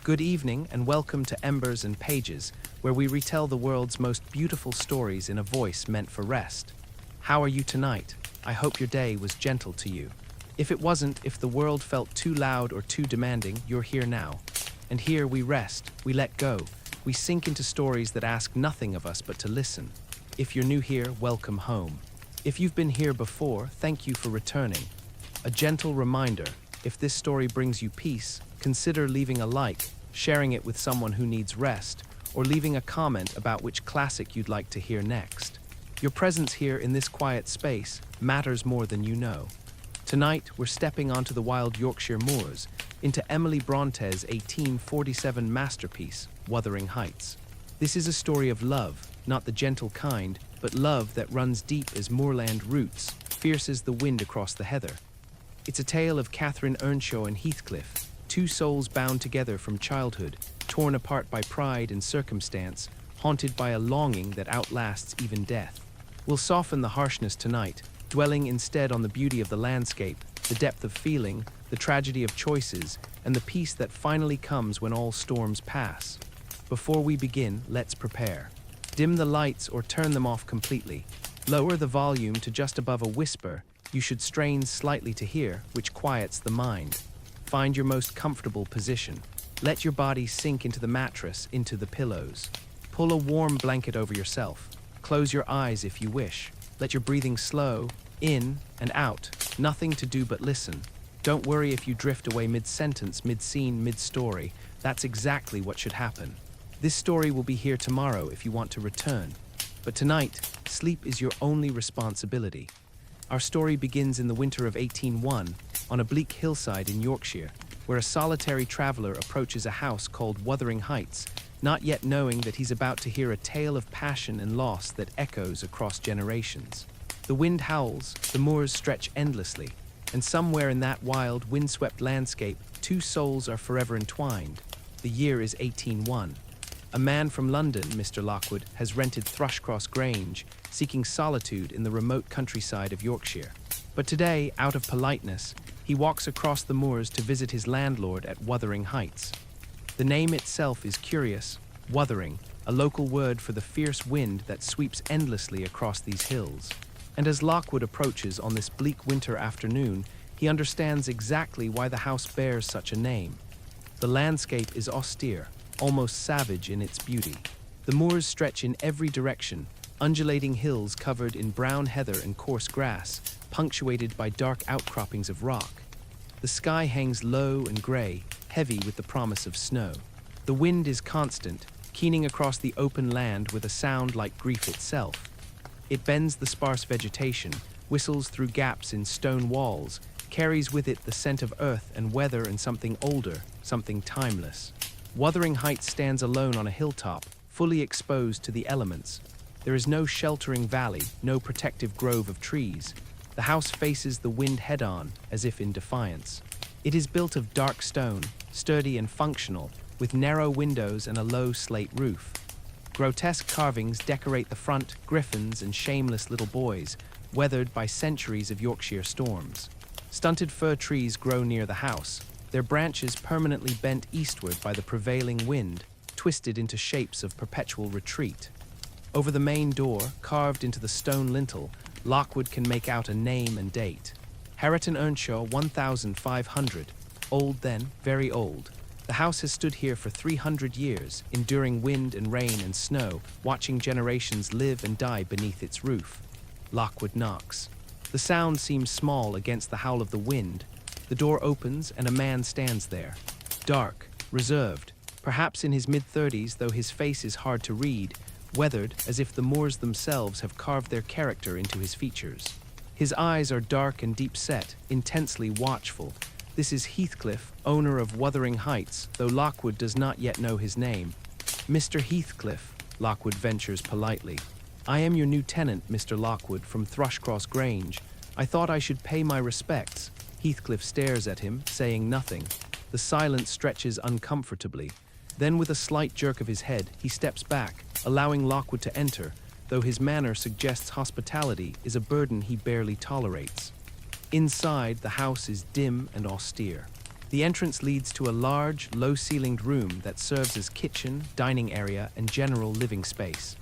Good evening and welcome to Embers and Pages, where we retell the world's most beautiful stories in a voice meant for rest. How are you tonight? I hope your day was gentle to you. If it wasn't, if the world felt too loud or too demanding, you're here now. And here we rest, we let go, we sink into stories that ask nothing of us but to listen. If you're new here, welcome home. If you've been here before, thank you for returning. A gentle reminder, if this story brings you peace, consider leaving a like, sharing it with someone who needs rest, or leaving a comment about which classic you'd like to hear next. Your presence here in this quiet space matters more than you know. Tonight, we're stepping onto the wild Yorkshire moors, into Emily Brontë's 1847 masterpiece, Wuthering Heights. This is a story of love, not the gentle kind, but love that runs deep as moorland roots, fierce as the wind across the heather. It's a tale of Catherine Earnshaw and Heathcliff, two souls bound together from childhood, torn apart by pride and circumstance, haunted by a longing that outlasts even death. We'll soften the harshness tonight, dwelling instead on the beauty of the landscape, the depth of feeling, the tragedy of choices, and the peace that finally comes when all storms pass. Before we begin, let's prepare. Dim the lights or turn them off completely. Lower the volume to just above a whisper. You should strain slightly to hear, which quiets the mind. Find your most comfortable position. Let your body sink into the mattress, into the pillows. Pull a warm blanket over yourself. Close your eyes if you wish. Let your breathing slow, in and out. Nothing to do but listen. Don't worry if you drift away mid-sentence, mid-scene, mid-story. That's exactly what should happen. This story will be here tomorrow if you want to return. But tonight, sleep is your only responsibility. Our story begins in the winter of 1801, on a bleak hillside in Yorkshire, where a solitary traveler approaches a house called Wuthering Heights, not yet knowing that he's about to hear a tale of passion and loss that echoes across generations. The wind howls, the moors stretch endlessly, and somewhere in that wild, windswept landscape, two souls are forever entwined. The year is 1801. A man from London, Mr. Lockwood, has rented Thrushcross Grange, seeking solitude in the remote countryside of Yorkshire. But today, out of politeness, he walks across the moors to visit his landlord at Wuthering Heights. The name itself is curious, wuthering, a local word for the fierce wind that sweeps endlessly across these hills. And as Lockwood approaches on this bleak winter afternoon, he understands exactly why the house bears such a name. The landscape is austere, almost savage in its beauty. The moors stretch in every direction, undulating hills covered in brown heather and coarse grass, punctuated by dark outcroppings of rock. The sky hangs low and gray, heavy with the promise of snow. The wind is constant, keening across the open land with a sound like grief itself. It bends the sparse vegetation, whistles through gaps in stone walls, carries with it the scent of earth and weather and something older, something timeless. Wuthering Heights stands alone on a hilltop, fully exposed to the elements. There is no sheltering valley, no protective grove of trees. The house faces the wind head-on, as if in defiance. It is built of dark stone, sturdy and functional, with narrow windows and a low slate roof. Grotesque carvings decorate the front, griffins and shameless little boys, weathered by centuries of Yorkshire storms. Stunted fir trees grow near the house, their branches permanently bent eastward by the prevailing wind, twisted into shapes of perpetual retreat. Over the main door, carved into the stone lintel, Lockwood can make out a name and date. Catherine Earnshaw, 1500. Old then, very old. The house has stood here for 300 years, enduring wind and rain and snow, watching generations live and die beneath its roof. Lockwood knocks. The sound seems small against the howl of the wind. The door opens and a man stands there. Dark, reserved, perhaps in his mid-30s, though his face is hard to read, weathered as if the moors themselves have carved their character into his features. His eyes are dark and deep-set, intensely watchful. This is Heathcliff, owner of Wuthering Heights, though Lockwood does not yet know his name. Mr. Heathcliff, Lockwood ventures politely. I am your new tenant, Mr. Lockwood, from Thrushcross Grange. I thought I should pay my respects. Heathcliff stares at him, saying nothing. The silence stretches uncomfortably. Then with a slight jerk of his head, he steps back, allowing Lockwood to enter, though his manner suggests hospitality is a burden he barely tolerates. Inside, the house is dim and austere. The entrance leads to a large, low-ceilinged room that serves as kitchen, dining area, and general living space.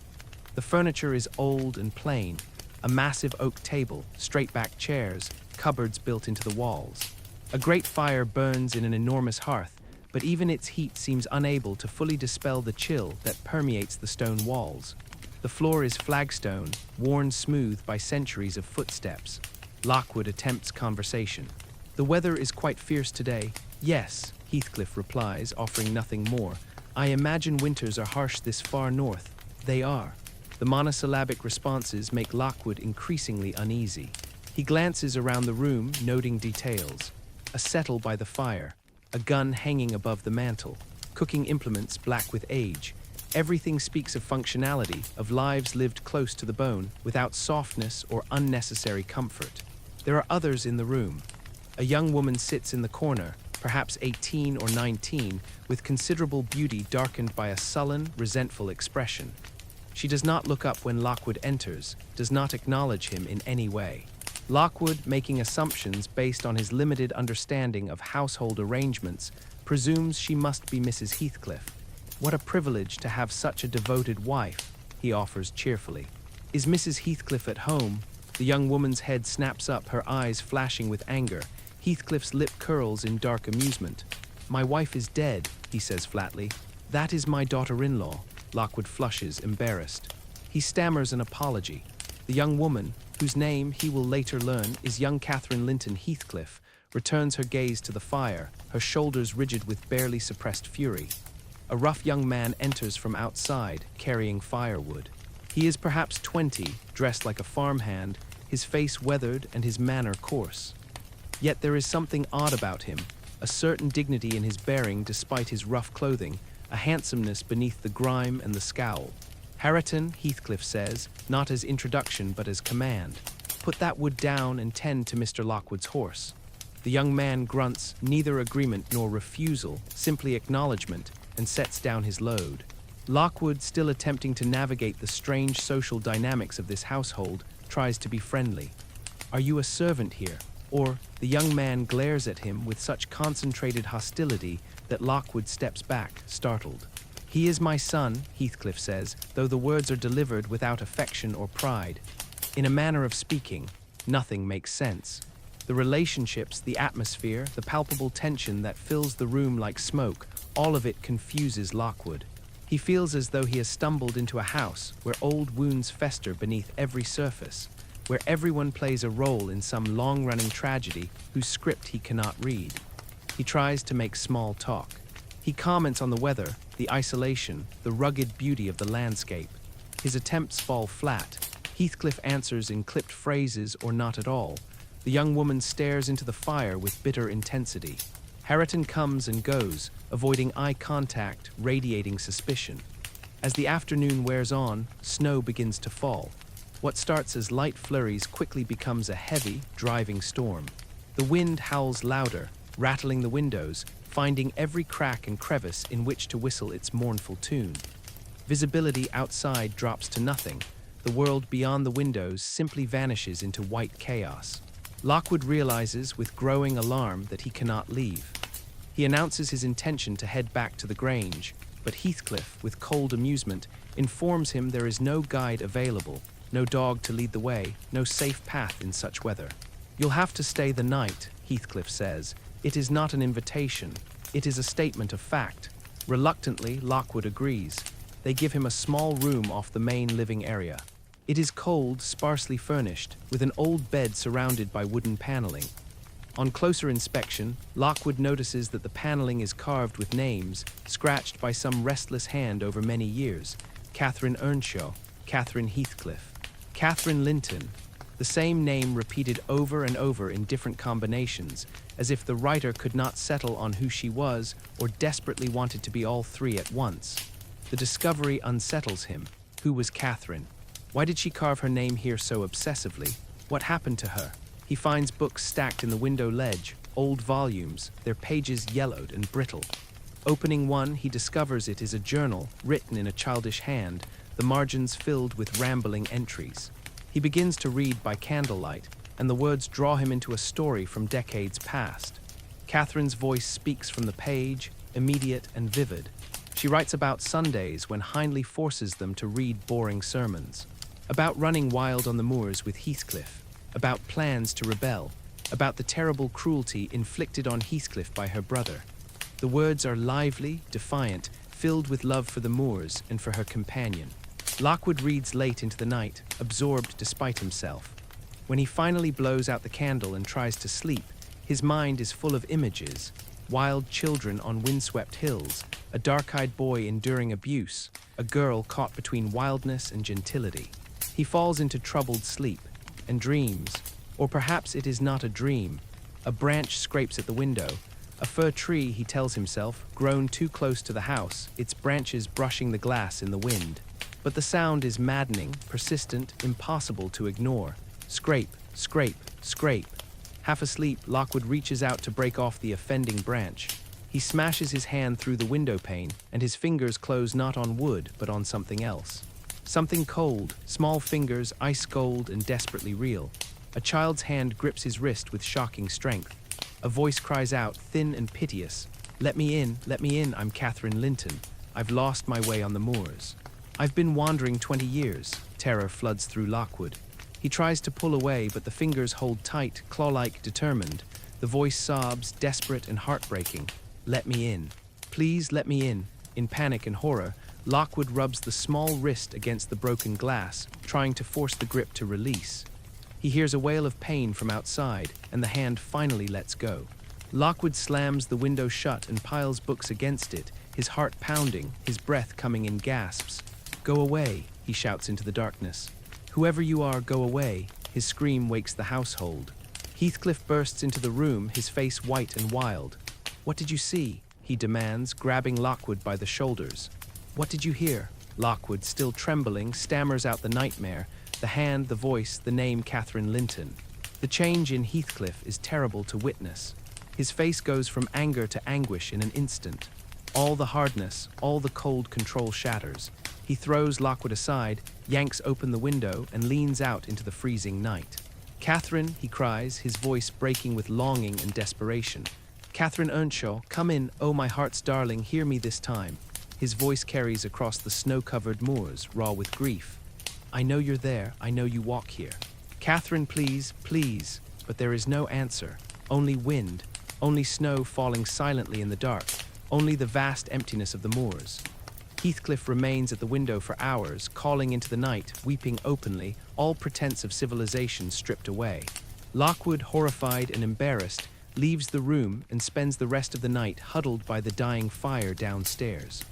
The furniture is old and plain, a massive oak table, straight-back chairs, cupboards built into the walls. A great fire burns in an enormous hearth, but even its heat seems unable to fully dispel the chill that permeates the stone walls. The floor is flagstone, worn smooth by centuries of footsteps. Lockwood attempts conversation. "The weather is quite fierce today." "Yes," Heathcliff replies, offering nothing more. "I imagine winters are harsh this far north." "They are." The monosyllabic responses make Lockwood increasingly uneasy. He glances around the room, noting details. A settle by the fire, a gun hanging above the mantel, cooking implements black with age. Everything speaks of functionality, of lives lived close to the bone, without softness or unnecessary comfort. There are others in the room. A young woman sits in the corner, perhaps 18 or 19, with considerable beauty darkened by a sullen, resentful expression. She does not look up when Lockwood enters, does not acknowledge him in any way. Lockwood, making assumptions based on his limited understanding of household arrangements, presumes she must be Mrs. Heathcliff. "What a privilege to have such a devoted wife," he offers cheerfully. "Is Mrs. Heathcliff at home?" The young woman's head snaps up, her eyes flashing with anger. Heathcliff's lip curls in dark amusement. "My wife is dead," he says flatly. "That is my daughter-in-law." Lockwood flushes, embarrassed. He stammers an apology. The young woman, whose name he will later learn is young Catherine Heathcliff, returns her gaze to the fire, her shoulders rigid with barely suppressed fury. A rough young man enters from outside, carrying firewood. He is perhaps 20, dressed like a farmhand, his face weathered and his manner coarse. Yet there is something odd about him, a certain dignity in his bearing despite his rough clothing, a handsomeness beneath the grime and the scowl. "Hareton," Heathcliff says, not as introduction but as command. "Put that wood down and tend to Mr. Lockwood's horse." The young man grunts neither agreement nor refusal, simply acknowledgement, and sets down his load. Lockwood, still attempting to navigate the strange social dynamics of this household, tries to be friendly. "Are you a servant here?" Or the young man glares at him with such concentrated hostility that Lockwood steps back, startled. "He is my son," Heathcliff says, though the words are delivered without affection or pride. In a manner of speaking, nothing makes sense. The relationships, the atmosphere, the palpable tension that fills the room like smoke, all of it confuses Lockwood. He feels as though he has stumbled into a house where old wounds fester beneath every surface, where everyone plays a role in some long-running tragedy whose script he cannot read. He tries to make small talk. He comments on the weather, the isolation, the rugged beauty of the landscape. His attempts fall flat. Heathcliff answers in clipped phrases or not at all. The young woman stares into the fire with bitter intensity. Hareton comes and goes, avoiding eye contact, radiating suspicion. As the afternoon wears on, snow begins to fall. What starts as light flurries quickly becomes a heavy, driving storm. The wind howls louder, rattling the windows, finding every crack and crevice in which to whistle its mournful tune. Visibility outside drops to nothing. The world beyond the windows simply vanishes into white chaos. Lockwood realizes with growing alarm that he cannot leave. He announces his intention to head back to the Grange, but Heathcliff, with cold amusement, informs him there is no guide available, no dog to lead the way, no safe path in such weather. "You'll have to stay the night," Heathcliff says. "It is not an invitation. It is a statement of fact." Reluctantly, Lockwood agrees. They give him a small room off the main living area. It is cold, sparsely furnished, with an old bed surrounded by wooden paneling. On closer inspection, Lockwood notices that the paneling is carved with names, scratched by some restless hand over many years. Catherine Earnshaw, Catherine Heathcliff, Catherine Linton, the same name repeated over and over in different combinations, as if the writer could not settle on who she was or desperately wanted to be all three at once. The discovery unsettles him. Who was Catherine? Why did she carve her name here so obsessively? What happened to her? He finds books stacked in the window ledge, old volumes, their pages yellowed and brittle. Opening one, he discovers it is a journal written in a childish hand, the margins filled with rambling entries. He begins to read by candlelight, and the words draw him into a story from decades past. Catherine's voice speaks from the page, immediate and vivid. She writes about Sundays when Hindley forces them to read boring sermons, about running wild on the moors with Heathcliff, about plans to rebel, about the terrible cruelty inflicted on Heathcliff by her brother. The words are lively, defiant, filled with love for the moors and for her companion. Lockwood reads late into the night, absorbed despite himself. When he finally blows out the candle and tries to sleep, his mind is full of images: wild children on windswept hills, a dark-eyed boy enduring abuse, a girl caught between wildness and gentility. He falls into troubled sleep and dreams, or perhaps it is not a dream. A branch scrapes at the window. A fir tree, he tells himself, grown too close to the house, its branches brushing the glass in the wind. But the sound is maddening, persistent, impossible to ignore. Scrape, scrape, scrape. Half asleep, Lockwood reaches out to break off the offending branch. He smashes his hand through the window pane, and his fingers close not on wood, but on something else. Something cold, small fingers, ice cold and desperately real. A child's hand grips his wrist with shocking strength. A voice cries out, thin and piteous, let me in, I'm Catherine Linton. I've lost my way on the moors. I've been wandering 20 years. Terror floods through Lockwood. He tries to pull away, but the fingers hold tight, claw-like, determined. The voice sobs, desperate and heartbreaking. Let me in. Please let me in. In panic and horror, Lockwood rubs the small wrist against the broken glass, trying to force the grip to release. He hears a wail of pain from outside, and the hand finally lets go. Lockwood slams the window shut and piles books against it, his heart pounding, his breath coming in gasps. Go away, he shouts into the darkness. Whoever you are, go away. His scream wakes the household. Heathcliff bursts into the room, his face white and wild. What did you see? He demands, grabbing Lockwood by the shoulders. What did you hear? Lockwood, still trembling, stammers out the nightmare, the hand, the voice, the name Catherine Linton. The change in Heathcliff is terrible to witness. His face goes from anger to anguish in an instant. All the hardness, all the cold control shatters. He throws Lockwood aside, yanks open the window, and leans out into the freezing night. Catherine, he cries, his voice breaking with longing and desperation. Catherine Earnshaw, come in, oh my heart's darling, hear me this time. His voice carries across the snow-covered moors, raw with grief. I know you're there, I know you walk here. Catherine, please, please. But there is no answer. Only wind, only snow falling silently in the dark, only the vast emptiness of the moors. Heathcliff remains at the window for hours, calling into the night, weeping openly, all pretense of civilization stripped away. Lockwood, horrified and embarrassed, leaves the room and spends the rest of the night huddled by the dying fire downstairs.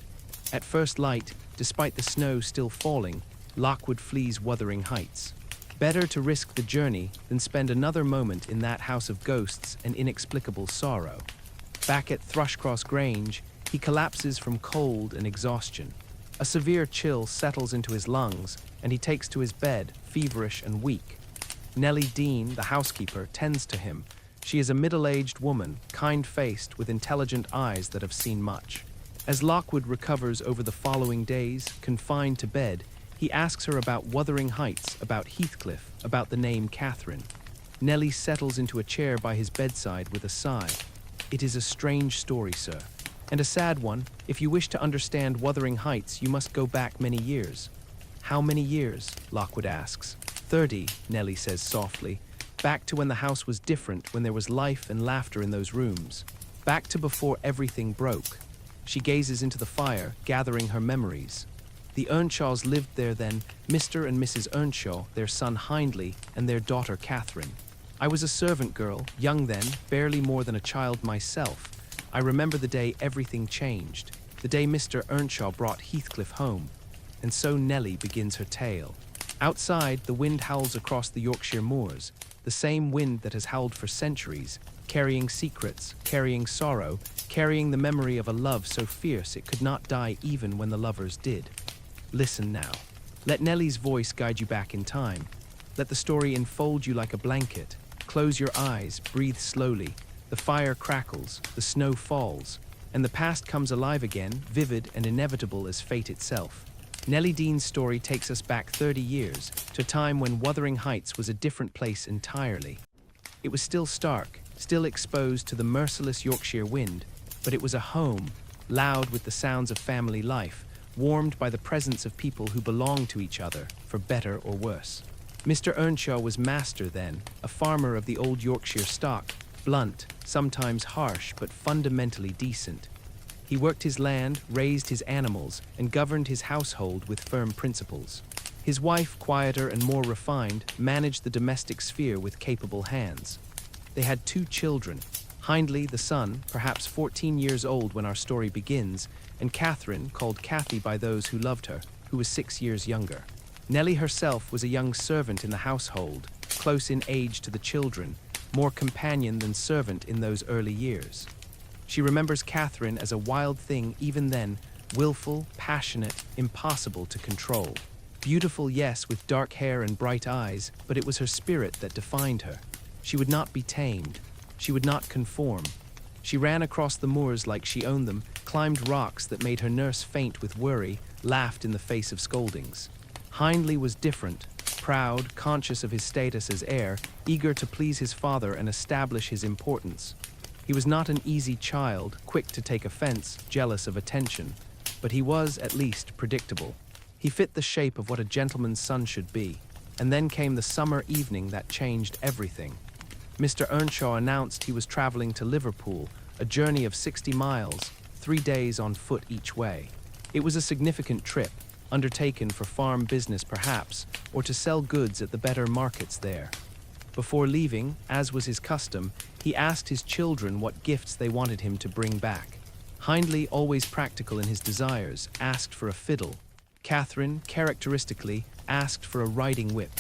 At first light, despite the snow still falling, Lockwood flees Wuthering Heights. Better to risk the journey than spend another moment in that house of ghosts and inexplicable sorrow. Back at Thrushcross Grange, he collapses from cold and exhaustion. A severe chill settles into his lungs, and he takes to his bed, feverish and weak. Nellie Dean, the housekeeper, tends to him. She is a middle-aged woman, kind-faced, with intelligent eyes that have seen much. As Lockwood recovers over the following days, confined to bed, he asks her about Wuthering Heights, about Heathcliff, about the name Catherine. Nellie settles into a chair by his bedside with a sigh. It is a strange story, sir, and a sad one. If you wish to understand Wuthering Heights, you must go back many years. How many years? Lockwood asks. 30, Nellie says softly. Back to when the house was different, when there was life and laughter in those rooms. Back to before everything broke. She gazes into the fire, gathering her memories. The Earnshaws lived there then, Mr. and Mrs. Earnshaw, their son Hindley, and their daughter Catherine. I was a servant girl, young then, barely more than a child myself. I remember the day everything changed, the day Mr. Earnshaw brought Heathcliff home. And so Nellie begins her tale. Outside, the wind howls across the Yorkshire moors, the same wind that has howled for centuries, carrying secrets, carrying sorrow, carrying the memory of a love so fierce it could not die even when the lovers did. Listen now. Let Nellie's voice guide you back in time. Let the story enfold you like a blanket. Close your eyes, breathe slowly. The fire crackles, the snow falls, and the past comes alive again, vivid and inevitable as fate itself. Nellie Dean's story takes us back 30 years, to a time when Wuthering Heights was a different place entirely. It was still stark, still exposed to the merciless Yorkshire wind, but it was a home, loud with the sounds of family life, warmed by the presence of people who belonged to each other, for better or worse. Mr. Earnshaw was master then, a farmer of the old Yorkshire stock, blunt, sometimes harsh, but fundamentally decent. He worked his land, raised his animals, and governed his household with firm principles. His wife, quieter and more refined, managed the domestic sphere with capable hands. They had 2 children, Hindley, the son, perhaps 14 years old when our story begins, and Catherine, called Cathy by those who loved her, who was 6 years younger. Nellie herself was a young servant in the household, close in age to the children, more companion than servant in those early years. She remembers Catherine as a wild thing even then, willful, passionate, impossible to control. Beautiful, yes, with dark hair and bright eyes, but it was her spirit that defined her. She would not be tamed. She would not conform. She ran across the moors like she owned them, climbed rocks that made her nurse faint with worry, laughed in the face of scoldings. Hindley was different, proud, conscious of his status as heir, eager to please his father and establish his importance. He was not an easy child, quick to take offense, jealous of attention, but he was, at least, predictable. He fit the shape of what a gentleman's son should be, and then came the summer evening that changed everything. Mr. Earnshaw announced he was traveling to Liverpool, a journey of 60 miles, 3 days on foot each way. It was a significant trip, undertaken for farm business perhaps, or to sell goods at the better markets there. Before leaving, as was his custom, he asked his children what gifts they wanted him to bring back. Hindley, always practical in his desires, asked for a fiddle. Catherine, characteristically, asked for a riding whip.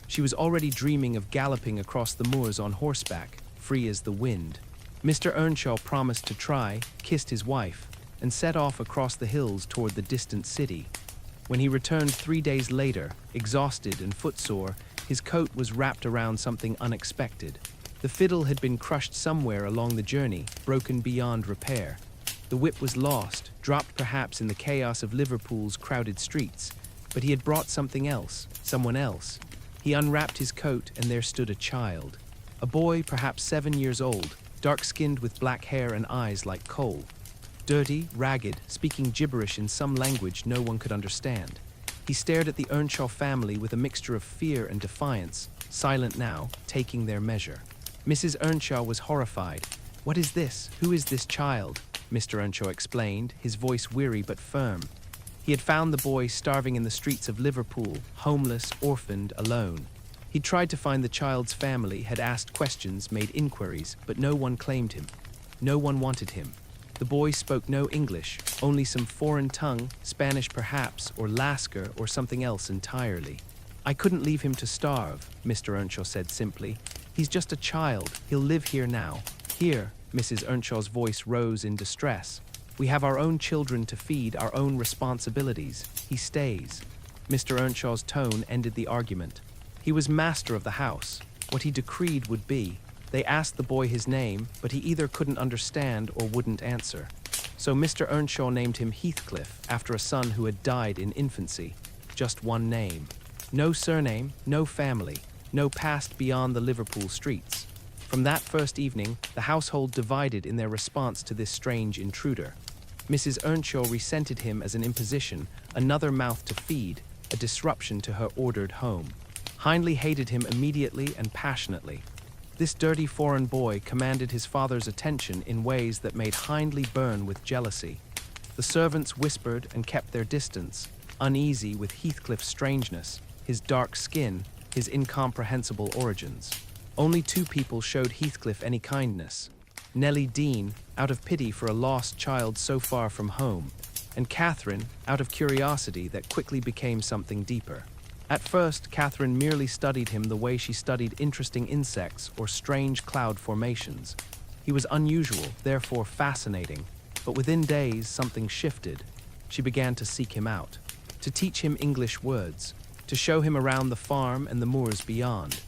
She was already dreaming of galloping across the moors on horseback, free as the wind. Mr. Earnshaw promised to try, kissed his wife, and set off across the hills toward the distant city. When he returned 3 days later, exhausted and footsore, his coat was wrapped around something unexpected. The fiddle had been crushed somewhere along the journey, broken beyond repair. The whip was lost, dropped perhaps in the chaos of Liverpool's crowded streets, but he had brought something else, someone else. He unwrapped his coat, and there stood a child. A boy, perhaps 7 years old, dark-skinned with black hair and eyes like coal. Dirty, ragged, speaking gibberish in some language no one could understand. He stared at the Earnshaw family with a mixture of fear and defiance, silent now, taking their measure. Mrs. Earnshaw was horrified. "What is this? Who is this child?" Mr. Earnshaw explained, his voice weary but firm. He had found the boy starving in the streets of Liverpool, homeless, orphaned, alone. He'd tried to find the child's family, had asked questions, made inquiries, but no one claimed him. No one wanted him. The boy spoke no English, only some foreign tongue, Spanish perhaps, or Lascar, or something else entirely. "I couldn't leave him to starve," Mr. Earnshaw said simply. "He's just a child. He'll live here now." "Here," Mrs. Earnshaw's voice rose in distress. "We have our own children to feed, our own responsibilities. He stays." Mr. Earnshaw's tone ended the argument. He was master of the house. What he decreed would be. They asked the boy his name, but he either couldn't understand or wouldn't answer. So Mr. Earnshaw named him Heathcliff, after a son who had died in infancy. Just one name. No surname, no family, no past beyond the Liverpool streets. From that first evening, the household divided in their response to this strange intruder. Mrs. Earnshaw resented him as an imposition, another mouth to feed, a disruption to her ordered home. Hindley hated him immediately and passionately. This dirty foreign boy commanded his father's attention in ways that made Hindley burn with jealousy. The servants whispered and kept their distance, uneasy with Heathcliff's strangeness, his dark skin, his incomprehensible origins. Only 2 people showed Heathcliff any kindness. Nellie Dean, out of pity for a lost child so far from home, and Catherine, out of curiosity that quickly became something deeper. At first, Catherine merely studied him the way she studied interesting insects or strange cloud formations. He was unusual, therefore fascinating, but within days something shifted. She began to seek him out, to teach him English words, to show him around the farm and the moors beyond.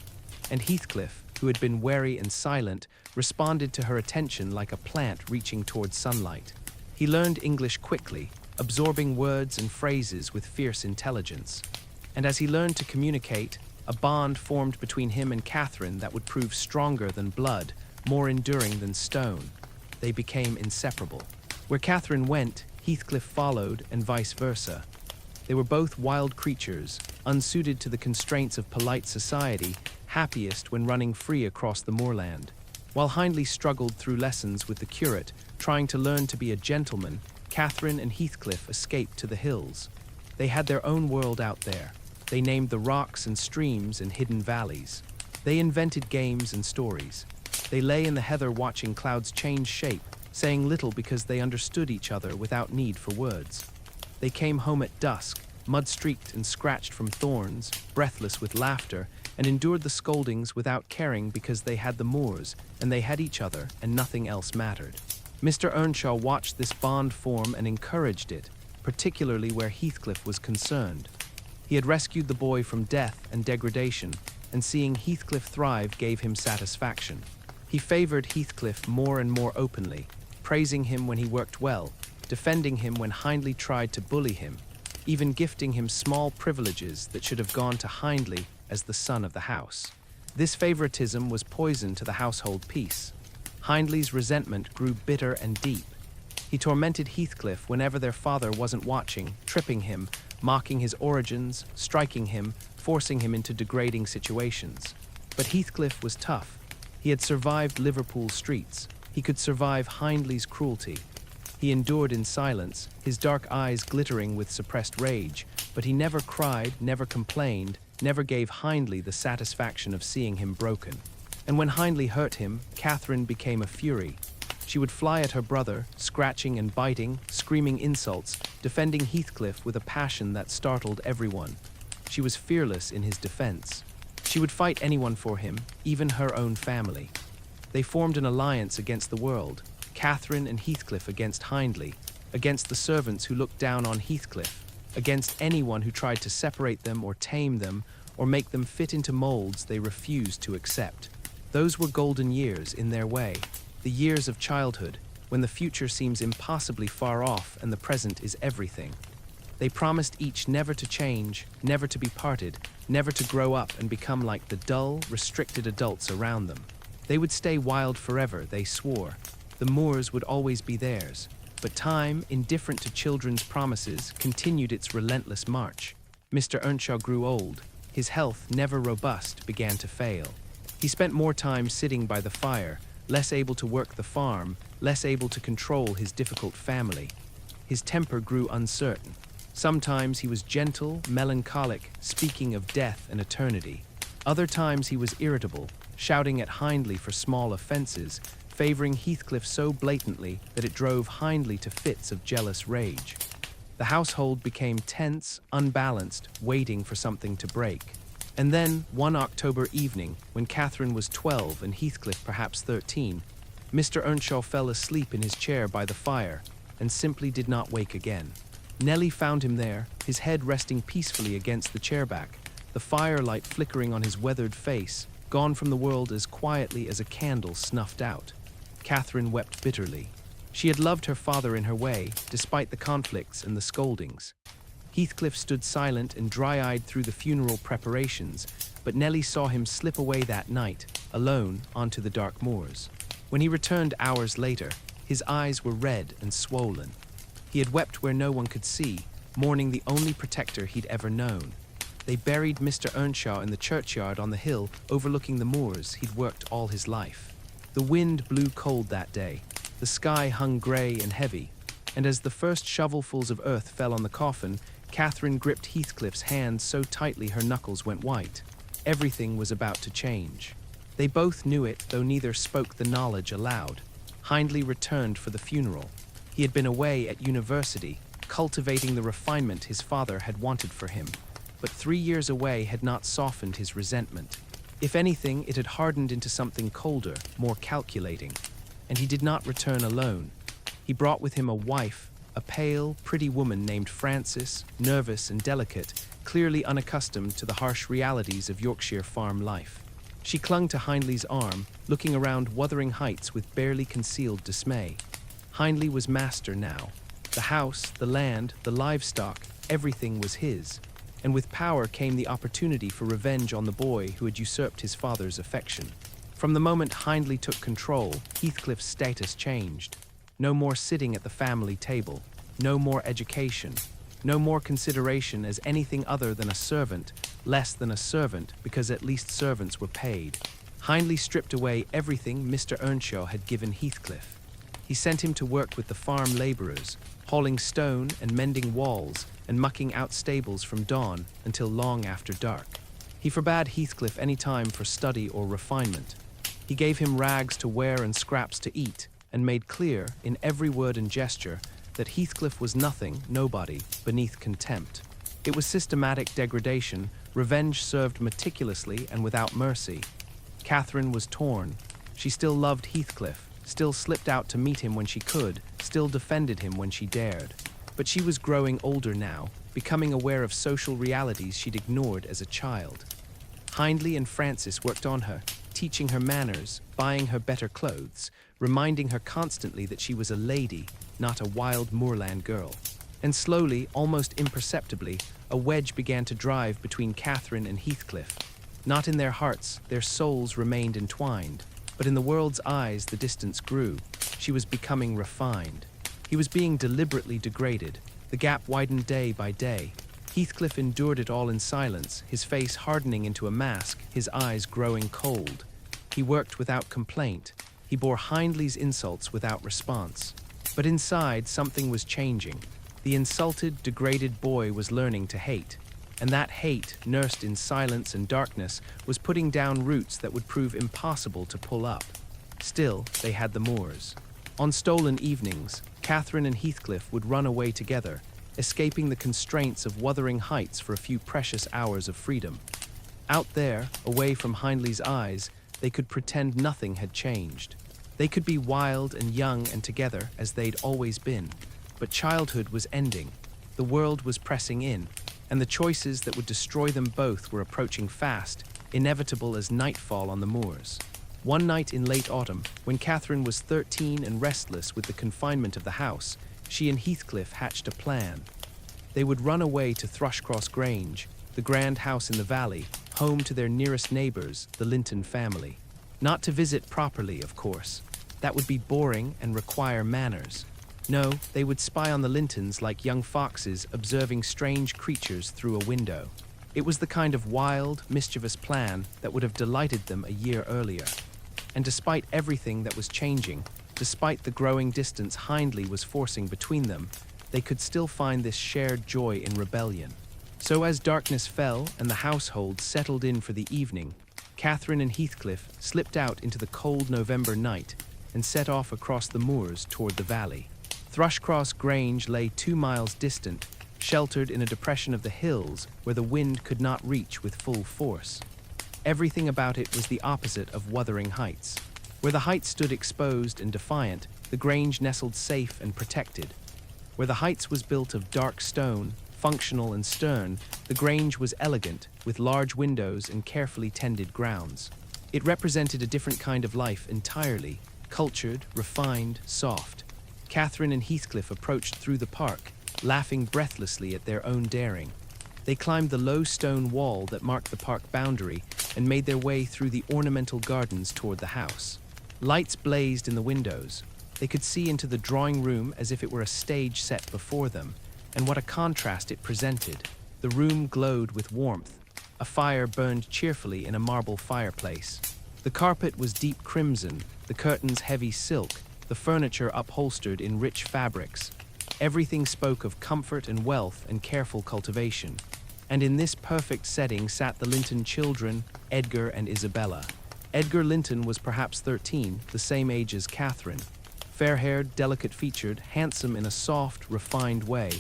And Heathcliff, who had been wary and silent, responded to her attention like a plant reaching towards sunlight. He learned English quickly, absorbing words and phrases with fierce intelligence. And as he learned to communicate, a bond formed between him and Catherine that would prove stronger than blood, more enduring than stone. They became inseparable. Where Catherine went, Heathcliff followed, and vice versa. They were both wild creatures, unsuited to the constraints of polite society, happiest when running free across the moorland. While Hindley struggled through lessons with the curate, trying to learn to be a gentleman, Catherine and Heathcliff escaped to the hills. They had their own world out there. They named the rocks and streams and hidden valleys. They invented games and stories. They lay in the heather watching clouds change shape, saying little because they understood each other without need for words. They came home at dusk, mud-streaked and scratched from thorns, breathless with laughter, and endured the scoldings without caring because they had the moors, and they had each other, and nothing else mattered. Mr. Earnshaw watched this bond form and encouraged it, particularly where Heathcliff was concerned. He had rescued the boy from death and degradation, and seeing Heathcliff thrive gave him satisfaction. He favored Heathcliff more and more openly, praising him when he worked well, defending him when Hindley tried to bully him, even gifting him small privileges that should have gone to Hindley as the son of the house. This favoritism was poison to the household peace. Hindley's resentment grew bitter and deep. He tormented Heathcliff whenever their father wasn't watching, tripping him, mocking his origins, striking him, forcing him into degrading situations. But Heathcliff was tough. He had survived Liverpool streets. He could survive Hindley's cruelty. He endured in silence, his dark eyes glittering with suppressed rage, but he never cried, never complained, never gave Hindley the satisfaction of seeing him broken. And when Hindley hurt him, Catherine became a fury. She would fly at her brother, scratching and biting, screaming insults, defending Heathcliff with a passion that startled everyone. She was fearless in his defense. She would fight anyone for him, even her own family. They formed an alliance against the world, Catherine and Heathcliff against Hindley, against the servants who looked down on Heathcliff, against anyone who tried to separate them or tame them or make them fit into molds they refused to accept. Those were golden years in their way, the years of childhood, when the future seems impossibly far off and the present is everything. They promised each never to change, never to be parted, never to grow up and become like the dull, restricted adults around them. They would stay wild forever, they swore. The moors would always be theirs. But time, indifferent to children's promises, continued its relentless march. Mr. Earnshaw grew old. His health, never robust, began to fail. He spent more time sitting by the fire, less able to work the farm, less able to control his difficult family. His temper grew uncertain. Sometimes he was gentle, melancholic, speaking of death and eternity. Other times he was irritable, shouting at Hindley for small offenses, favoring Heathcliff so blatantly that it drove Hindley to fits of jealous rage. The household became tense, unbalanced, waiting for something to break. And then, one October evening, when Catherine was 12 and Heathcliff perhaps 13, Mr. Earnshaw fell asleep in his chair by the fire and simply did not wake again. Nellie found him there, his head resting peacefully against the chairback, the firelight flickering on his weathered face, gone from the world as quietly as a candle snuffed out. Catherine wept bitterly. She had loved her father in her way, despite the conflicts and the scoldings. Heathcliff stood silent and dry-eyed through the funeral preparations, but Nellie saw him slip away that night, alone, onto the dark moors. When he returned hours later, his eyes were red and swollen. He had wept where no one could see, mourning the only protector he'd ever known. They buried Mr. Earnshaw in the churchyard on the hill overlooking the moors he'd worked all his life. The wind blew cold that day. The sky hung grey and heavy, and as the first shovelfuls of earth fell on the coffin, Catherine gripped Heathcliff's hand so tightly her knuckles went white. Everything was about to change. They both knew it, though neither spoke the knowledge aloud. Hindley returned for the funeral. He had been away at university, cultivating the refinement his father had wanted for him. But 3 years away had not softened his resentment. If anything, it had hardened into something colder, more calculating. And he did not return alone. He brought with him a wife, a pale, pretty woman named Frances, nervous and delicate, clearly unaccustomed to the harsh realities of Yorkshire farm life. She clung to Hindley's arm, looking around Wuthering Heights with barely concealed dismay. Hindley was master now. The house, the land, the livestock, everything was his. And with power came the opportunity for revenge on the boy who had usurped his father's affection. From the moment Hindley took control, Heathcliff's status changed. No more sitting at the family table, no more education, no more consideration as anything other than a servant, less than a servant because at least servants were paid. Hindley stripped away everything Mr. Earnshaw had given Heathcliff. He sent him to work with the farm labourers, hauling stone and mending walls and mucking out stables from dawn until long after dark. He forbade Heathcliff any time for study or refinement. He gave him rags to wear and scraps to eat, and made clear, in every word and gesture, that Heathcliff was nothing, nobody, beneath contempt. It was systematic degradation, revenge served meticulously and without mercy. Catherine was torn. She still loved Heathcliff, still slipped out to meet him when she could, still defended him when she dared. But she was growing older now, becoming aware of social realities she'd ignored as a child. Hindley and Francis worked on her, teaching her manners, buying her better clothes, reminding her constantly that she was a lady, not a wild moorland girl. And slowly, almost imperceptibly, a wedge began to drive between Catherine and Heathcliff. Not in their hearts, their souls remained entwined, but in the world's eyes the distance grew. She was becoming refined. He was being deliberately degraded. The gap widened day by day. Heathcliff endured it all in silence, his face hardening into a mask, his eyes growing cold. He worked without complaint. He bore Hindley's insults without response. But inside, something was changing. The insulted, degraded boy was learning to hate. And that hate, nursed in silence and darkness, was putting down roots that would prove impossible to pull up. Still, they had the moors. On stolen evenings, Catherine and Heathcliff would run away together, escaping the constraints of Wuthering Heights for a few precious hours of freedom. Out there, away from Hindley's eyes, they could pretend nothing had changed. They could be wild and young and together as they'd always been. But childhood was ending. The world was pressing in, and the choices that would destroy them both were approaching fast, inevitable as nightfall on the moors. One night in late autumn, when Catherine was 13 and restless with the confinement of the house, she and Heathcliff hatched a plan. They would run away to Thrushcross Grange, the grand house in the valley, home to their nearest neighbours, the Linton family. Not to visit properly, of course. That would be boring and require manners. No, they would spy on the Lintons like young foxes observing strange creatures through a window. It was the kind of wild, mischievous plan that would have delighted them a year earlier. And despite everything that was changing, despite the growing distance Hindley was forcing between them, they could still find this shared joy in rebellion. So as darkness fell and the household settled in for the evening, Catherine and Heathcliff slipped out into the cold November night and set off across the moors toward the valley. Thrushcross Grange lay 2 miles distant, sheltered in a depression of the hills where the wind could not reach with full force. Everything about it was the opposite of Wuthering Heights. Where the heights stood exposed and defiant, the Grange nestled safe and protected. Where the Heights was built of dark stone, functional and stern, the Grange was elegant, with large windows and carefully tended grounds. It represented a different kind of life entirely, cultured, refined, soft. Catherine and Heathcliff approached through the park, laughing breathlessly at their own daring. They climbed the low stone wall that marked the park boundary and made their way through the ornamental gardens toward the house. Lights blazed in the windows. They could see into the drawing room as if it were a stage set before them, and what a contrast it presented. The room glowed with warmth. A fire burned cheerfully in a marble fireplace. The carpet was deep crimson, the curtains heavy silk, the furniture upholstered in rich fabrics. Everything spoke of comfort and wealth and careful cultivation. And in this perfect setting sat the Linton children, Edgar and Isabella. Edgar Linton was perhaps 13, the same age as Catherine. Fair-haired, delicate-featured, handsome in a soft, refined way.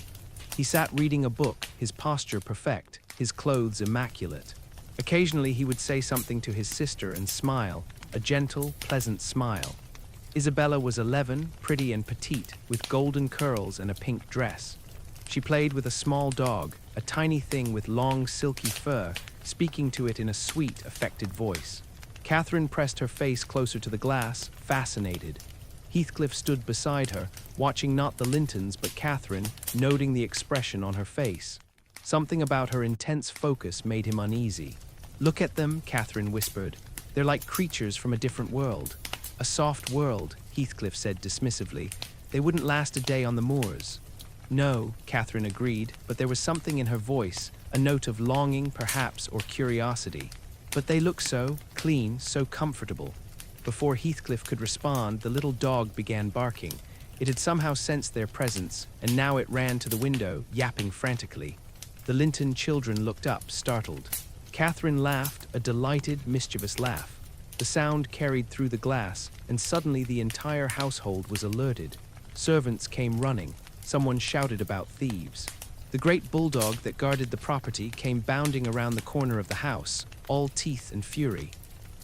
He sat reading a book, his posture perfect, his clothes immaculate. Occasionally he would say something to his sister and smile, a gentle, pleasant smile. Isabella was 11, pretty and petite, with golden curls and a pink dress. She played with a small dog, a tiny thing with long, silky fur, speaking to it in a sweet, affected voice. Catherine pressed her face closer to the glass, fascinated. Heathcliff stood beside her, watching not the Lintons but Catherine, noting the expression on her face. Something about her intense focus made him uneasy. "Look at them," Catherine whispered. They're like creatures from a different world. A soft world, Heathcliff said dismissively. They wouldn't last a day on the moors. No, Catherine agreed, but there was something in her voice, a note of longing perhaps or curiosity. But they look so clean, so comfortable. Before Heathcliff could respond, the little dog began barking. It had somehow sensed their presence, and now it ran to the window, yapping frantically. The Linton children looked up, startled. Catherine laughed, a delighted, mischievous laugh. The sound carried through the glass, and suddenly the entire household was alerted. Servants came running. Someone shouted about thieves. The great bulldog that guarded the property came bounding around the corner of the house, all teeth and fury.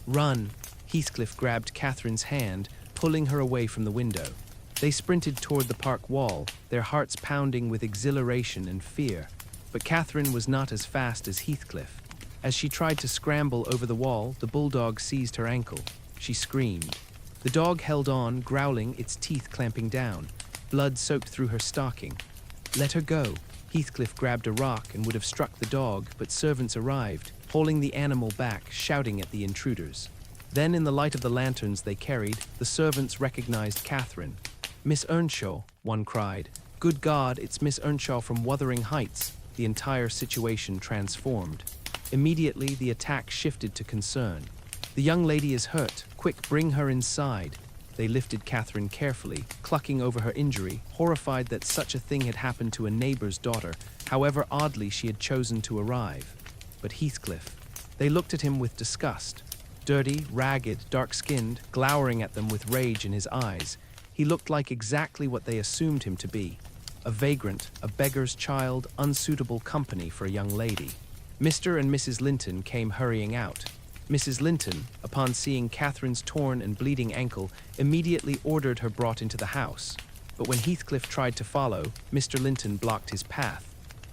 "Run!" Heathcliff grabbed Catherine's hand, pulling her away from the window. They sprinted toward the park wall, their hearts pounding with exhilaration and fear. But Catherine was not as fast as Heathcliff. As she tried to scramble over the wall, the bulldog seized her ankle. She screamed. The dog held on, growling, its teeth clamping down. Blood soaked through her stocking. "Let her go." Heathcliff grabbed a rock and would have struck the dog, but servants arrived, hauling the animal back, shouting at the intruders. Then, in the light of the lanterns they carried, the servants recognized Catherine. "Miss Earnshaw," one cried. "Good God, it's Miss Earnshaw from Wuthering Heights." The entire situation transformed. Immediately, the attack shifted to concern. "The young lady is hurt. Quick, bring her inside." They lifted Catherine carefully, clucking over her injury, horrified that such a thing had happened to a neighbor's daughter, however oddly she had chosen to arrive. But Heathcliff. They looked at him with disgust. Dirty, ragged, dark-skinned, glowering at them with rage in his eyes, he looked like exactly what they assumed him to be. A vagrant, a beggar's child, unsuitable company for a young lady. Mr. and Mrs. Linton came hurrying out. Mrs. Linton, upon seeing Catherine's torn and bleeding ankle, immediately ordered her brought into the house. But when Heathcliff tried to follow, Mr. Linton blocked his path.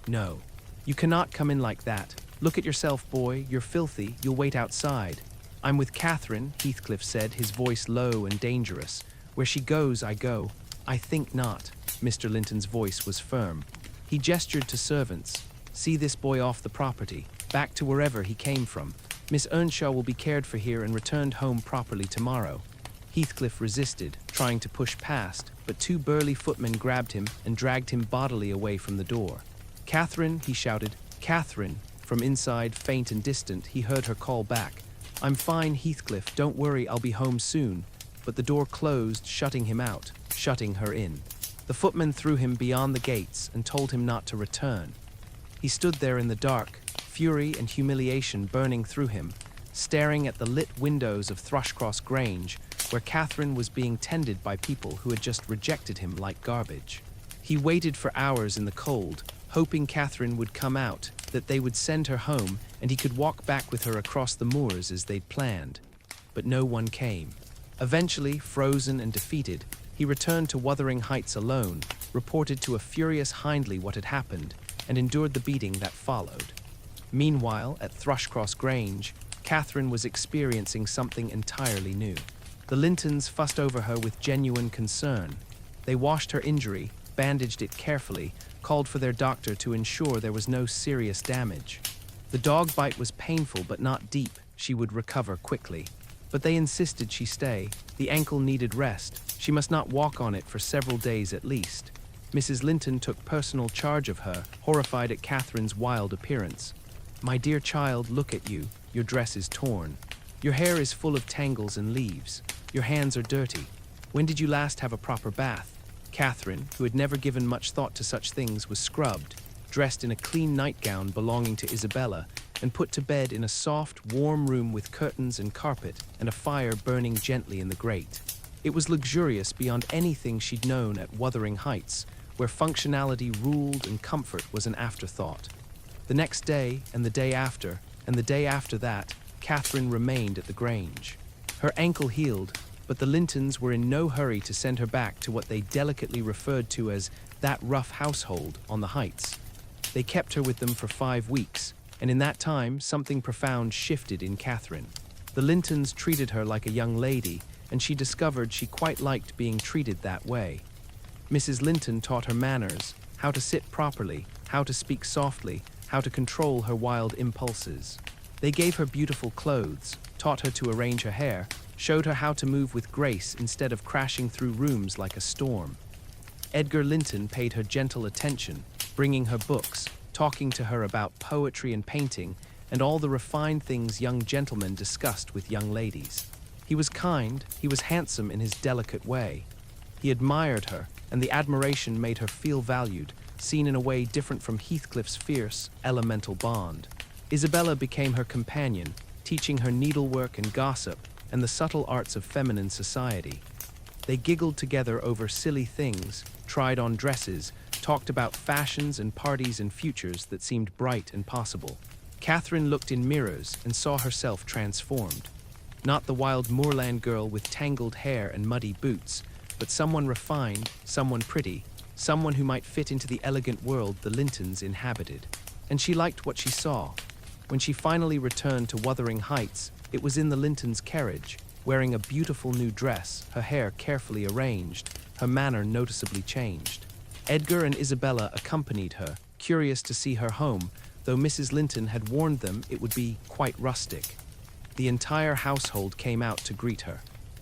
"No, you cannot come in like that. Look at yourself, boy. You're filthy. You'll wait outside." "I'm with Catherine," Heathcliff said, his voice low and dangerous. "Where she goes, I go." "I think not." Mr. Linton's voice was firm. He gestured to servants. "See this boy off the property, back to wherever he came from. Miss Earnshaw will be cared for here and returned home properly tomorrow." Heathcliff resisted, trying to push past, but two burly footmen grabbed him and dragged him bodily away from the door. "Catherine," he shouted. "Catherine!" From inside, faint and distant, he heard her call back. "I'm fine, Heathcliff. Don't worry, I'll be home soon." But the door closed, shutting him out, shutting her in. The footman threw him beyond the gates and told him not to return. He stood there in the dark, fury and humiliation burning through him, staring at the lit windows of Thrushcross Grange, where Catherine was being tended by people who had just rejected him like garbage. He waited for hours in the cold, hoping Catherine would come out, that they would send her home, and he could walk back with her across the moors as they'd planned. But no one came. Eventually, frozen and defeated, he returned to Wuthering Heights alone, reported to a furious Hindley what had happened, and endured the beating that followed. Meanwhile, at Thrushcross Grange, Catherine was experiencing something entirely new. The Lintons fussed over her with genuine concern. They washed her injury, bandaged it carefully, called for their doctor to ensure there was no serious damage. The dog bite was painful but not deep. She would recover quickly. But they insisted she stay. The ankle needed rest. She must not walk on it for several days at least. Mrs. Linton took personal charge of her, horrified at Catherine's wild appearance. "My dear child, look at you. Your dress is torn. Your hair is full of tangles and leaves. Your hands are dirty. When did you last have a proper bath?" Catherine, who had never given much thought to such things, was scrubbed, dressed in a clean nightgown belonging to Isabella, and put to bed in a soft, warm room with curtains and carpet and a fire burning gently in the grate. It was luxurious beyond anything she'd known at Wuthering Heights, where functionality ruled and comfort was an afterthought. The next day, and the day after, and the day after that, Catherine remained at the Grange. Her ankle healed, but the Lintons were in no hurry to send her back to what they delicately referred to as that rough household on the Heights. They kept her with them for 5 weeks, and in that time something profound shifted in Catherine. The Lintons treated her like a young lady, and she discovered she quite liked being treated that way. Mrs. Linton taught her manners, how to sit properly, how to speak softly, how to control her wild impulses. They gave her beautiful clothes, taught her to arrange her hair, showed her how to move with grace instead of crashing through rooms like a storm. Edgar Linton paid her gentle attention, bringing her books, talking to her about poetry and painting, and all the refined things young gentlemen discussed with young ladies. He was kind, he was handsome in his delicate way. He admired her, and the admiration made her feel valued, seen in a way different from Heathcliff's fierce, elemental bond. Isabella became her companion, teaching her needlework and gossip, and the subtle arts of feminine society. They giggled together over silly things, tried on dresses, talked about fashions and parties and futures that seemed bright and possible. Catherine looked in mirrors and saw herself transformed. Not the wild moorland girl with tangled hair and muddy boots, but someone refined, someone pretty, someone who might fit into the elegant world the Lintons inhabited. And she liked what she saw. When she finally returned to Wuthering Heights, it was in the Lintons' carriage, wearing a beautiful new dress, her hair carefully arranged, her manner noticeably changed. Edgar and Isabella accompanied her, curious to see her home, though Mrs. Linton had warned them it would be quite rustic. The entire household came out to greet her.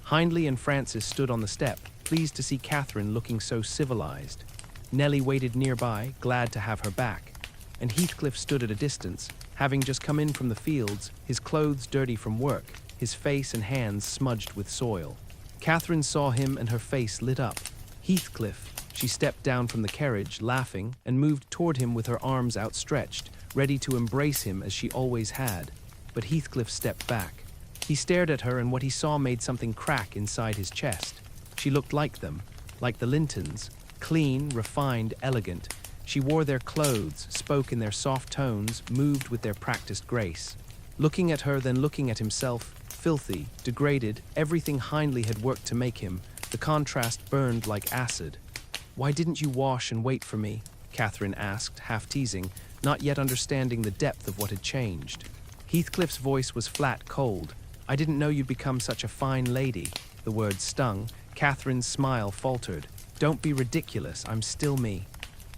Hindley and Francis stood on the step, pleased to see Catherine looking so civilized. Nellie waited nearby, glad to have her back. And Heathcliff stood at a distance, having just come in from the fields, his clothes dirty from work, his face and hands smudged with soil. Catherine saw him and her face lit up. Heathcliff! She stepped down from the carriage, laughing, and moved toward him with her arms outstretched, ready to embrace him as she always had. But Heathcliff stepped back. He stared at her, and what he saw made something crack inside his chest. She looked like them, like the Lintons, clean, refined, elegant. She wore their clothes, spoke in their soft tones, moved with their practiced grace. Looking at her, then looking at himself, filthy, degraded, everything Hindley had worked to make him, the contrast burned like acid. "Why didn't you wash and wait for me?" Catherine asked, half teasing, not yet understanding the depth of what had changed. Heathcliff's voice was flat, cold. "I didn't know you'd become such a fine lady." The words stung. Catherine's smile faltered. "Don't be ridiculous, I'm still me."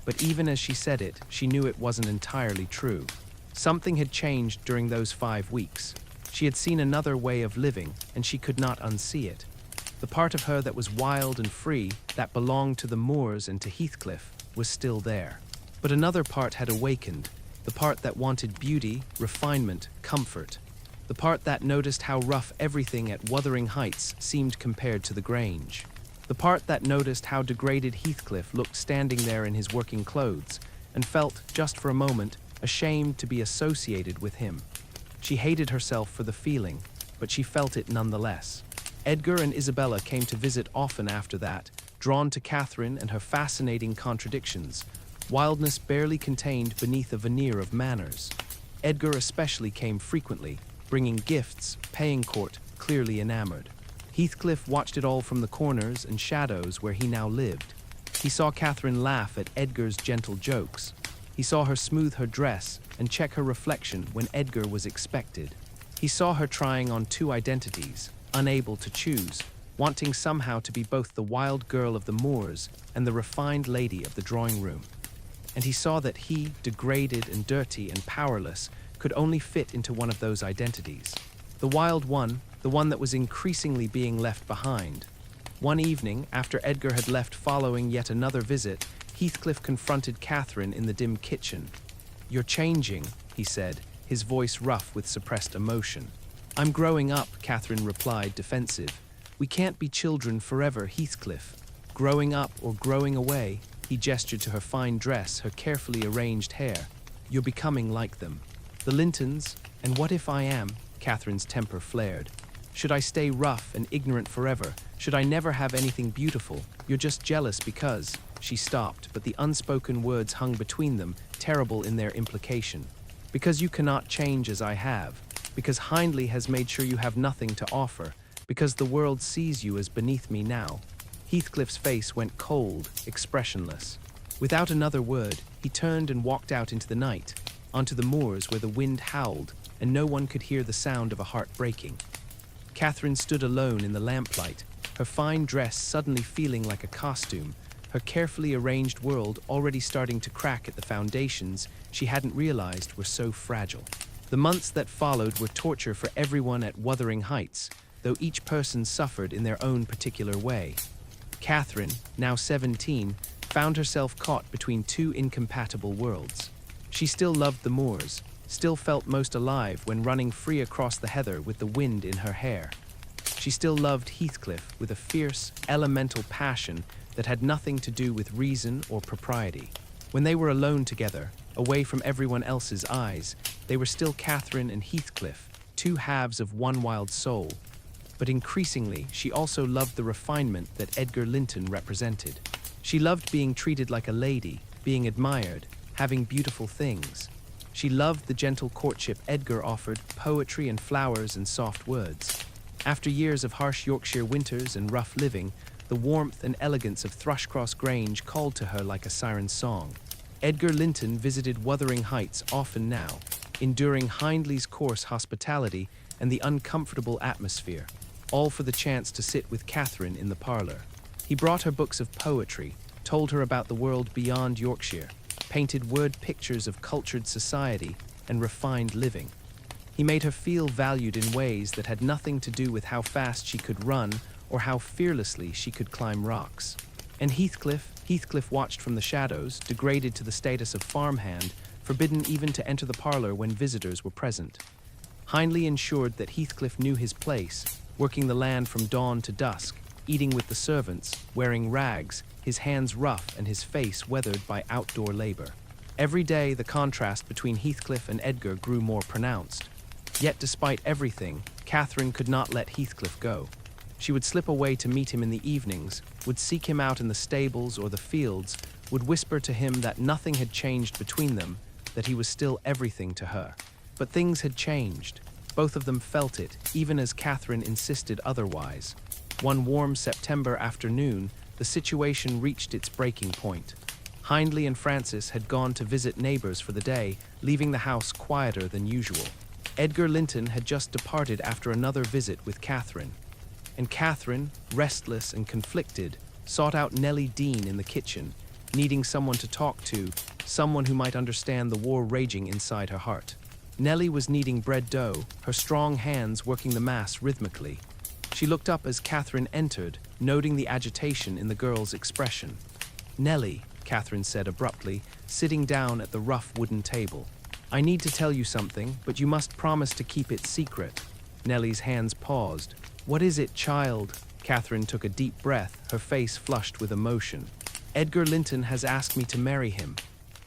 But even as she said it, she knew it wasn't entirely true. Something had changed during those 5 weeks. She had seen another way of living, and she could not unsee it. The part of her that was wild and free, that belonged to the moors and to Heathcliff, was still there. But another part had awakened, the part that wanted beauty, refinement, comfort. The part that noticed how rough everything at Wuthering Heights seemed compared to the Grange. The part that noticed how degraded Heathcliff looked standing there in his working clothes, and felt, just for a moment, ashamed to be associated with him. She hated herself for the feeling, but she felt it nonetheless. Edgar and Isabella came to visit often after that, drawn to Catherine and her fascinating contradictions, wildness barely contained beneath a veneer of manners. Edgar especially came frequently, bringing gifts, paying court, clearly enamored. Heathcliff watched it all from the corners and shadows where he now lived. He saw Catherine laugh at Edgar's gentle jokes. He saw her smooth her dress and check her reflection when Edgar was expected. He saw her trying on 2 identities, unable to choose, wanting somehow to be both the wild girl of the moors and the refined lady of the drawing room. And he saw that he, degraded and dirty and powerless, could only fit into one of those identities. The wild one, the one that was increasingly being left behind. One evening, after Edgar had left following yet another visit, Heathcliff confronted Catherine in the dim kitchen. "You're changing," he said, his voice rough with suppressed emotion. "I'm growing up," Catherine replied, defensive. "We can't be children forever, Heathcliff. Growing up or growing away," he gestured to her fine dress, her carefully arranged hair. "You're becoming like them. The Lintons, and what if I am?" Catherine's temper flared. "Should I stay rough and ignorant forever? Should I never have anything beautiful? You're just jealous because—" She stopped, but the unspoken words hung between them, terrible in their implication. "Because you cannot change as I have. Because Hindley has made sure you have nothing to offer. Because the world sees you as beneath me now." Heathcliff's face went cold, expressionless. Without another word, he turned and walked out into the night, onto the moors where the wind howled, and no one could hear the sound of a heart breaking. Catherine stood alone in the lamplight, her fine dress suddenly feeling like a costume, her carefully arranged world already starting to crack at the foundations she hadn't realized were so fragile. The months that followed were torture for everyone at Wuthering Heights, though each person suffered in their own particular way. Catherine, now 17, found herself caught between two incompatible worlds. She still loved the moors, still felt most alive when running free across the heather with the wind in her hair. She still loved Heathcliff with a fierce, elemental passion that had nothing to do with reason or propriety. When they were alone together, away from everyone else's eyes, they were still Catherine and Heathcliff, two halves of one wild soul. But increasingly, she also loved the refinement that Edgar Linton represented. She loved being treated like a lady, being admired, having beautiful things. She loved the gentle courtship Edgar offered, poetry and flowers and soft words. After years of harsh Yorkshire winters and rough living, the warmth and elegance of Thrushcross Grange called to her like a siren's song. Edgar Linton visited Wuthering Heights often now, enduring Hindley's coarse hospitality and the uncomfortable atmosphere, all for the chance to sit with Catherine in the parlour. He brought her books of poetry, told her about the world beyond Yorkshire, painted word pictures of cultured society and refined living. He made her feel valued in ways that had nothing to do with how fast she could run or how fearlessly she could climb rocks. And Heathcliff watched from the shadows, degraded to the status of farmhand, forbidden even to enter the parlour when visitors were present. Hindley ensured that Heathcliff knew his place, working the land from dawn to dusk, eating with the servants, wearing rags, his hands rough and his face weathered by outdoor labour. Every day the contrast between Heathcliff and Edgar grew more pronounced. Yet despite everything, Catherine could not let Heathcliff go. She would slip away to meet him in the evenings, would seek him out in the stables or the fields, would whisper to him that nothing had changed between them, that he was still everything to her. But things had changed. Both of them felt it, even as Catherine insisted otherwise. One warm September afternoon, the situation reached its breaking point. Hindley and Frances had gone to visit neighbors for the day, leaving the house quieter than usual. Edgar Linton had just departed after another visit with Catherine. And Catherine, restless and conflicted, sought out Nellie Dean in the kitchen, needing someone to talk to, someone who might understand the war raging inside her heart. Nellie was kneading bread dough, her strong hands working the mass rhythmically. She looked up as Catherine entered, noting the agitation in the girl's expression. "Nellie," Catherine said abruptly, sitting down at the rough wooden table. "I need to tell you something, but you must promise to keep it secret." Nellie's hands paused. "What is it, child?" Catherine took a deep breath, her face flushed with emotion. "Edgar Linton has asked me to marry him."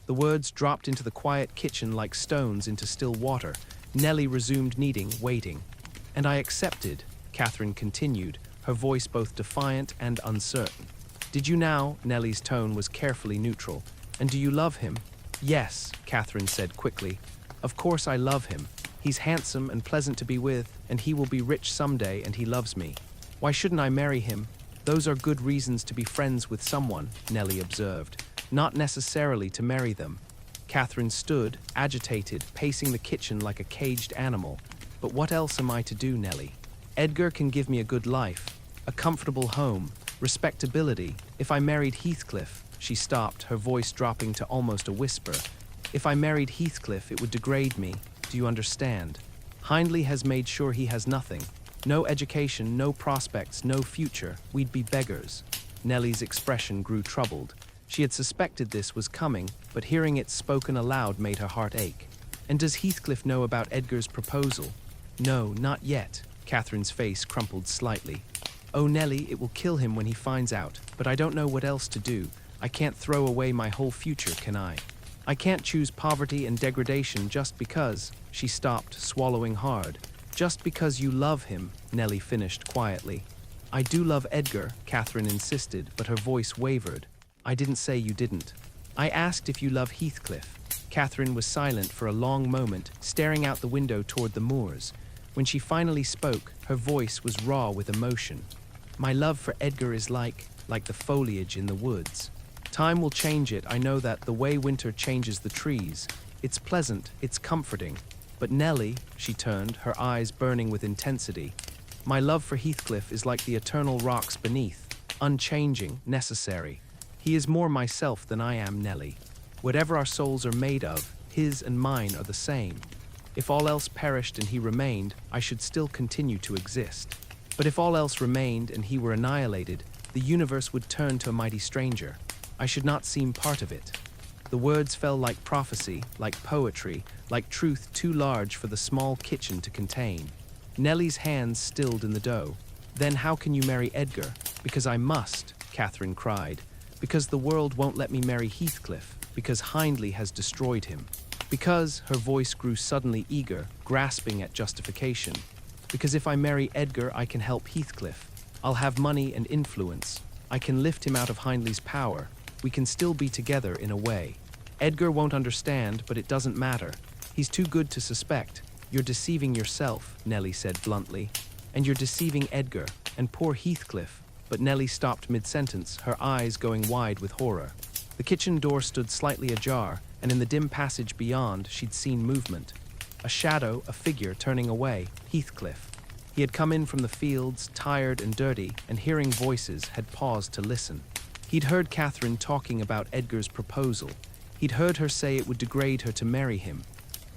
The words dropped into the quiet kitchen like stones into still water. Nellie resumed kneading, waiting. "And I accepted," Catherine continued, her voice both defiant and uncertain. "Did you now?" Nellie's tone was carefully neutral. "And do you love him?" "Yes," Catherine said quickly. "Of course I love him. He's handsome and pleasant to be with, and he will be rich someday, and he loves me. Why shouldn't I marry him? Those are good reasons to be friends with someone," Nellie observed, "not necessarily to marry them." Catherine stood, agitated, pacing the kitchen like a caged animal. "But what else am I to do, Nellie? Edgar can give me a good life, a comfortable home, respectability. If I married Heathcliff," she stopped, her voice dropping to almost a whisper. "If I married Heathcliff, it would degrade me. Do you understand? Hindley has made sure he has nothing. No education, no prospects, no future. We'd be beggars." Nellie's expression grew troubled. She had suspected this was coming, but hearing it spoken aloud made her heart ache. "And does Heathcliff know about Edgar's proposal?" "No, not yet." Catherine's face crumpled slightly. "Oh, Nellie, it will kill him when he finds out, but I don't know what else to do. I can't throw away my whole future, can I? I can't choose poverty and degradation just because." She stopped, swallowing hard. "Just because you love him," Nellie finished quietly. "I do love Edgar," Catherine insisted, but her voice wavered. "I didn't say you didn't. I asked if you love Heathcliff." Catherine was silent for a long moment, staring out the window toward the moors. When she finally spoke, her voice was raw with emotion. "My love for Edgar is like the foliage in the woods. Time will change it, I know that, the way winter changes the trees. It's pleasant, it's comforting. But Nellie," she turned, her eyes burning with intensity, "my love for Heathcliff is like the eternal rocks beneath, unchanging, necessary. He is more myself than I am, Nellie. Whatever our souls are made of, his and mine are the same. If all else perished and he remained, I should still continue to exist. But if all else remained and he were annihilated, the universe would turn to a mighty stranger. I should not seem part of it. The words fell like prophecy, like poetry, like truth too large for the small kitchen to contain. Nellie's hands stilled in the dough. Then how can you marry Edgar? Because I must, Catherine cried. Because the world won't let me marry Heathcliff. Because Hindley has destroyed him. Because, her voice grew suddenly eager, grasping at justification. Because if I marry Edgar, I can help Heathcliff. I'll have money and influence. I can lift him out of Hindley's power. We can still be together in a way. Edgar won't understand, but it doesn't matter. He's too good to suspect. You're deceiving yourself, Nellie said bluntly. And you're deceiving Edgar, and poor Heathcliff. But Nellie stopped mid-sentence, her eyes going wide with horror. The kitchen door stood slightly ajar, and in the dim passage beyond, she'd seen movement. A shadow, a figure turning away, Heathcliff. He had come in from the fields, tired and dirty, and hearing voices, had paused to listen. He'd heard Catherine talking about Edgar's proposal. He'd heard her say it would degrade her to marry him.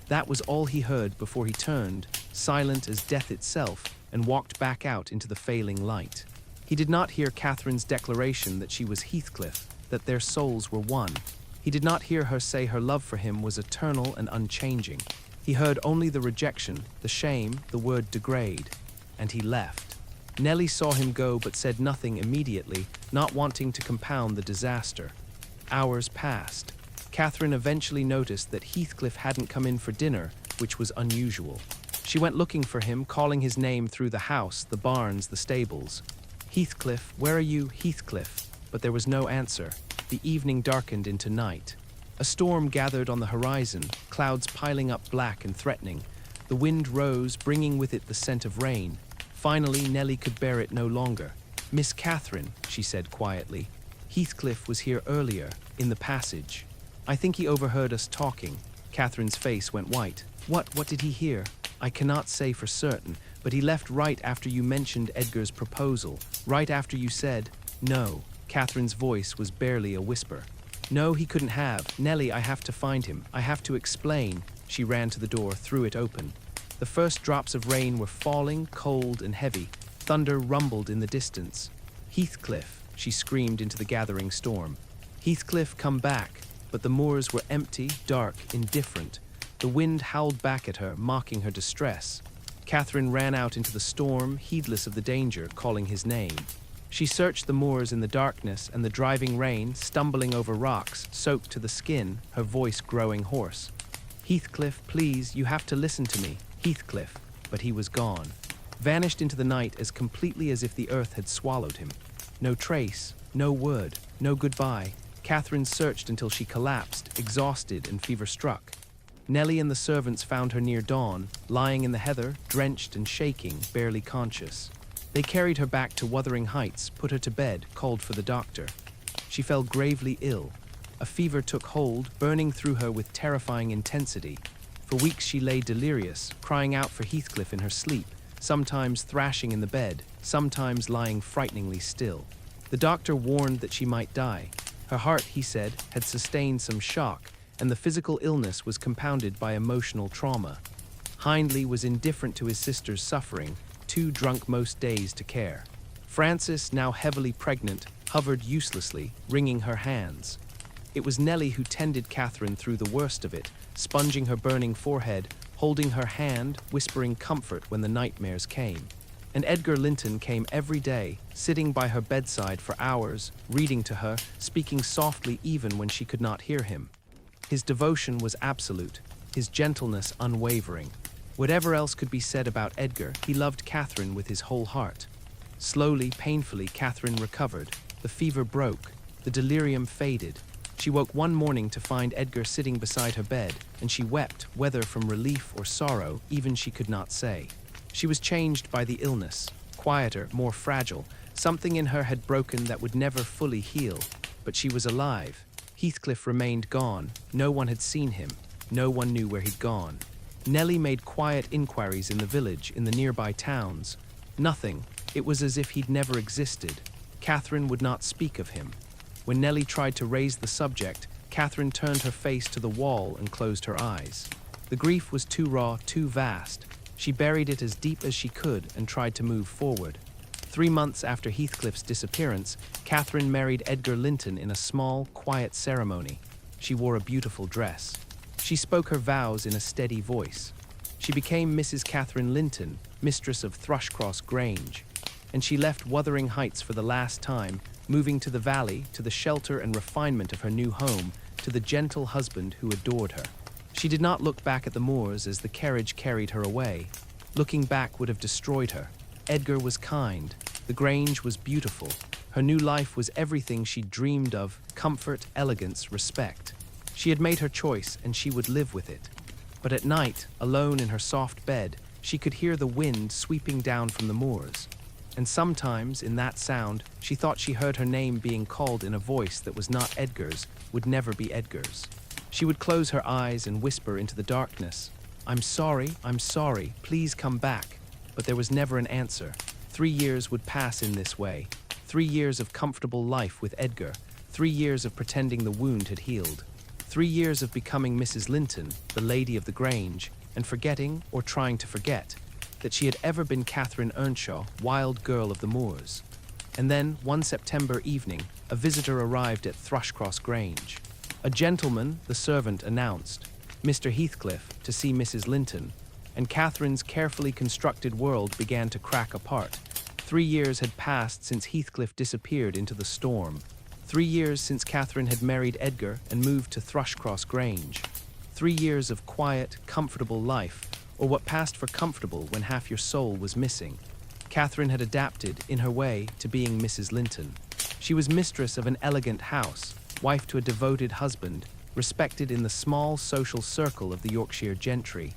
That was all he heard before he turned, silent as death itself, and walked back out into the failing light. He did not hear Catherine's declaration that she was Heathcliff, that their souls were one. He did not hear her say her love for him was eternal and unchanging. He heard only the rejection, the shame, the word degrade. And he left. Nellie saw him go but said nothing immediately, not wanting to compound the disaster. Hours passed. Catherine eventually noticed that Heathcliff hadn't come in for dinner, which was unusual. She went looking for him, calling his name through the house, the barns, the stables. Heathcliff, where are you, Heathcliff? But there was no answer. The evening darkened into night. A storm gathered on the horizon, clouds piling up black and threatening. The wind rose, bringing with it the scent of rain. Finally, Nellie could bear it no longer. Miss Catherine, she said quietly. Heathcliff was here earlier, in the passage. I think he overheard us talking. Catherine's face went white. What did he hear? I cannot say for certain, but he left right after you mentioned Edgar's proposal, right after you said, no. Catherine's voice was barely a whisper. No, he couldn't have. Nellie, I have to find him. I have to explain. She ran to the door, threw it open. The first drops of rain were falling, cold and heavy. Thunder rumbled in the distance. Heathcliff, she screamed into the gathering storm. Heathcliff, come back. But the moors were empty, dark, indifferent. The wind howled back at her, mocking her distress. Catherine ran out into the storm, heedless of the danger, calling his name. She searched the moors in the darkness and the driving rain, stumbling over rocks, soaked to the skin, her voice growing hoarse. Heathcliff, please, you have to listen to me. Heathcliff. But he was gone. Vanished into the night as completely as if the earth had swallowed him. No trace, no word, no goodbye. Catherine searched until she collapsed, exhausted and fever-struck. Nellie and the servants found her near dawn, lying in the heather, drenched and shaking, barely conscious. They carried her back to Wuthering Heights, put her to bed, called for the doctor. She fell gravely ill. A fever took hold, burning through her with terrifying intensity. For weeks she lay delirious, crying out for Heathcliff in her sleep, sometimes thrashing in the bed, sometimes lying frighteningly still. The doctor warned that she might die. Her heart, he said, had sustained some shock, and the physical illness was compounded by emotional trauma. Hindley was indifferent to his sister's suffering, too drunk most days to care. Frances, now heavily pregnant, hovered uselessly, wringing her hands. It was Nellie who tended Catherine through the worst of it, sponging her burning forehead, holding her hand, whispering comfort when the nightmares came. And Edgar Linton came every day, sitting by her bedside for hours, reading to her, speaking softly even when she could not hear him. His devotion was absolute, his gentleness unwavering. Whatever else could be said about Edgar, he loved Catherine with his whole heart. Slowly, painfully, Catherine recovered. The fever broke. The delirium faded. She woke one morning to find Edgar sitting beside her bed, and she wept, whether from relief or sorrow, even she could not say. She was changed by the illness, quieter, more fragile. Something in her had broken that would never fully heal, but she was alive. Heathcliff remained gone. No one had seen him. No one knew where he'd gone. Nellie made quiet inquiries in the village, in the nearby towns. Nothing. It was as if he'd never existed. Catherine would not speak of him. When Nellie tried to raise the subject, Catherine turned her face to the wall and closed her eyes. The grief was too raw, too vast. She buried it as deep as she could and tried to move forward. 3 months after Heathcliff's disappearance, Catherine married Edgar Linton in a small, quiet ceremony. She wore a beautiful dress. She spoke her vows in a steady voice. She became Mrs. Catherine Linton, mistress of Thrushcross Grange, and she left Wuthering Heights for the last time, moving to the valley, to the shelter and refinement of her new home, to the gentle husband who adored her. She did not look back at the moors as the carriage carried her away. Looking back would have destroyed her. Edgar was kind. The Grange was beautiful. Her new life was everything she dreamed of: comfort, elegance, respect. She had made her choice, and she would live with it. But at night, alone in her soft bed, she could hear the wind sweeping down from the moors. And sometimes, in that sound, she thought she heard her name being called in a voice that was not Edgar's, would never be Edgar's. She would close her eyes and whisper into the darkness, I'm sorry, please come back." But there was never an answer. 3 years would pass in this way. 3 years of comfortable life with Edgar. 3 years of pretending the wound had healed. 3 years of becoming Mrs. Linton, the lady of the Grange, and forgetting, or trying to forget, that she had ever been Catherine Earnshaw, wild girl of the moors. And then, one September evening, a visitor arrived at Thrushcross Grange. A gentleman, the servant announced, Mr. Heathcliff, to see Mrs. Linton, and Catherine's carefully constructed world began to crack apart. 3 years had passed since Heathcliff disappeared into the storm. 3 years since Catherine had married Edgar and moved to Thrushcross Grange. 3 years of quiet, comfortable life, or what passed for comfortable when half your soul was missing. Catherine had adapted, in her way, to being Mrs. Linton. She was mistress of an elegant house, wife to a devoted husband, respected in the small social circle of the Yorkshire gentry.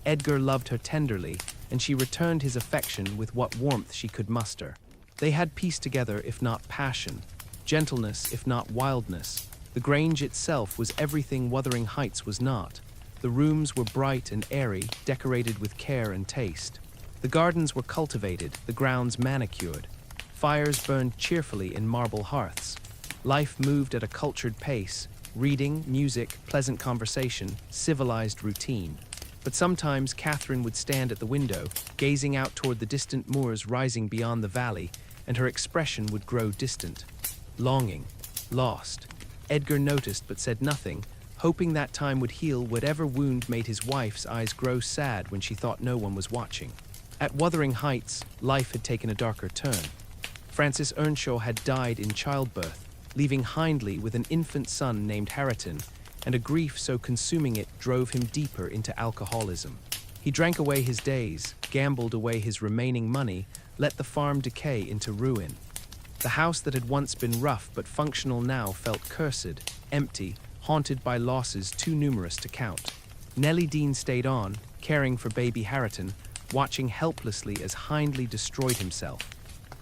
Edgar loved her tenderly, and she returned his affection with what warmth she could muster. They had peace together, if not passion, gentleness, if not wildness. The Grange itself was everything Wuthering Heights was not. The rooms were bright and airy, decorated with care and taste. The gardens were cultivated, the grounds manicured. Fires burned cheerfully in marble hearths. Life moved at a cultured pace, reading, music, pleasant conversation, civilized routine. But sometimes Catherine would stand at the window, gazing out toward the distant moors rising beyond the valley, and her expression would grow distant. Longing, lost. Edgar noticed but said nothing, hoping that time would heal whatever wound made his wife's eyes grow sad when she thought no one was watching. At Wuthering Heights, life had taken a darker turn. Frances Earnshaw had died in childbirth, leaving Hindley with an infant son named Hareton, and a grief so consuming it drove him deeper into alcoholism. He drank away his days, gambled away his remaining money, let the farm decay into ruin. The house that had once been rough but functional now felt cursed, empty, haunted by losses too numerous to count. Nellie Dean stayed on, caring for baby Hareton, watching helplessly as Hindley destroyed himself.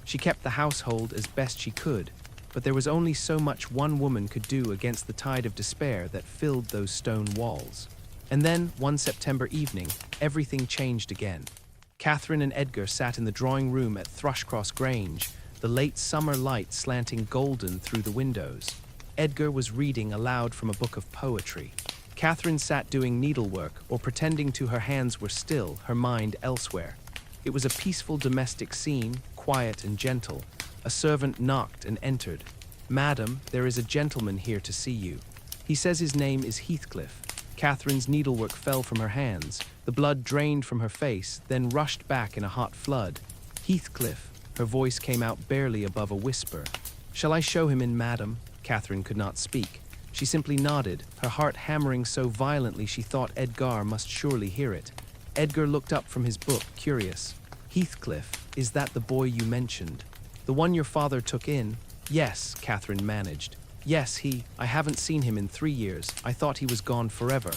She kept the household as best she could, but there was only so much one woman could do against the tide of despair that filled those stone walls. And then, one September evening, everything changed again. Catherine and Edgar sat in the drawing room at Thrushcross Grange, the late summer light slanting golden through the windows. Edgar was reading aloud from a book of poetry. Catherine sat doing needlework or pretending to her hands were still, her mind elsewhere. It was a peaceful domestic scene, quiet and gentle. A servant knocked and entered. "Madam, there is a gentleman here to see you. He says his name is Heathcliff." Catherine's needlework fell from her hands. The blood drained from her face, then rushed back in a hot flood. "Heathcliff," her voice came out barely above a whisper. "Shall I show him in, madam?" Catherine could not speak. She simply nodded, her heart hammering so violently she thought Edgar must surely hear it. Edgar looked up from his book, curious. "Heathcliff, is that the boy you mentioned? The one your father took in?" "Yes," Catherine managed. "Yes, I haven't seen him in 3 years. I thought he was gone forever."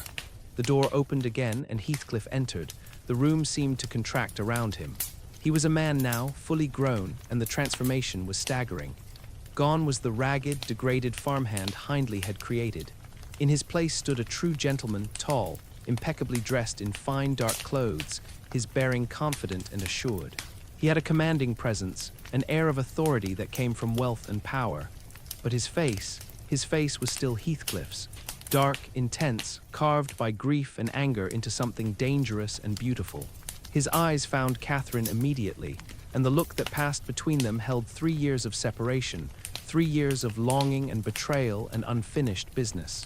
The door opened again and Heathcliff entered. The room seemed to contract around him. He was a man now, fully grown, and the transformation was staggering. Gone was the ragged, degraded farmhand Hindley had created. In his place stood a true gentleman, tall, impeccably dressed in fine dark clothes, his bearing confident and assured. He had a commanding presence, an air of authority that came from wealth and power. But his face was still Heathcliff's. dark, intense, carved by grief and anger into something dangerous and beautiful. His eyes found Catherine immediately, and the look that passed between them held 3 years of separation, 3 years of longing and betrayal and unfinished business.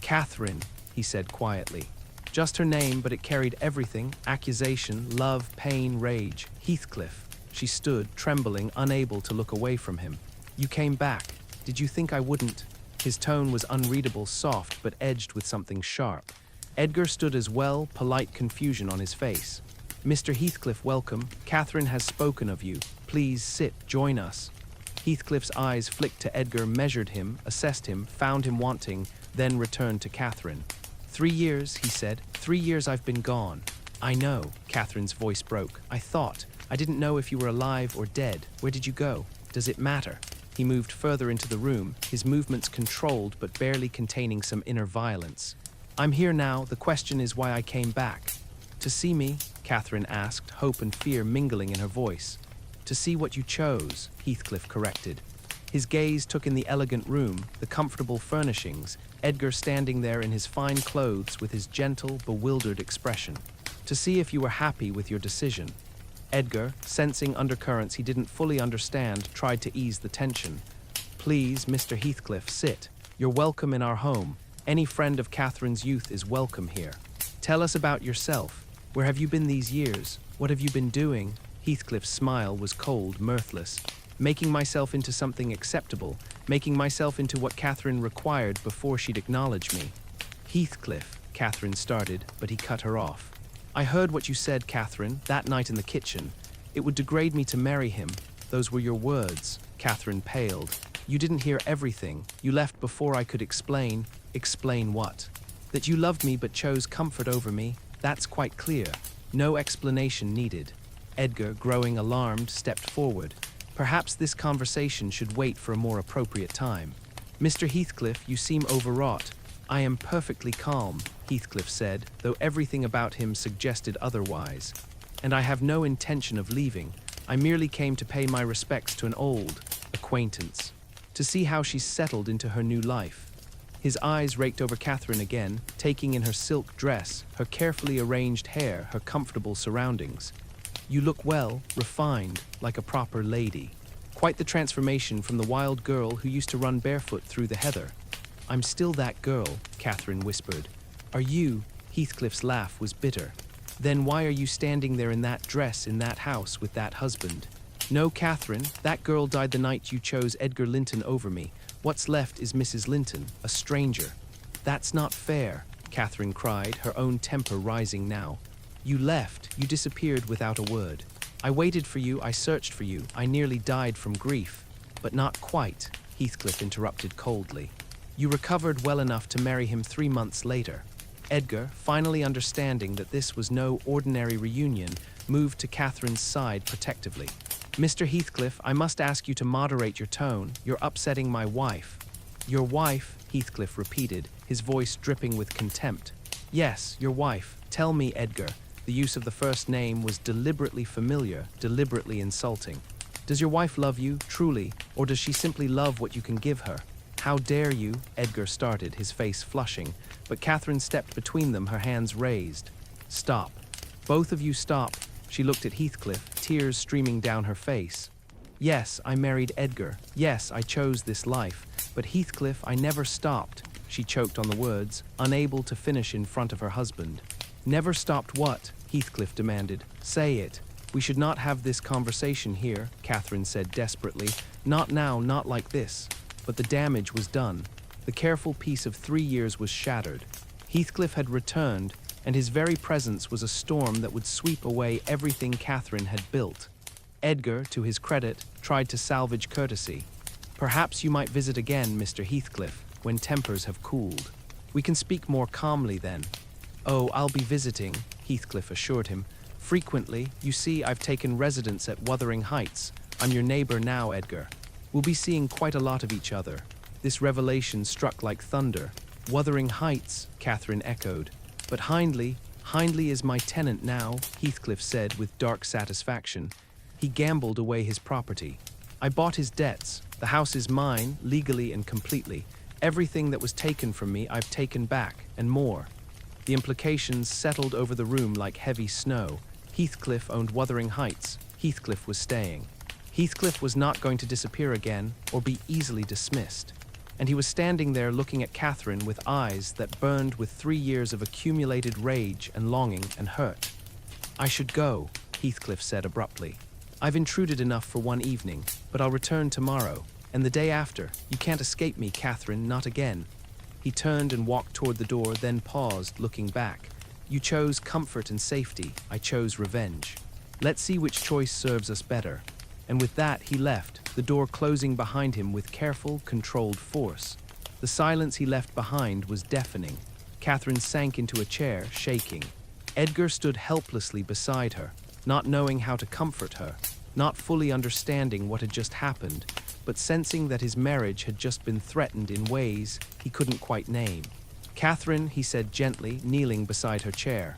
Catherine, he said quietly. Just her name, but it carried everything: accusation, love, pain, rage. Heathcliff. She stood, trembling, unable to look away from him. You came back. Did you think I wouldn't? His tone was unreadable, soft, but edged with something sharp. Edgar stood as well, polite confusion on his face. Mr. Heathcliff, welcome. Catherine has spoken of you. Please sit, join us. Heathcliff's eyes flicked to Edgar, measured him, assessed him, found him wanting, then returned to Catherine. 3 years, he said. 3 years I've been gone. I know, Catherine's voice broke. I didn't know if you were alive or dead. Where did you go? Does it matter? He moved further into the room, his movements controlled but barely containing some inner violence. I'm here now. The question is why I came back. To see me? Catherine asked, hope and fear mingling in her voice. To see what you chose, Heathcliff corrected. His gaze took in the elegant room, the comfortable furnishings, Edgar standing there in his fine clothes with his gentle, bewildered expression. To see if you were happy with your decision. Edgar, sensing undercurrents he didn't fully understand, tried to ease the tension. Please, Mr. Heathcliff, sit. You're welcome in our home. Any friend of Catherine's youth is welcome here. Tell us about yourself. Where have you been these years? What have you been doing? Heathcliff's smile was cold, mirthless. Making myself into something acceptable, making myself into what Catherine required before she'd acknowledge me. Heathcliff, Catherine started, but he cut her off. I heard what you said, Catherine, that night in the kitchen. It would degrade me to marry him. Those were your words. Catherine paled. You didn't hear everything. You left before I could explain. Explain what? That you loved me but chose comfort over me. That's quite clear. No explanation needed. Edgar, growing alarmed, stepped forward. Perhaps this conversation should wait for a more appropriate time. Mr. Heathcliff, you seem overwrought. I am perfectly calm, Heathcliff said, though everything about him suggested otherwise. And I have no intention of leaving. I merely came to pay my respects to an old acquaintance, to see how she's settled into her new life. His eyes raked over Catherine again, taking in her silk dress, her carefully arranged hair, her comfortable surroundings. You look well, refined, like a proper lady. Quite the transformation from the wild girl who used to run barefoot through the heather. I'm still that girl, Catherine whispered. Are you? Heathcliff's laugh was bitter. Then why are you standing there in that dress in that house with that husband? No, Catherine, that girl died the night you chose Edgar Linton over me. What's left is Mrs. Linton, a stranger. That's not fair, Catherine cried, her own temper rising now. You left, you disappeared without a word. I waited for you, I searched for you, I nearly died from grief. But not quite, Heathcliff interrupted coldly. You recovered well enough to marry him 3 months later. Edgar, finally understanding that this was no ordinary reunion, moved to Catherine's side protectively. Mr. Heathcliff, I must ask you to moderate your tone. You're upsetting my wife. Your wife, Heathcliff repeated, his voice dripping with contempt. Yes, your wife. Tell me, Edgar. The use of the first name was deliberately familiar, deliberately insulting. Does your wife love you, truly, or does she simply love what you can give her? How dare you? Edgar started, his face flushing, but Catherine stepped between them, her hands raised. Stop. Both of you stop. She looked at Heathcliff, tears streaming down her face. Yes, I married Edgar. Yes, I chose this life. But Heathcliff, I never stopped. She choked on the words, unable to finish in front of her husband. Never stopped what? Heathcliff demanded. Say it. We should not have this conversation here, Catherine said desperately. Not now, not like this. But the damage was done. The careful peace of 3 years was shattered. Heathcliff had returned, and his very presence was a storm that would sweep away everything Catherine had built. Edgar, to his credit, tried to salvage courtesy. Perhaps you might visit again, Mr. Heathcliff, when tempers have cooled. We can speak more calmly then. Oh, I'll be visiting, Heathcliff assured him. Frequently, you see, I've taken residence at Wuthering Heights. I'm your neighbor now, Edgar. We'll be seeing quite a lot of each other. This revelation struck like thunder. Wuthering Heights, Catherine echoed. But Hindley is my tenant now, Heathcliff said with dark satisfaction. He gambled away his property. I bought his debts. The house is mine, legally and completely. Everything that was taken from me, I've taken back, and more. The implications settled over the room like heavy snow. Heathcliff owned Wuthering Heights. Heathcliff was staying. Heathcliff was not going to disappear again or be easily dismissed. And he was standing there looking at Catherine with eyes that burned with 3 years of accumulated rage and longing and hurt. "I should go," Heathcliff said abruptly. "I've intruded enough for one evening, but I'll return tomorrow, and the day after. You can't escape me, Catherine, not again." He turned and walked toward the door, then paused, looking back. "You chose comfort and safety. I chose revenge. Let's see which choice serves us better." And with that, he left, the door closing behind him with careful, controlled force. The silence he left behind was deafening. Catherine sank into a chair, shaking. Edgar stood helplessly beside her, not knowing how to comfort her, not fully understanding what had just happened, but sensing that his marriage had just been threatened in ways he couldn't quite name. "Catherine," he said gently, kneeling beside her chair.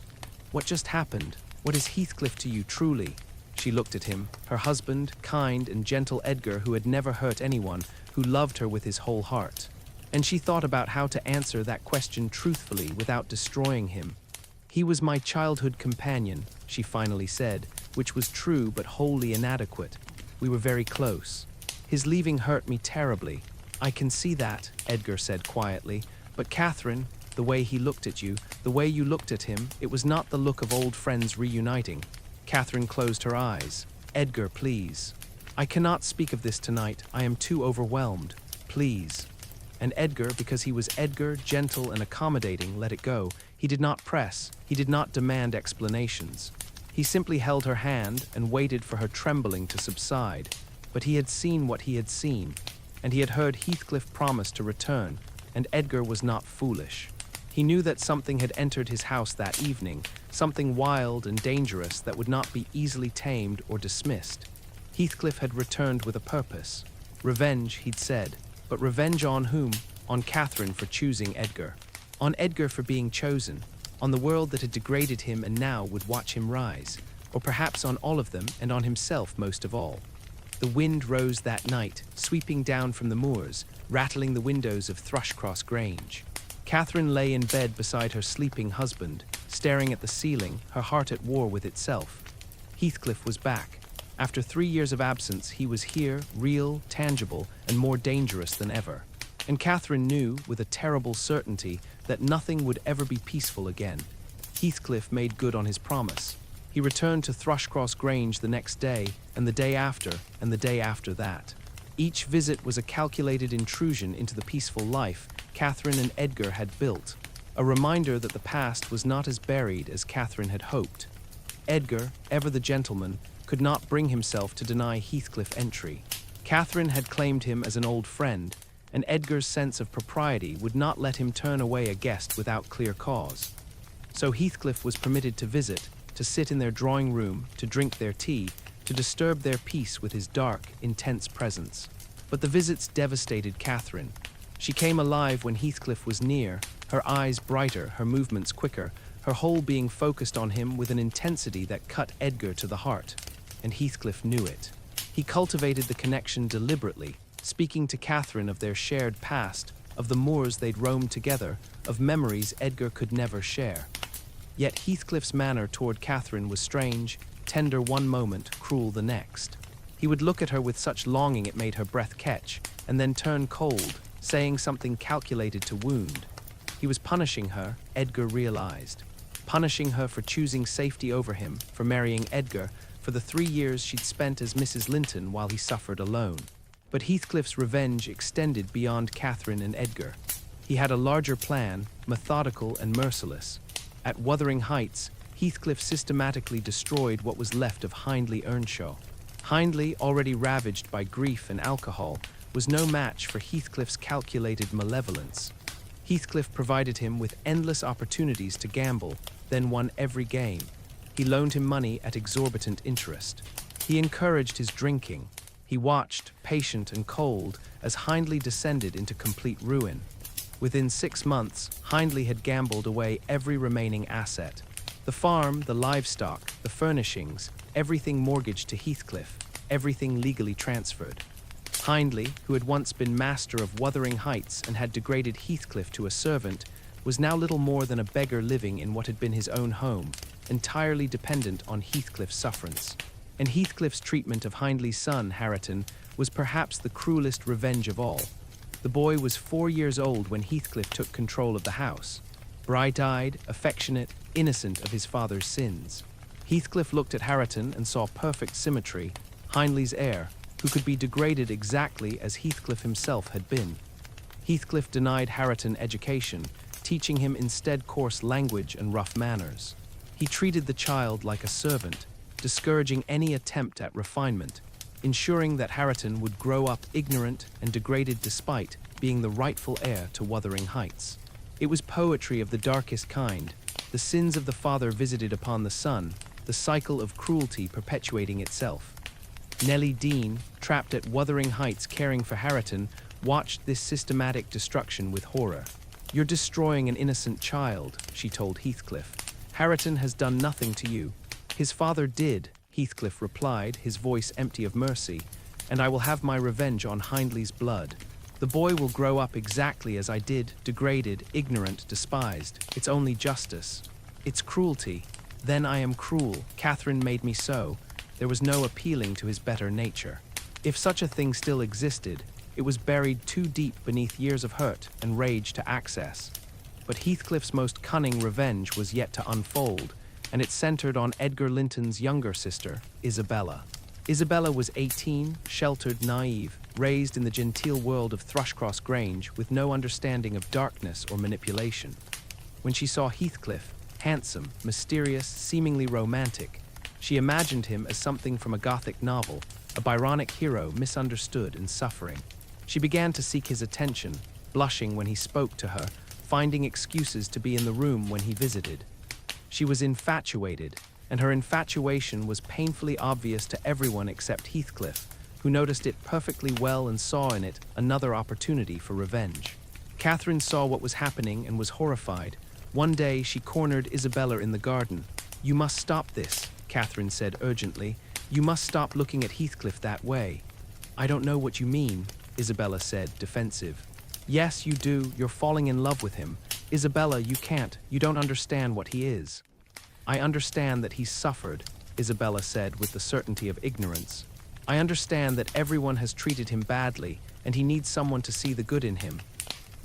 "What just happened? What is Heathcliff to you, truly?" She looked at him, her husband, kind and gentle Edgar who had never hurt anyone, who loved her with his whole heart. And she thought about how to answer that question truthfully without destroying him. "He was my childhood companion," she finally said, which was true but wholly inadequate. "We were very close. His leaving hurt me terribly." "I can see that," Edgar said quietly. "But Catherine, the way he looked at you, the way you looked at him, it was not the look of old friends reuniting." Catherine closed her eyes. "Edgar, please. I cannot speak of this tonight. I am too overwhelmed. Please." And Edgar, because he was Edgar, gentle and accommodating, let it go. He did not press. He did not demand explanations. He simply held her hand and waited for her trembling to subside. But he had seen what he had seen, and he had heard Heathcliff promise to return, and Edgar was not foolish. He knew that something had entered his house that evening, something wild and dangerous that would not be easily tamed or dismissed. Heathcliff had returned with a purpose. Revenge, he'd said. But revenge on whom? On Catherine for choosing Edgar. On Edgar for being chosen. On the world that had degraded him and now would watch him rise. Or perhaps on all of them and on himself most of all. The wind rose that night, sweeping down from the moors, rattling the windows of Thrushcross Grange. Catherine lay in bed beside her sleeping husband, staring at the ceiling, her heart at war with itself. Heathcliff was back. After 3 years of absence, he was here, real, tangible, and more dangerous than ever. And Catherine knew, with a terrible certainty, that nothing would ever be peaceful again. Heathcliff made good on his promise. He returned to Thrushcross Grange the next day, and the day after, and the day after that. Each visit was a calculated intrusion into the peaceful life Catherine and Edgar had built, a reminder that the past was not as buried as Catherine had hoped. Edgar, ever the gentleman, could not bring himself to deny Heathcliff entry. Catherine had claimed him as an old friend, and Edgar's sense of propriety would not let him turn away a guest without clear cause. So Heathcliff was permitted to visit, to sit in their drawing room, to drink their tea, to disturb their peace with his dark, intense presence. But the visits devastated Catherine. She came alive when Heathcliff was near, her eyes brighter, her movements quicker, her whole being focused on him with an intensity that cut Edgar to the heart. And Heathcliff knew it. He cultivated the connection deliberately, speaking to Catherine of their shared past, of the moors they'd roamed together, of memories Edgar could never share. Yet Heathcliff's manner toward Catherine was strange, tender one moment, cruel the next. He would look at her with such longing it made her breath catch, and then turn cold, saying something calculated to wound. He was punishing her, Edgar realized. Punishing her for choosing safety over him, for marrying Edgar, for the 3 years she'd spent as Mrs. Linton while he suffered alone. But Heathcliff's revenge extended beyond Catherine and Edgar. He had a larger plan, methodical and merciless. At Wuthering Heights, Heathcliff systematically destroyed what was left of Emily Earnshaw. Hindley, already ravaged by grief and alcohol, was no match for Heathcliff's calculated malevolence. Heathcliff provided him with endless opportunities to gamble, then won every game. He loaned him money at exorbitant interest. He encouraged his drinking. He watched, patient and cold, as Hindley descended into complete ruin. Within 6 months, Hindley had gambled away every remaining asset. The farm, the livestock, the furnishings, everything mortgaged to Heathcliff, everything legally transferred. Hindley, who had once been master of Wuthering Heights and had degraded Heathcliff to a servant, was now little more than a beggar living in what had been his own home, entirely dependent on Heathcliff's sufferance. And Heathcliff's treatment of Hindley's son, Hareton, was perhaps the cruelest revenge of all. The boy was 4 years old when Heathcliff took control of the house. Bright-eyed, affectionate, innocent of his father's sins. Heathcliff looked at Hareton and saw perfect symmetry, Hindley's heir, who could be degraded exactly as Heathcliff himself had been. Heathcliff denied Hareton education, teaching him instead coarse language and rough manners. He treated the child like a servant, discouraging any attempt at refinement, ensuring that Hareton would grow up ignorant and degraded despite being the rightful heir to Wuthering Heights. It was poetry of the darkest kind, the sins of the father visited upon the son, the cycle of cruelty perpetuating itself. Nellie Dean, trapped at Wuthering Heights caring for Hareton, watched this systematic destruction with horror. "You're destroying an innocent child," she told Heathcliff. "Hareton has done nothing to you." "His father did," Heathcliff replied, his voice empty of mercy, "and I will have my revenge on Hindley's blood. The boy will grow up exactly as I did, degraded, ignorant, despised. It's only justice. It's cruelty. Then I am cruel. Catherine made me so." There was no appealing to his better nature. If such a thing still existed, it was buried too deep beneath years of hurt and rage to access. But Heathcliff's most cunning revenge was yet to unfold, and it centered on Edgar Linton's younger sister, Isabella. Isabella was 18, sheltered, naive, raised in the genteel world of Thrushcross Grange with no understanding of darkness or manipulation. When she saw Heathcliff, handsome, mysterious, seemingly romantic, she imagined him as something from a Gothic novel, a Byronic hero misunderstood and suffering. She began to seek his attention, blushing when he spoke to her, finding excuses to be in the room when he visited. She was infatuated, and her infatuation was painfully obvious to everyone except Heathcliff, who noticed it perfectly well and saw in it another opportunity for revenge. Catherine saw what was happening and was horrified. One day she cornered Isabella in the garden. "You must stop this," Catherine said urgently. "You must stop looking at Heathcliff that way." "I don't know what you mean," Isabella said, defensive. "Yes, you do. You're falling in love with him. Isabella, you can't. You don't understand what he is." "I understand that he's suffered," Isabella said with the certainty of ignorance. "I understand that everyone has treated him badly, and he needs someone to see the good in him."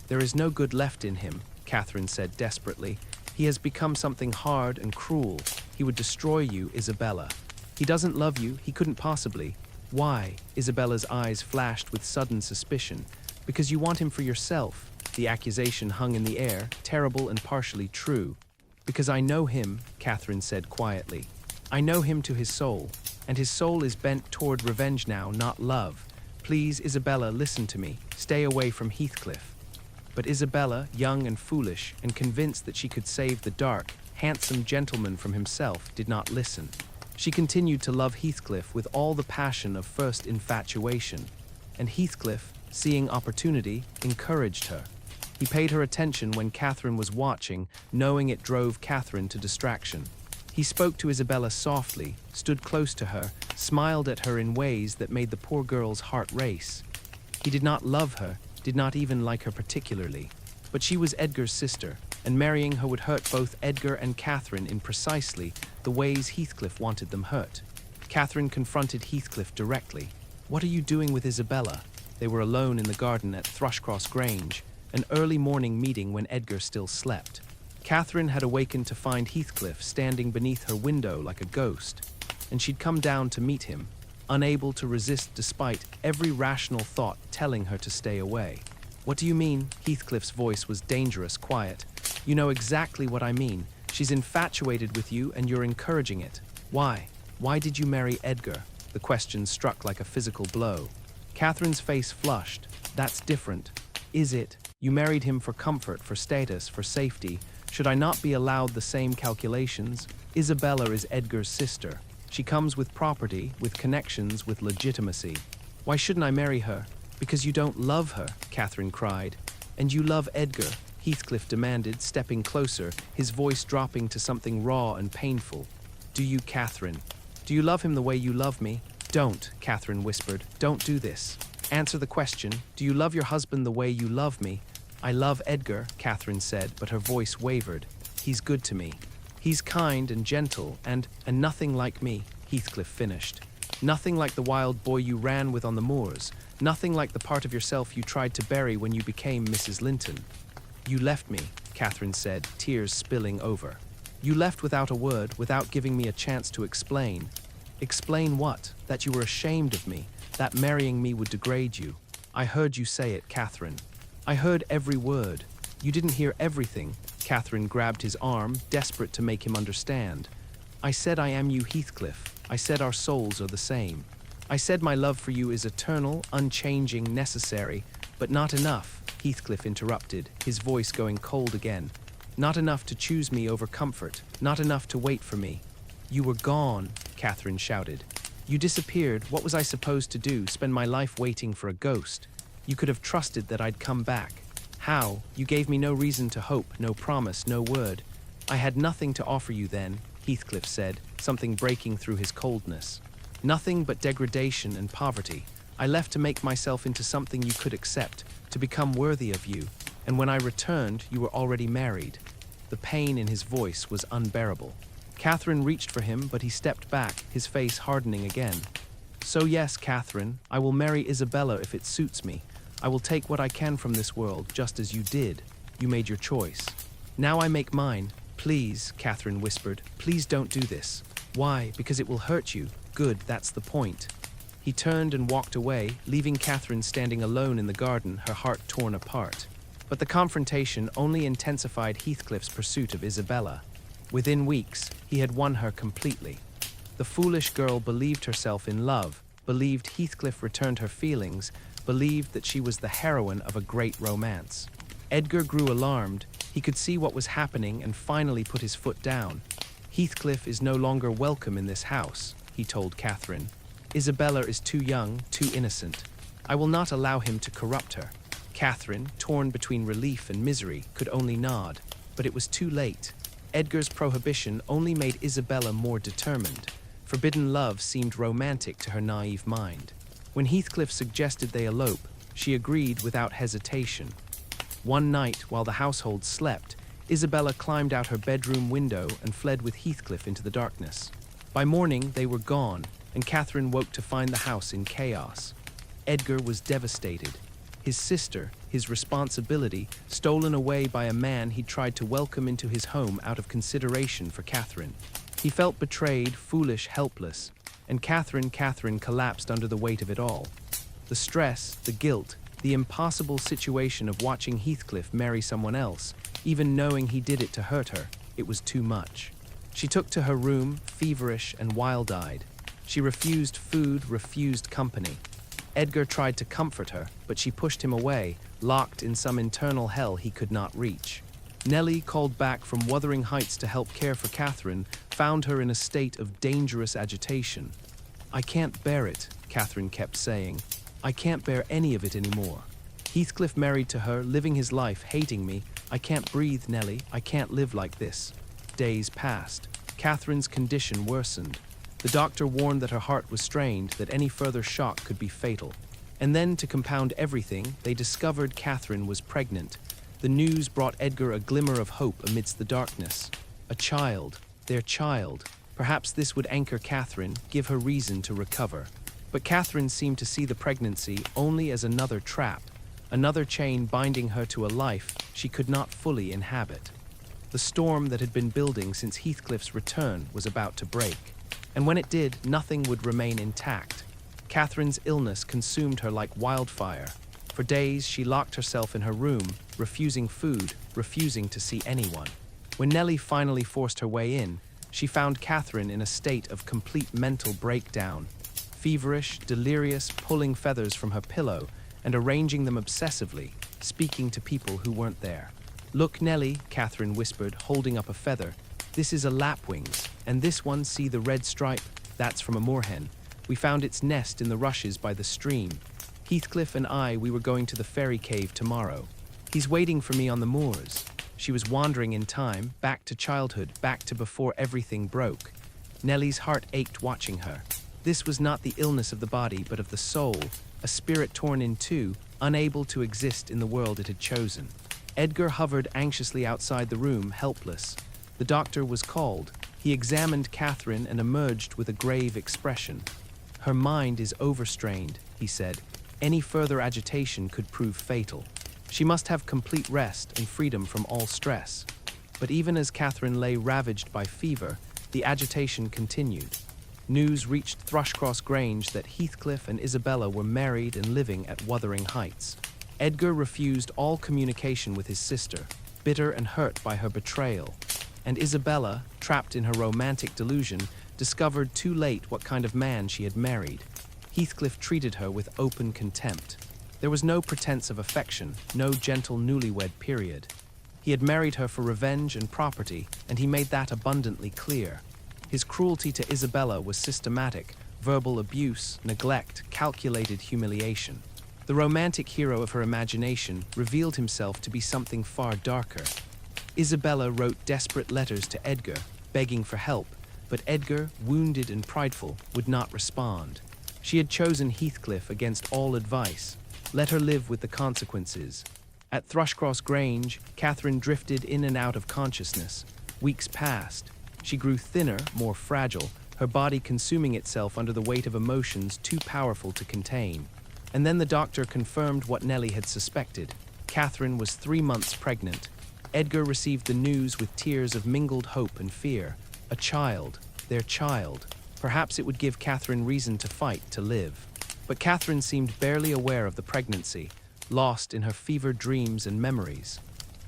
"There is no good left in him," Catherine said desperately. "He has become something hard and cruel. He would destroy you, Isabella. He doesn't love you. He couldn't possibly." "Why?" Isabella's eyes flashed with sudden suspicion. "Because you want him for yourself." The accusation hung in the air, terrible and partially true. "Because I know him," Catherine said quietly. "I know him to his soul, and his soul is bent toward revenge now, not love. Please, Isabella, listen to me. Stay away from Heathcliff." But Isabella, young and foolish, and convinced that she could save the dark, handsome gentleman from himself, did not listen. She continued to love Heathcliff with all the passion of first infatuation, and Heathcliff, seeing opportunity, encouraged her. He paid her attention when Catherine was watching, knowing it drove Catherine to distraction. He spoke to Isabella softly, stood close to her, smiled at her in ways that made the poor girl's heart race. He did not love her, did not even like her particularly, but she was Edgar's sister, and marrying her would hurt both Edgar and Catherine in precisely the ways Heathcliff wanted them hurt. Catherine confronted Heathcliff directly. "What are you doing with Isabella?" They were alone in the garden at Thrushcross Grange, an early morning meeting when Edgar still slept. Catherine had awakened to find Heathcliff standing beneath her window like a ghost, and she'd come down to meet him, unable to resist despite every rational thought telling her to stay away. "What do you mean?" Heathcliff's voice was dangerous, quiet. "You know exactly what I mean. She's infatuated with you and you're encouraging it. Why? Why did you marry Edgar?" The question struck like a physical blow. Catherine's face flushed. "That's different." "Is it? You married him for comfort, for status, for safety. Should I not be allowed the same calculations? Isabella is Edgar's sister. She comes with property, with connections, with legitimacy. Why shouldn't I marry her?" "Because you don't love her," Catherine cried. "And you love Edgar?" Heathcliff demanded, stepping closer, his voice dropping to something raw and painful. "Do you, Catherine? Do you love him the way you love me?" "Don't," Catherine whispered. "Don't do this." Answer the question, do you love your husband the way you love me? I love Edgar, Catherine said, but her voice wavered. He's good to me. He's kind and gentle and nothing like me, Heathcliff finished. Nothing like the wild boy you ran with on the moors. Nothing like the part of yourself you tried to bury when you became Mrs. Linton. You left me, Catherine said, tears spilling over. You left without a word, without giving me a chance to explain. Explain what? That you were ashamed of me, that marrying me would degrade you. I heard you say it, Catherine. I heard every word. You didn't hear everything. Catherine grabbed his arm, desperate to make him understand. I said I am you, Heathcliff. I said our souls are the same. I said my love for you is eternal, unchanging, necessary, but not enough, Heathcliff interrupted, his voice going cold again. Not enough to choose me over comfort, not enough to wait for me. You were gone, Catherine shouted. You disappeared. What was I supposed to do, spend my life waiting for a ghost? You could have trusted that I'd come back. How? You gave me no reason to hope, no promise, no word. I had nothing to offer you then, Heathcliff said, something breaking through his coldness. Nothing but degradation and poverty. I left to make myself into something you could accept, to become worthy of you. And when I returned, you were already married. The pain in his voice was unbearable. Catherine reached for him, but he stepped back, his face hardening again. So yes, Catherine, I will marry Isabella if it suits me. I will take what I can from this world, just as you did. You made your choice. Now I make mine. Please, Catherine whispered, please don't do this. Why? Because it will hurt you. Good, that's the point. He turned and walked away, leaving Catherine standing alone in the garden, her heart torn apart. But the confrontation only intensified Heathcliff's pursuit of Isabella. Within weeks, he had won her completely. The foolish girl believed herself in love, believed Heathcliff returned her feelings, believed that she was the heroine of a great romance. Edgar grew alarmed. He could see what was happening and finally put his foot down. Heathcliff is no longer welcome in this house, he told Catherine. Isabella is too young, too innocent. I will not allow him to corrupt her. Catherine, torn between relief and misery, could only nod. But it was too late. Edgar's prohibition only made Isabella more determined. Forbidden love seemed romantic to her naive mind. When Heathcliff suggested they elope, she agreed without hesitation. One night, while the household slept, Isabella climbed out her bedroom window and fled with Heathcliff into the darkness. By morning, they were gone, and Catherine woke to find the house in chaos. Edgar was devastated. His sister, his responsibility, stolen away by a man he tried to welcome into his home out of consideration for Catherine. He felt betrayed, foolish, helpless, and Catherine collapsed under the weight of it all. The stress, the guilt, the impossible situation of watching Heathcliff marry someone else, even knowing he did it to hurt her, it was too much. She took to her room, feverish and wild-eyed. She refused food, refused company. Edgar tried to comfort her, but she pushed him away, locked in some internal hell he could not reach. Nellie, called back from Wuthering Heights to help care for Catherine, found her in a state of dangerous agitation. I can't bear it, Catherine kept saying. I can't bear any of it anymore. Heathcliff married to her, living his life, hating me. I can't breathe, Nellie. I can't live like this. Days passed. Catherine's condition worsened. The doctor warned that her heart was strained, that any further shock could be fatal. And then, to compound everything, they discovered Catherine was pregnant. The news brought Edgar a glimmer of hope amidst the darkness. A child, their child. Perhaps this would anchor Catherine, give her reason to recover. But Catherine seemed to see the pregnancy only as another trap, another chain binding her to a life she could not fully inhabit. The storm that had been building since Heathcliff's return was about to break. And when it did, nothing would remain intact. Catherine's illness consumed her like wildfire. For days, she locked herself in her room, refusing food, refusing to see anyone. When Nellie finally forced her way in, she found Catherine in a state of complete mental breakdown. Feverish, delirious, pulling feathers from her pillow and arranging them obsessively, speaking to people who weren't there. Look, Nellie, Catherine whispered, holding up a feather. This is a lapwings, and this one, see the red stripe? That's from a moorhen. We found its nest in the rushes by the stream. Heathcliff and we were going to the fairy cave tomorrow. He's waiting for me on the moors. She was wandering in time, back to childhood, back to before everything broke. Nellie's heart ached watching her. This was not the illness of the body, but of the soul, a spirit torn in two, unable to exist in the world it had chosen. Edgar hovered anxiously outside the room, helpless. The doctor was called. He examined Catherine and emerged with a grave expression. "Her mind is overstrained," he said. "Any further agitation could prove fatal. She must have complete rest and freedom from all stress." But even as Catherine lay ravaged by fever, the agitation continued. News reached Thrushcross Grange that Heathcliff and Isabella were married and living at Wuthering Heights. Edgar refused all communication with his sister, bitter and hurt by her betrayal. And Isabella, trapped in her romantic delusion, discovered too late what kind of man she had married. Heathcliff treated her with open contempt. There was no pretense of affection, no gentle newlywed period. He had married her for revenge and property, and he made that abundantly clear. His cruelty to Isabella was systematic: verbal abuse, neglect, calculated humiliation. The romantic hero of her imagination revealed himself to be something far darker. Isabella wrote desperate letters to Edgar, begging for help, but Edgar, wounded and prideful, would not respond. She had chosen Heathcliff against all advice. Let her live with the consequences. At Thrushcross Grange, Catherine drifted in and out of consciousness. Weeks passed. She grew thinner, more fragile, her body consuming itself under the weight of emotions too powerful to contain. And then the doctor confirmed what Nellie had suspected. Catherine was 3 months pregnant. Edgar received the news with tears of mingled hope and fear. A child, their child. Perhaps it would give Catherine reason to fight, to live. But Catherine seemed barely aware of the pregnancy, lost in her fevered dreams and memories.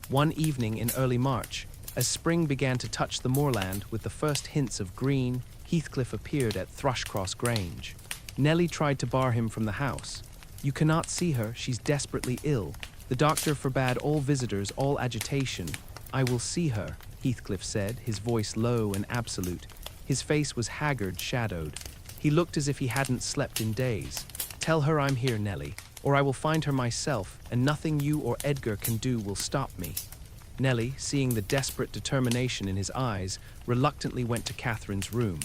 One evening in early March, as spring began to touch the moorland with the first hints of green, Heathcliff appeared at Thrushcross Grange. Nellie tried to bar him from the house. "You cannot see her, she's desperately ill. The doctor forbade all visitors, all agitation. I will see her," Heathcliff said, his voice low and absolute. His face was haggard, shadowed. He looked as if he hadn't slept in days. "Tell her I'm here, Nellie, or I will find her myself, and nothing you or Edgar can do will stop me." Nellie, seeing the desperate determination in his eyes, reluctantly went to Catherine's room.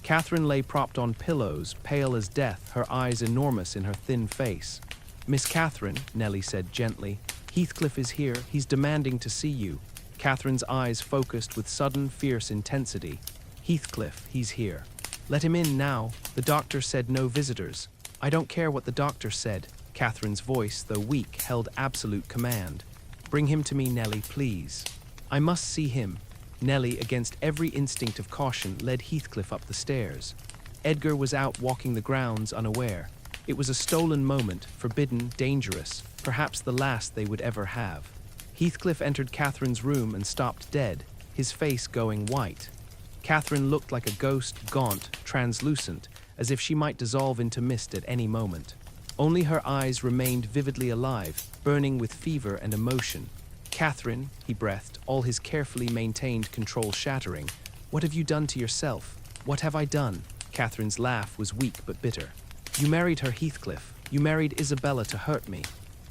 Catherine lay propped on pillows, pale as death, her eyes enormous in her thin face. "Miss Catherine," Nellie said gently, "Heathcliff is here. He's demanding to see you." Catherine's eyes focused with sudden, fierce intensity. "Heathcliff, he's here. Let him in now. The doctor said no visitors." "I don't care what the doctor said." Catherine's voice, though weak, held absolute command. "Bring him to me, Nellie, please. I must see him." Nellie, against every instinct of caution, led Heathcliff up the stairs. Edgar was out walking the grounds, unaware. It was a stolen moment, forbidden, dangerous, perhaps the last they would ever have. Heathcliff entered Catherine's room and stopped dead, his face going white. Catherine looked like a ghost, gaunt, translucent, as if she might dissolve into mist at any moment. Only her eyes remained vividly alive, burning with fever and emotion. "Catherine," he breathed, all his carefully maintained control shattering, "what have you done to yourself? What have I done?" Catherine's laugh was weak but bitter. "You married her, Heathcliff. You married Isabella to hurt me.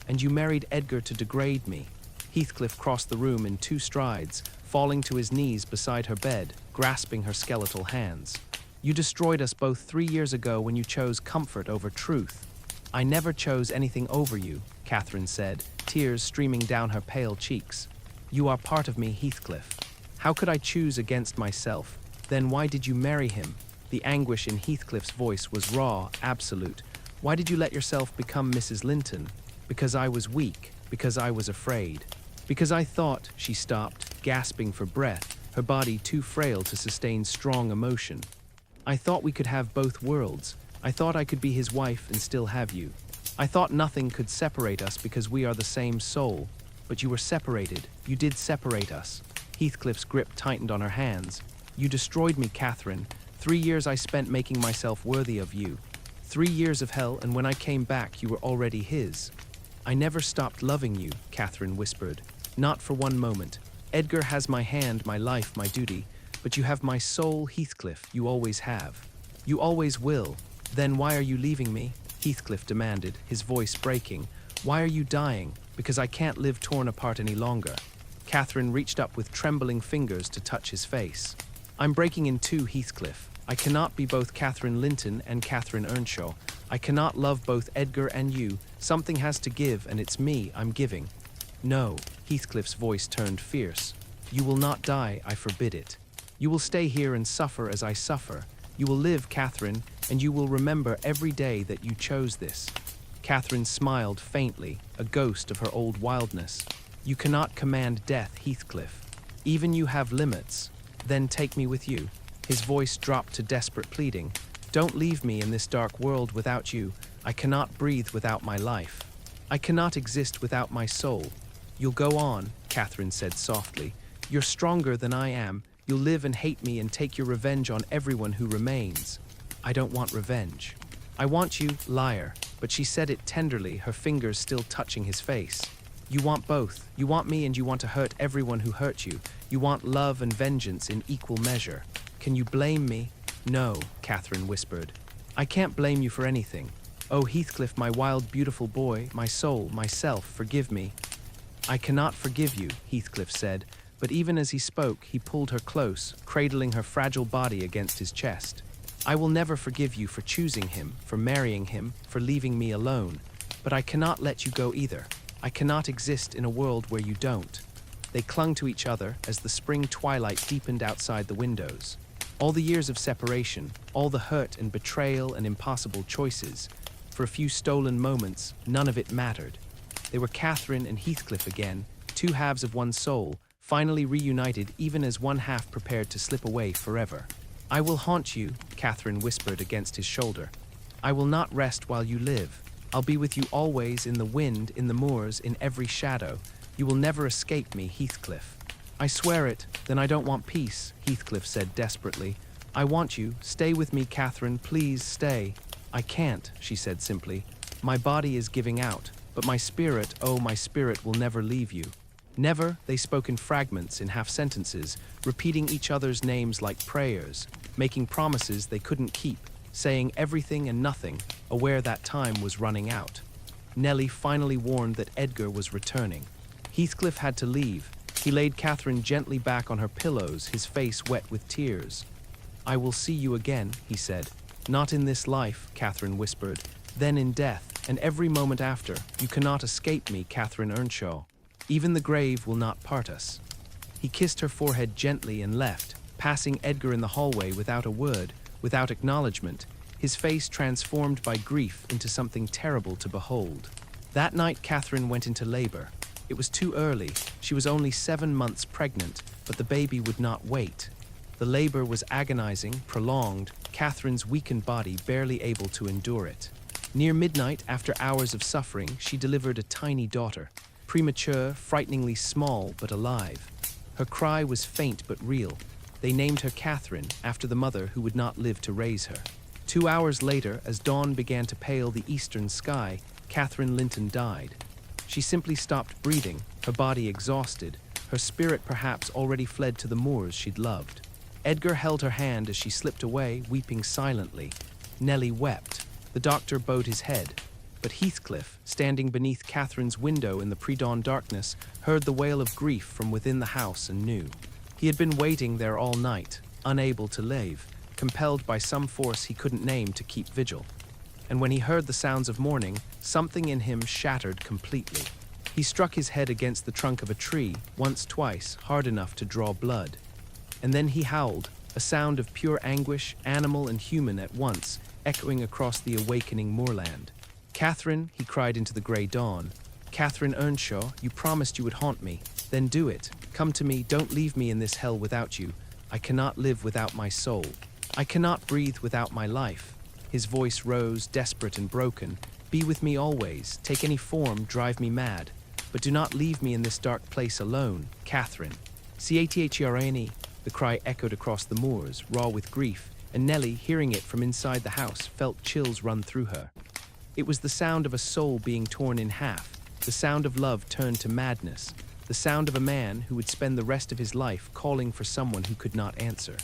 And you married Edgar to degrade me." Heathcliff crossed the room in 2 strides, falling to his knees beside her bed, grasping her skeletal hands. "You destroyed us both 3 years ago when you chose comfort over truth." "I never chose anything over you," Catherine said, tears streaming down her pale cheeks. "You are part of me, Heathcliff. How could I choose against myself? Then why did you marry him?" The anguish in Heathcliff's voice was raw, absolute. "Why did you let yourself become Mrs. Linton?" "Because I was weak, because I was afraid. Because I thought," she stopped, gasping for breath, her body too frail to sustain strong emotion. "I thought we could have both worlds. I thought I could be his wife and still have you. I thought nothing could separate us because we are the same soul. But you were separated. You did separate us." Heathcliff's grip tightened on her hands. "You destroyed me, Catherine. 3 years I spent making myself worthy of you. 3 years of hell, and when I came back, you were already his." "I never stopped loving you," Catherine whispered. "Not for one moment. Edgar has my hand, my life, my duty. But you have my soul, Heathcliff. You always have. You always will. Then why are you leaving me?" Heathcliff demanded, his voice breaking. "Why are you dying? Because I can't live torn apart any longer." Catherine reached up with trembling fingers to touch his face. "I'm breaking in two, Heathcliff. I cannot be both Catherine Linton and Catherine Earnshaw. I cannot love both Edgar and you. Something has to give, and it's me I'm giving. No, Heathcliff's voice turned fierce. You will not die, I forbid it. You will stay here and suffer as I suffer. You will live, Catherine, and you will remember every day that you chose this. Catherine smiled faintly, a ghost of her old wildness. You cannot command death, Heathcliff. Even you have limits. Then take me with you. His voice dropped to desperate pleading. Don't leave me in this dark world without you. I cannot breathe without my life. I cannot exist without my soul. You'll go on, Catherine said softly. You're stronger than I am. You'll live and hate me and take your revenge on everyone who remains. I don't want revenge. I want you, liar. But she said it tenderly, her fingers still touching his face. You want both. You want me and you want to hurt everyone who hurt you. You want love and vengeance in equal measure. Can you blame me? No, Catherine whispered. I can't blame you for anything. Oh, Heathcliff, my wild, beautiful boy, my soul, myself, forgive me. I cannot forgive you, Heathcliff said, but even as he spoke, he pulled her close, cradling her fragile body against his chest. I will never forgive you for choosing him, for marrying him, for leaving me alone. But I cannot let you go either. I cannot exist in a world where you don't. They clung to each other as the spring twilight deepened outside the windows. All the years of separation, all the hurt and betrayal and impossible choices, for a few stolen moments, none of it mattered. They were Catherine and Heathcliff again, two halves of one soul, finally reunited even as one half prepared to slip away forever. I will haunt you, Catherine whispered against his shoulder. I will not rest while you live. I'll be with you always, in the wind, in the moors, in every shadow. You will never escape me, Heathcliff. I swear it. Then I don't want peace, Heathcliff said desperately. I want you. Stay with me, Catherine. Please stay. I can't, she said simply. My body is giving out, but my spirit, oh, my spirit will never leave you. Never, they spoke in fragments, in half-sentences, repeating each other's names like prayers, making promises they couldn't keep, saying everything and nothing, aware that time was running out. Nellie finally warned that Edgar was returning. Heathcliff had to leave. He laid Catherine gently back on her pillows, his face wet with tears. I will see you again, he said. Not in this life, Catherine whispered. Then in death, and every moment after. You cannot escape me, Catherine Earnshaw. Even the grave will not part us. He kissed her forehead gently and left, passing Edgar in the hallway without a word, without acknowledgement, his face transformed by grief into something terrible to behold. That night Catherine went into labor. It was too early. She was only 7 months pregnant, but the baby would not wait. The labor was agonizing, prolonged, Catherine's weakened body barely able to endure it. Near midnight, after hours of suffering, she delivered a tiny daughter. Premature, frighteningly small, but alive. Her cry was faint but real. They named her Catherine, after the mother who would not live to raise her. 2 hours later, as dawn began to pale the eastern sky, Catherine Linton died. She simply stopped breathing, her body exhausted, her spirit perhaps already fled to the moors she'd loved. Edgar held her hand as she slipped away, weeping silently. Nellie wept. The doctor bowed his head. But Heathcliff, standing beneath Catherine's window in the pre-dawn darkness, heard the wail of grief from within the house and knew. He had been waiting there all night, unable to leave, compelled by some force he couldn't name to keep vigil. And when he heard the sounds of mourning, something in him shattered completely. He struck his head against the trunk of a tree, once, twice, hard enough to draw blood. And then he howled, a sound of pure anguish, animal and human at once, echoing across the awakening moorland. Catherine, he cried into the grey dawn. Catherine Earnshaw, you promised you would haunt me. Then do it. Come to me, don't leave me in this hell without you. I cannot live without my soul. I cannot breathe without my life. His voice rose, desperate and broken. Be with me always, take any form, drive me mad. But do not leave me in this dark place alone, Catherine. Catherine, the cry echoed across the moors, raw with grief, and Nellie, hearing it from inside the house, felt chills run through her. It was the sound of a soul being torn in half, the sound of love turned to madness, the sound of a man who would spend the rest of his life calling for someone who could not answer.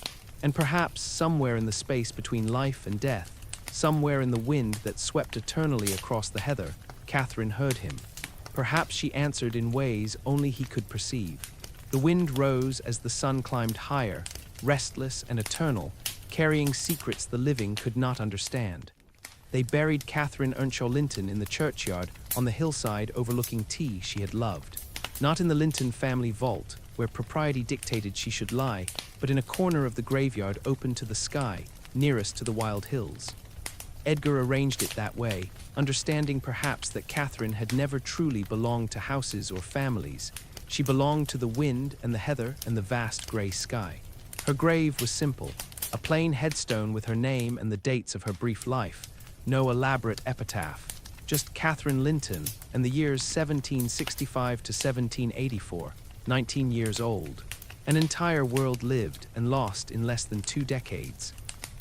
And perhaps, somewhere in the space between life and death, somewhere in the wind that swept eternally across the heather, Catherine heard him. Perhaps she answered in ways only he could perceive. The wind rose as the sun climbed higher, restless and eternal, carrying secrets the living could not understand. They buried Catherine Earnshaw Linton in the churchyard on the hillside overlooking tea she had loved. Not in the Linton family vault, where propriety dictated she should lie, but in a corner of the graveyard open to the sky, nearest to the wild hills. Edgar arranged it that way, understanding perhaps that Catherine had never truly belonged to houses or families. She belonged to the wind and the heather and the vast grey sky. Her grave was simple, a plain headstone with her name and the dates of her brief life. No elaborate epitaph, just Catherine Linton and the years 1765 to 1784, 19 years old. An entire world lived and lost in less than 2 decades.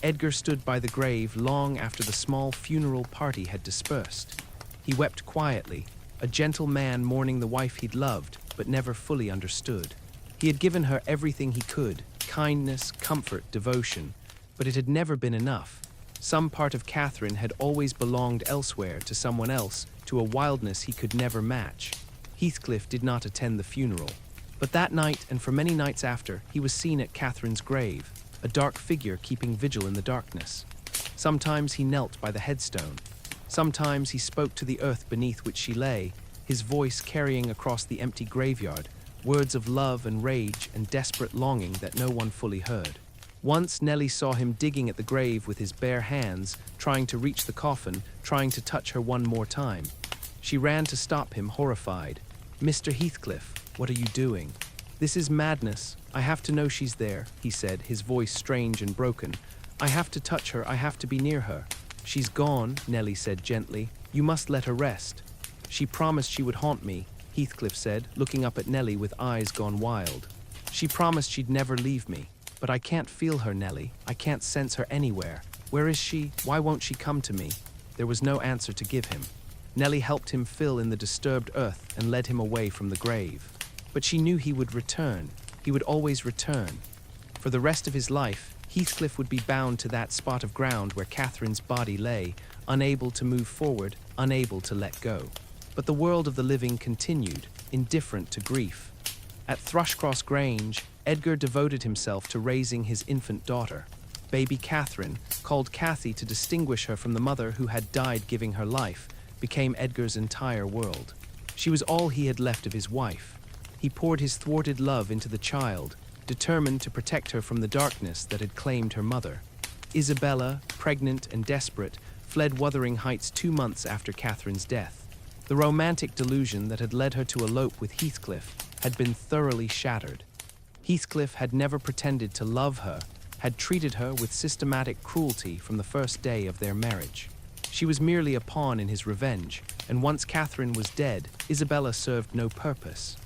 Edgar stood by the grave long after the small funeral party had dispersed. He wept quietly, a gentle man mourning the wife he'd loved but never fully understood. He had given her everything he could, kindness, comfort, devotion, but it had never been enough. Some part of Catherine had always belonged elsewhere to someone else, to a wildness he could never match. Heathcliff did not attend the funeral, but that night and for many nights after, he was seen at Catherine's grave, a dark figure keeping vigil in the darkness. Sometimes he knelt by the headstone. Sometimes he spoke to the earth beneath which she lay, his voice carrying across the empty graveyard words of love and rage and desperate longing that no one fully heard. Once Nellie saw him digging at the grave with his bare hands, trying to reach the coffin, trying to touch her one more time. She ran to stop him, horrified. "Mr. Heathcliff, what are you doing?" "This is madness. I have to know she's there," he said, his voice strange and broken. "I have to touch her. I have to be near her." "She's gone," Nellie said gently. "You must let her rest." "She promised she would haunt me," Heathcliff said, looking up at Nellie with eyes gone wild. "She promised she'd never leave me. But I can't feel her, Nellie. I can't sense her anywhere. Where is she? Why won't she come to me?" There was no answer to give him. Nellie helped him fill in the disturbed earth and led him away from the grave. But she knew he would return. He would always return. For the rest of his life, Heathcliff would be bound to that spot of ground where Catherine's body lay, unable to move forward, unable to let go. But the world of the living continued, indifferent to grief. At Thrushcross Grange, Edgar devoted himself to raising his infant daughter. Baby Catherine, called Cathy to distinguish her from the mother who had died giving her life, became Edgar's entire world. She was all he had left of his wife. He poured his thwarted love into the child, determined to protect her from the darkness that had claimed her mother. Isabella, pregnant and desperate, fled Wuthering Heights 2 months after Catherine's death. The romantic delusion that had led her to elope with Heathcliff had been thoroughly shattered. Heathcliff had never pretended to love her, had treated her with systematic cruelty from the first day of their marriage. She was merely a pawn in his revenge, and once Catherine was dead, Isabella served no purpose.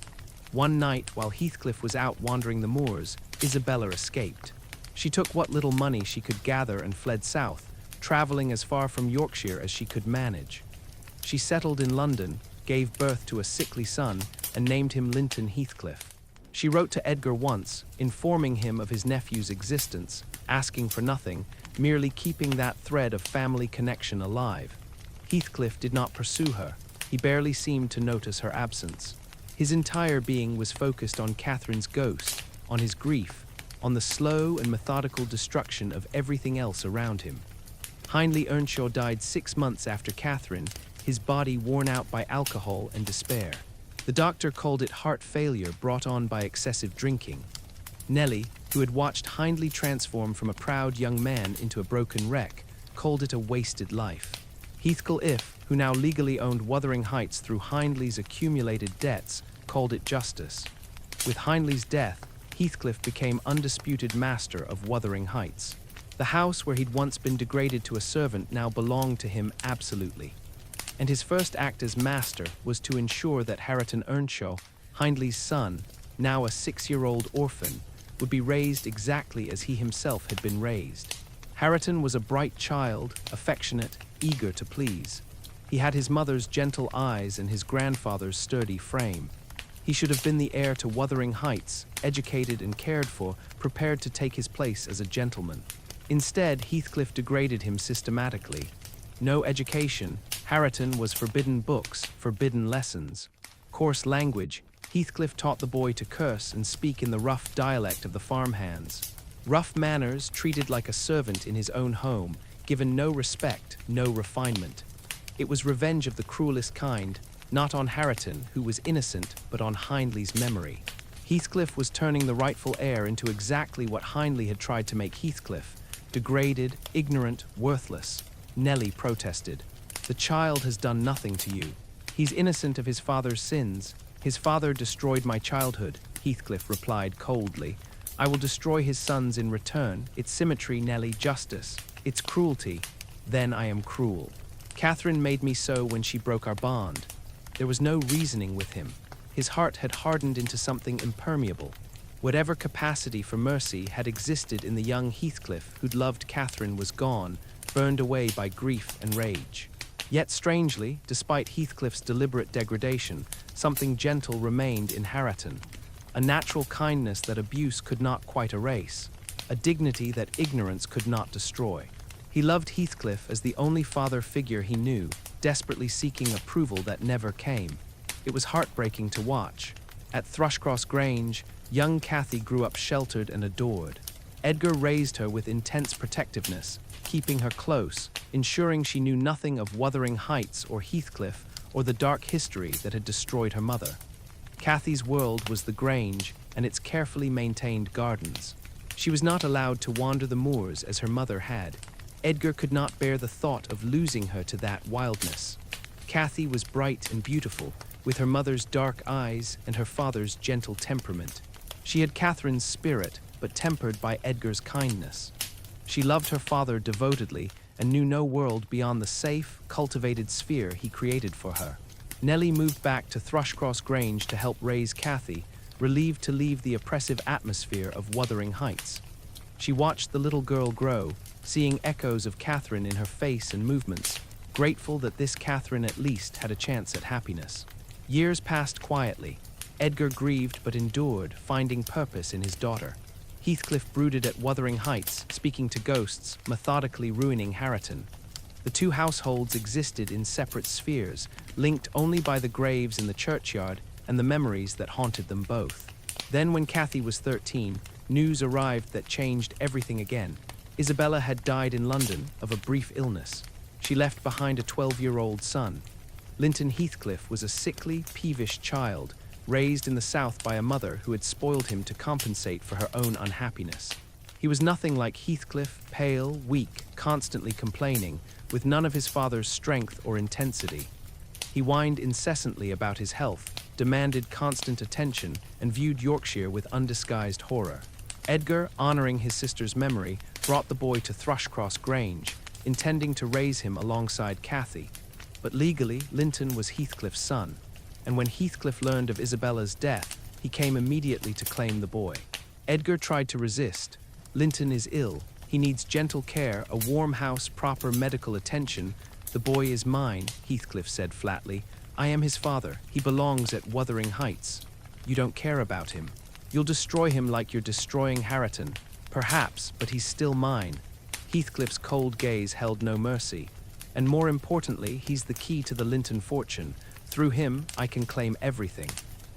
One night, while Heathcliff was out wandering the moors, Isabella escaped. She took what little money she could gather and fled south, traveling as far from Yorkshire as she could manage. She settled in London, gave birth to a sickly son, and named him Linton Heathcliff. She wrote to Edgar once, informing him of his nephew's existence, asking for nothing, merely keeping that thread of family connection alive. Heathcliff did not pursue her. He barely seemed to notice her absence. His entire being was focused on Catherine's ghost, on his grief, on the slow and methodical destruction of everything else around him. Hindley Earnshaw died 6 months after Catherine, his body worn out by alcohol and despair. The doctor called it heart failure brought on by excessive drinking. Nellie, who had watched Hindley transform from a proud young man into a broken wreck, called it a wasted life. Heathcliff, who now legally owned Wuthering Heights through Hindley's accumulated debts, called it justice. With Hindley's death, Heathcliff became undisputed master of Wuthering Heights. The house where he'd once been degraded to a servant now belonged to him absolutely. And his first act as master was to ensure that Catherine Earnshaw, Hindley's son, now a 6-year-old orphan, would be raised exactly as he himself had been raised. Catherine was a bright child, affectionate, eager to please. He had his mother's gentle eyes and his grandfather's sturdy frame. He should have been the heir to Wuthering Heights, educated and cared for, prepared to take his place as a gentleman. Instead, Heathcliff degraded him systematically. No education, Catherine was forbidden books, forbidden lessons. Coarse language, Heathcliff taught the boy to curse and speak in the rough dialect of the farmhands. Rough manners, treated like a servant in his own home, given no respect, no refinement. It was revenge of the cruelest kind, not on Hareton, who was innocent, but on Hindley's memory. Heathcliff was turning the rightful heir into exactly what Hindley had tried to make Heathcliff: degraded, ignorant, worthless. Nellie protested. "The child has done nothing to you. He's innocent of his father's sins. His father destroyed my childhood," Heathcliff replied coldly. "I will destroy his sons in return. It's symmetry, Nellie, justice. It's cruelty. Then I am cruel. Catherine made me so when she broke our bond." There was no reasoning with him. His heart had hardened into something impermeable. Whatever capacity for mercy had existed in the young Heathcliff who'd loved Catherine was gone, burned away by grief and rage. Yet strangely, despite Heathcliff's deliberate degradation, something gentle remained in Hareton. A natural kindness that abuse could not quite erase. A dignity that ignorance could not destroy. He loved Heathcliff as the only father figure he knew, desperately seeking approval that never came. It was heartbreaking to watch. At Thrushcross Grange, young Cathy grew up sheltered and adored. Edgar raised her with intense protectiveness, keeping her close, ensuring she knew nothing of Wuthering Heights or Heathcliff or the dark history that had destroyed her mother. Cathy's world was the Grange and its carefully maintained gardens. She was not allowed to wander the moors as her mother had. Edgar could not bear the thought of losing her to that wildness. Cathy was bright and beautiful, with her mother's dark eyes and her father's gentle temperament. She had Catherine's spirit, but tempered by Edgar's kindness. She loved her father devotedly and knew no world beyond the safe, cultivated sphere he created for her. Nellie moved back to Thrushcross Grange to help raise Cathy, relieved to leave the oppressive atmosphere of Wuthering Heights. She watched the little girl grow, seeing echoes of Catherine in her face and movements, grateful that this Catherine at least had a chance at happiness. Years passed quietly. Edgar grieved but endured, finding purpose in his daughter. Heathcliff brooded at Wuthering Heights, speaking to ghosts, methodically ruining Hareton. The two households existed in separate spheres, linked only by the graves in the churchyard and the memories that haunted them both. Then when Cathy was 13, news arrived that changed everything again. Isabella had died in London of a brief illness. She left behind a 12-year-old son. Linton Heathcliff was a sickly, peevish child, raised in the South by a mother who had spoiled him to compensate for her own unhappiness. He was nothing like Heathcliff, pale, weak, constantly complaining, with none of his father's strength or intensity. He whined incessantly about his health, demanded constant attention, and viewed Yorkshire with undisguised horror. Edgar, honoring his sister's memory, brought the boy to Thrushcross Grange, intending to raise him alongside Cathy. But legally, Linton was Heathcliff's son, and when Heathcliff learned of Isabella's death, he came immediately to claim the boy. Edgar tried to resist. "Linton is ill. He needs gentle care, a warm house, proper medical attention. The boy is mine," Heathcliff said flatly. "I am his father. He belongs at Wuthering Heights. You don't care about him. You'll destroy him like you're destroying Hareton. Perhaps, but he's still mine." Heathcliff's cold gaze held no mercy. "And more importantly, he's the key to the Linton fortune. Through him, I can claim everything.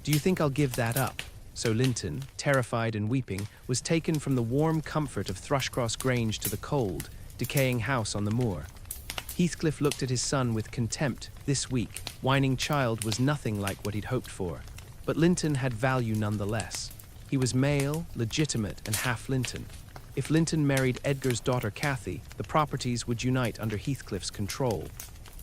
Do you think I'll give that up?" So Linton, terrified and weeping, was taken from the warm comfort of Thrushcross Grange to the cold, decaying house on the moor. Heathcliff looked at his son with contempt. This weak, whining child was nothing like what he'd hoped for. But Linton had value nonetheless. He was male, legitimate, and half Linton. If Linton married Edgar's daughter Cathy, the properties would unite under Heathcliff's control.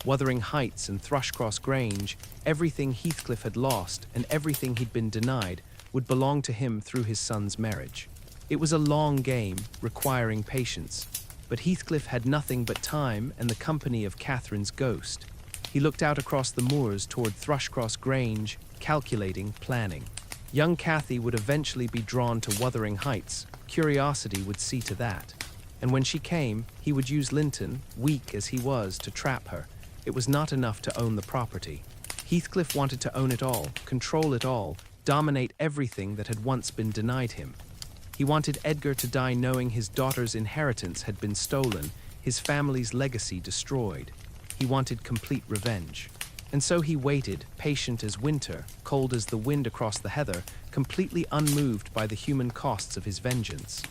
Wuthering Heights and Thrushcross Grange, everything Heathcliff had lost and everything he'd been denied, would belong to him through his son's marriage. It was a long game, requiring patience, but Heathcliff had nothing but time and the company of Catherine's ghost. He looked out across the moors toward Thrushcross Grange, calculating, planning. Young Cathy would eventually be drawn to Wuthering Heights. Curiosity would see to that. And when she came, he would use Linton, weak as he was, to trap her. It was not enough to own the property. Heathcliff wanted to own it all, control it all, dominate everything that had once been denied him. He wanted Edgar to die knowing his daughter's inheritance had been stolen, his family's legacy destroyed. He wanted complete revenge. And so he waited, patient as winter, cold as the wind across the heather, completely unmoved by the human costs of his vengeance.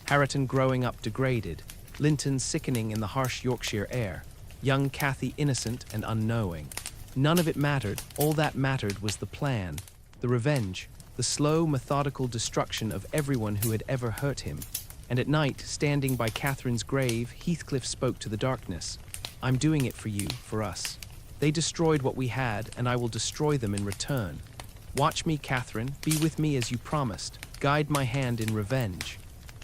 Hareton growing up degraded, Linton sickening in the harsh Yorkshire air, young Cathy innocent and unknowing. None of it mattered. All that mattered was the plan, the revenge, the slow, methodical destruction of everyone who had ever hurt him. And at night, standing by Catherine's grave, Heathcliff spoke to the darkness. "I'm doing it for you, for us. They destroyed what we had, and I will destroy them in return. Watch me, Catherine, be with me as you promised. Guide my hand in revenge."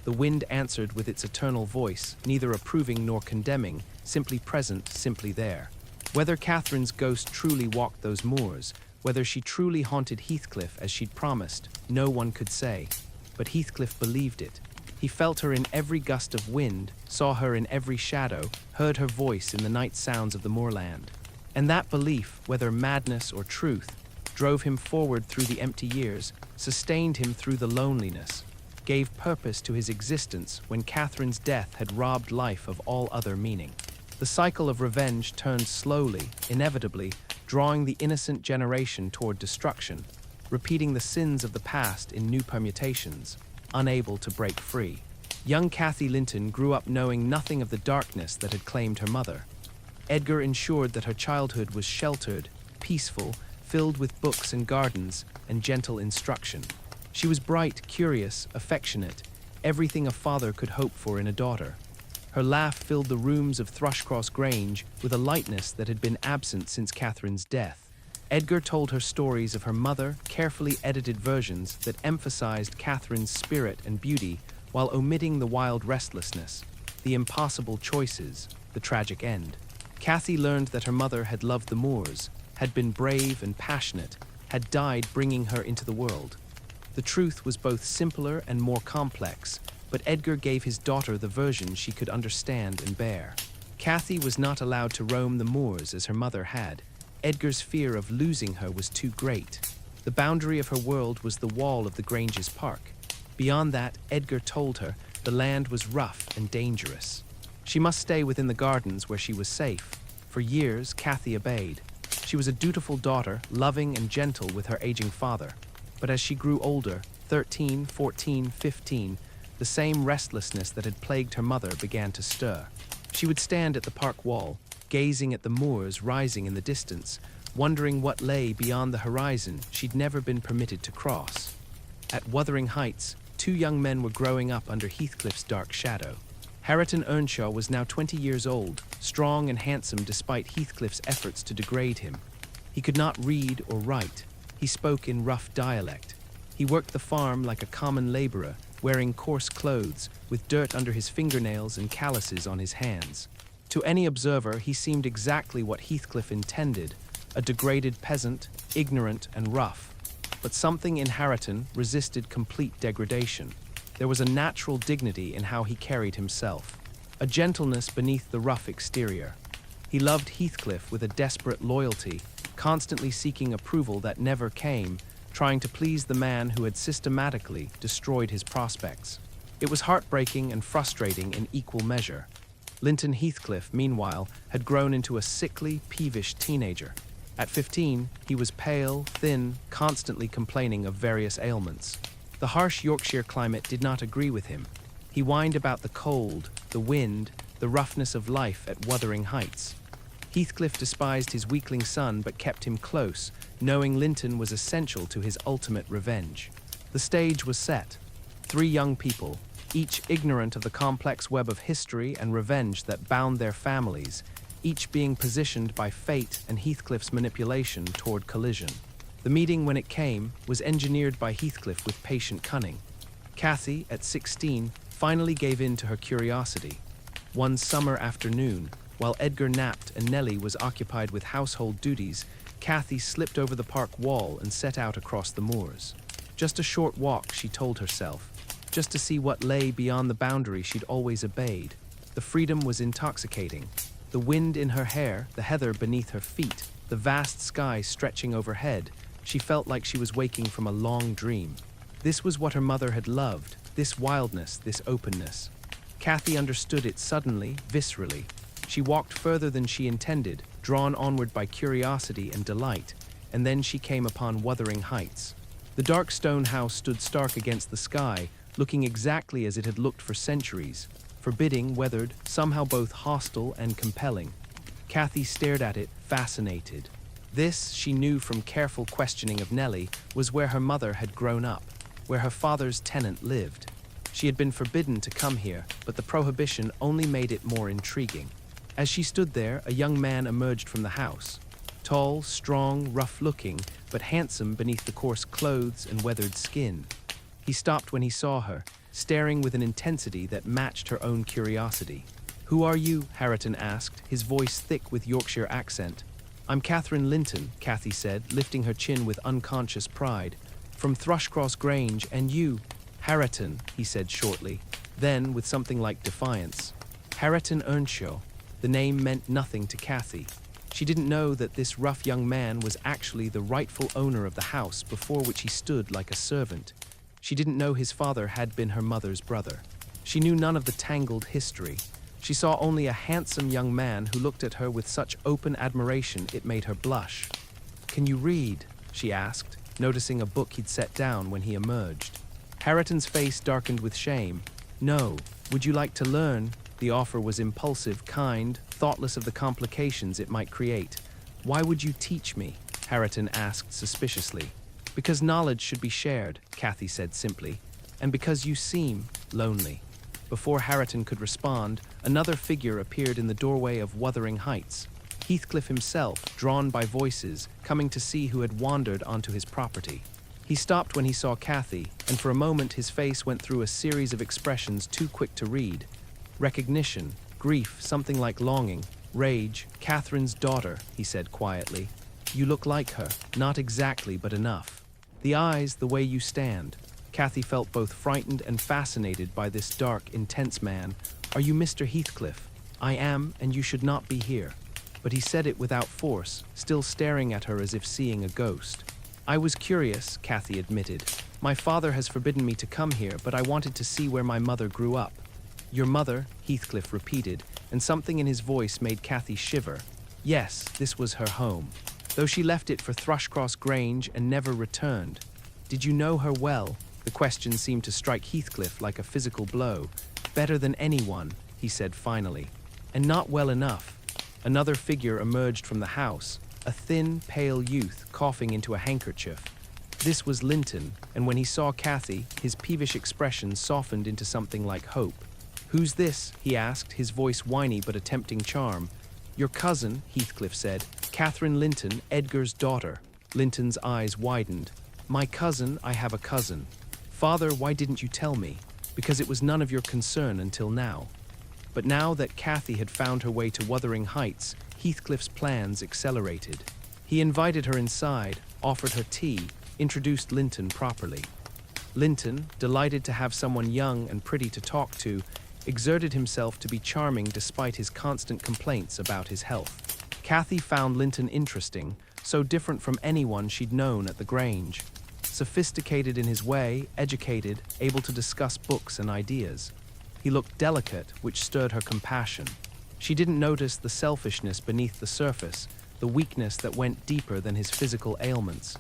The wind answered with its eternal voice, neither approving nor condemning, simply present, simply there. Whether Catherine's ghost truly walked those moors, whether she truly haunted Heathcliff as she'd promised, no one could say. But Heathcliff believed it. He felt her in every gust of wind, saw her in every shadow, heard her voice in the night sounds of the moorland. And that belief, whether madness or truth, drove him forward through the empty years, sustained him through the loneliness, gave purpose to his existence when Catherine's death had robbed life of all other meaning. The cycle of revenge turned slowly, inevitably, drawing the innocent generation toward destruction, repeating the sins of the past in new permutations, unable to break free. Young Cathy Linton grew up knowing nothing of the darkness that had claimed her mother. Edgar ensured that her childhood was sheltered, peaceful, filled with books and gardens, and gentle instruction. She was bright, curious, affectionate, everything a father could hope for in a daughter. Her laugh filled the rooms of Thrushcross Grange with a lightness that had been absent since Catherine's death. Edgar told her stories of her mother, carefully edited versions that emphasized Catherine's spirit and beauty while omitting the wild restlessness, the impossible choices, the tragic end. Cathy learned that her mother had loved the moors, had been brave and passionate, had died bringing her into the world. The truth was both simpler and more complex, but Edgar gave his daughter the version she could understand and bear. Cathy was not allowed to roam the moors as her mother had. Edgar's fear of losing her was too great. The boundary of her world was the wall of the Grange's park. Beyond that, Edgar told her, the land was rough and dangerous. She must stay within the gardens where she was safe. For years, Cathy obeyed. She was a dutiful daughter, loving and gentle with her aging father. But as she grew older, 13, 14, 15, the same restlessness that had plagued her mother began to stir. She would stand at the park wall, gazing at the moors rising in the distance, wondering what lay beyond the horizon she'd never been permitted to cross. At Wuthering Heights, 2 young men were growing up under Heathcliff's dark shadow. Catherine Earnshaw was now 20 years old, strong and handsome despite Heathcliff's efforts to degrade him. He could not read or write. He spoke in rough dialect. He worked the farm like a common laborer, wearing coarse clothes, with dirt under his fingernails and calluses on his hands. To any observer, he seemed exactly what Heathcliff intended, a degraded peasant, ignorant and rough. But something in Hareton resisted complete degradation. There was a natural dignity in how he carried himself, a gentleness beneath the rough exterior. He loved Heathcliff with a desperate loyalty, constantly seeking approval that never came, trying to please the man who had systematically destroyed his prospects. It was heartbreaking and frustrating in equal measure. Linton Heathcliff, meanwhile, had grown into a sickly, peevish teenager. At 15, he was pale, thin, constantly complaining of various ailments. The harsh Yorkshire climate did not agree with him. He whined about the cold, the wind, the roughness of life at Wuthering Heights. Heathcliff despised his weakling son but kept him close, knowing Linton was essential to his ultimate revenge. The stage was set. 3 young people, each ignorant of the complex web of history and revenge that bound their families, each being positioned by fate and Heathcliff's manipulation toward collision. The meeting, when it came, was engineered by Heathcliff with patient cunning. Cathy, at 16, finally gave in to her curiosity. One summer afternoon, while Edgar napped and Nellie was occupied with household duties, Cathy slipped over the park wall and set out across the moors. Just a short walk, she told herself, just to see what lay beyond the boundary she'd always obeyed. The freedom was intoxicating. The wind in her hair, the heather beneath her feet, the vast sky stretching overhead, she felt like she was waking from a long dream. This was what her mother had loved, this wildness, this openness. Cathy understood it suddenly, viscerally. She walked further than she intended, drawn onward by curiosity and delight, and then she came upon Wuthering Heights. The dark stone house stood stark against the sky, looking exactly as it had looked for centuries, forbidding, weathered, somehow both hostile and compelling. Cathy stared at it, fascinated. This, she knew from careful questioning of Nellie, was where her mother had grown up, where her father's tenant lived. She had been forbidden to come here, but the prohibition only made it more intriguing. As she stood there, a young man emerged from the house. Tall, strong, rough-looking, but handsome beneath the coarse clothes and weathered skin. He stopped when he saw her, staring with an intensity that matched her own curiosity. "Who are you?" Hareton asked, his voice thick with Yorkshire accent. "I'm Catherine Linton," Cathy said, lifting her chin with unconscious pride. "From Thrushcross Grange, and you?" "Hareton," he said shortly. Then, with something like defiance, "Catherine Earnshaw." The name meant nothing to Cathy. She didn't know that this rough young man was actually the rightful owner of the house before which he stood like a servant. She didn't know his father had been her mother's brother. She knew none of the tangled history. She saw only a handsome young man who looked at her with such open admiration it made her blush. "Can you read?" she asked, noticing a book he'd set down when he emerged. Hareton's face darkened with shame. "No. Would you like to learn?" The offer was impulsive, kind, thoughtless of the complications it might create. "Why would you teach me?" Hareton asked suspiciously. "Because knowledge should be shared," Cathy said simply, "and because you seem lonely." Before Hareton could respond, another figure appeared in the doorway of Wuthering Heights. Heathcliff himself, drawn by voices, coming to see who had wandered onto his property. He stopped when he saw Cathy, and for a moment his face went through a series of expressions too quick to read. Recognition, grief, something like longing, rage. "Catherine's daughter," he said quietly. "You look like her, not exactly, but enough. The eyes, the way you stand." Cathy felt both frightened and fascinated by this dark, intense man. "Are you Mr. Heathcliff?" "I am, and you should not be here." But he said it without force, still staring at her as if seeing a ghost. "I was curious," Cathy admitted. "My father has forbidden me to come here, but I wanted to see where my mother grew up." "Your mother?" Heathcliff repeated, and something in his voice made Cathy shiver. Yes, this was her home, though she left it for Thrushcross Grange and never returned. "Did you know her well?" The question seemed to strike Heathcliff like a physical blow. "Better than anyone," he said finally. "And not well enough." Another figure emerged from the house, a thin, pale youth coughing into a handkerchief. This was Linton, and when he saw Cathy, his peevish expression softened into something like hope. "Who's this?" he asked, his voice whiny but a tempting charm. "Your cousin," Heathcliff said. "Catherine Linton, Edgar's daughter." Linton's eyes widened. "My cousin? I have a cousin." "Father, why didn't you tell me?" "Because it was none of your concern until now." But now that Cathy had found her way to Wuthering Heights, Heathcliff's plans accelerated. He invited her inside, offered her tea, introduced Linton properly. Linton, delighted to have someone young and pretty to talk to, exerted himself to be charming despite his constant complaints about his health. Cathy found Linton interesting, so different from anyone she'd known at the Grange. Sophisticated in his way, educated, able to discuss books and ideas. He looked delicate, which stirred her compassion. She didn't notice the selfishness beneath the surface, the weakness that went deeper than his physical ailments.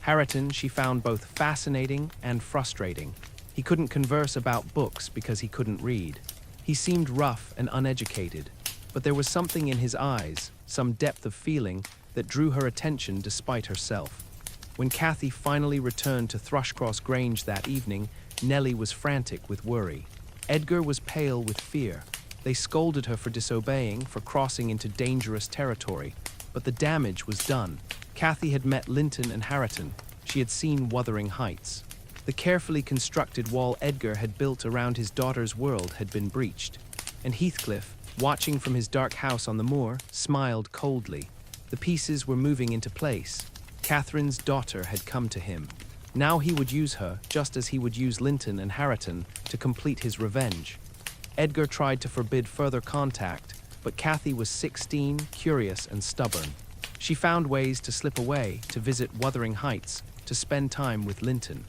Hareton she found both fascinating and frustrating. He couldn't converse about books because he couldn't read. He seemed rough and uneducated, but there was something in his eyes, some depth of feeling, that drew her attention despite herself. When Cathy finally returned to Thrushcross Grange that evening, Nellie was frantic with worry. Edgar was pale with fear. They scolded her for disobeying, for crossing into dangerous territory, but the damage was done. Cathy had met Linton and Hareton. She had seen Wuthering Heights. The carefully constructed wall Edgar had built around his daughter's world had been breached, and Heathcliff, watching from his dark house on the moor, smiled coldly. The pieces were moving into place. Catherine's daughter had come to him. Now he would use her, just as he would use Linton and Hareton, to complete his revenge. Edgar tried to forbid further contact, but Cathy was 16, curious and stubborn. She found ways to slip away, to visit Wuthering Heights, to spend time with Linton.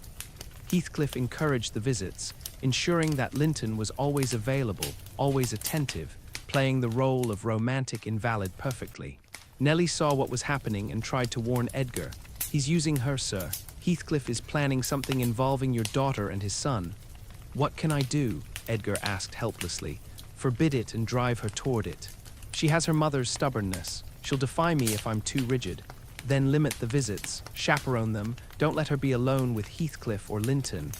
Heathcliff encouraged the visits, ensuring that Linton was always available, always attentive, playing the role of romantic invalid perfectly. Nellie saw what was happening and tried to warn Edgar. "He's using her, sir. Heathcliff is planning something involving your daughter and his son." "What can I do?" Edgar asked helplessly. "Forbid it and drive her toward it. She has her mother's stubbornness. She'll defy me if I'm too rigid. Then limit the visits, chaperone them, don't let her be alone with Heathcliff or Linton."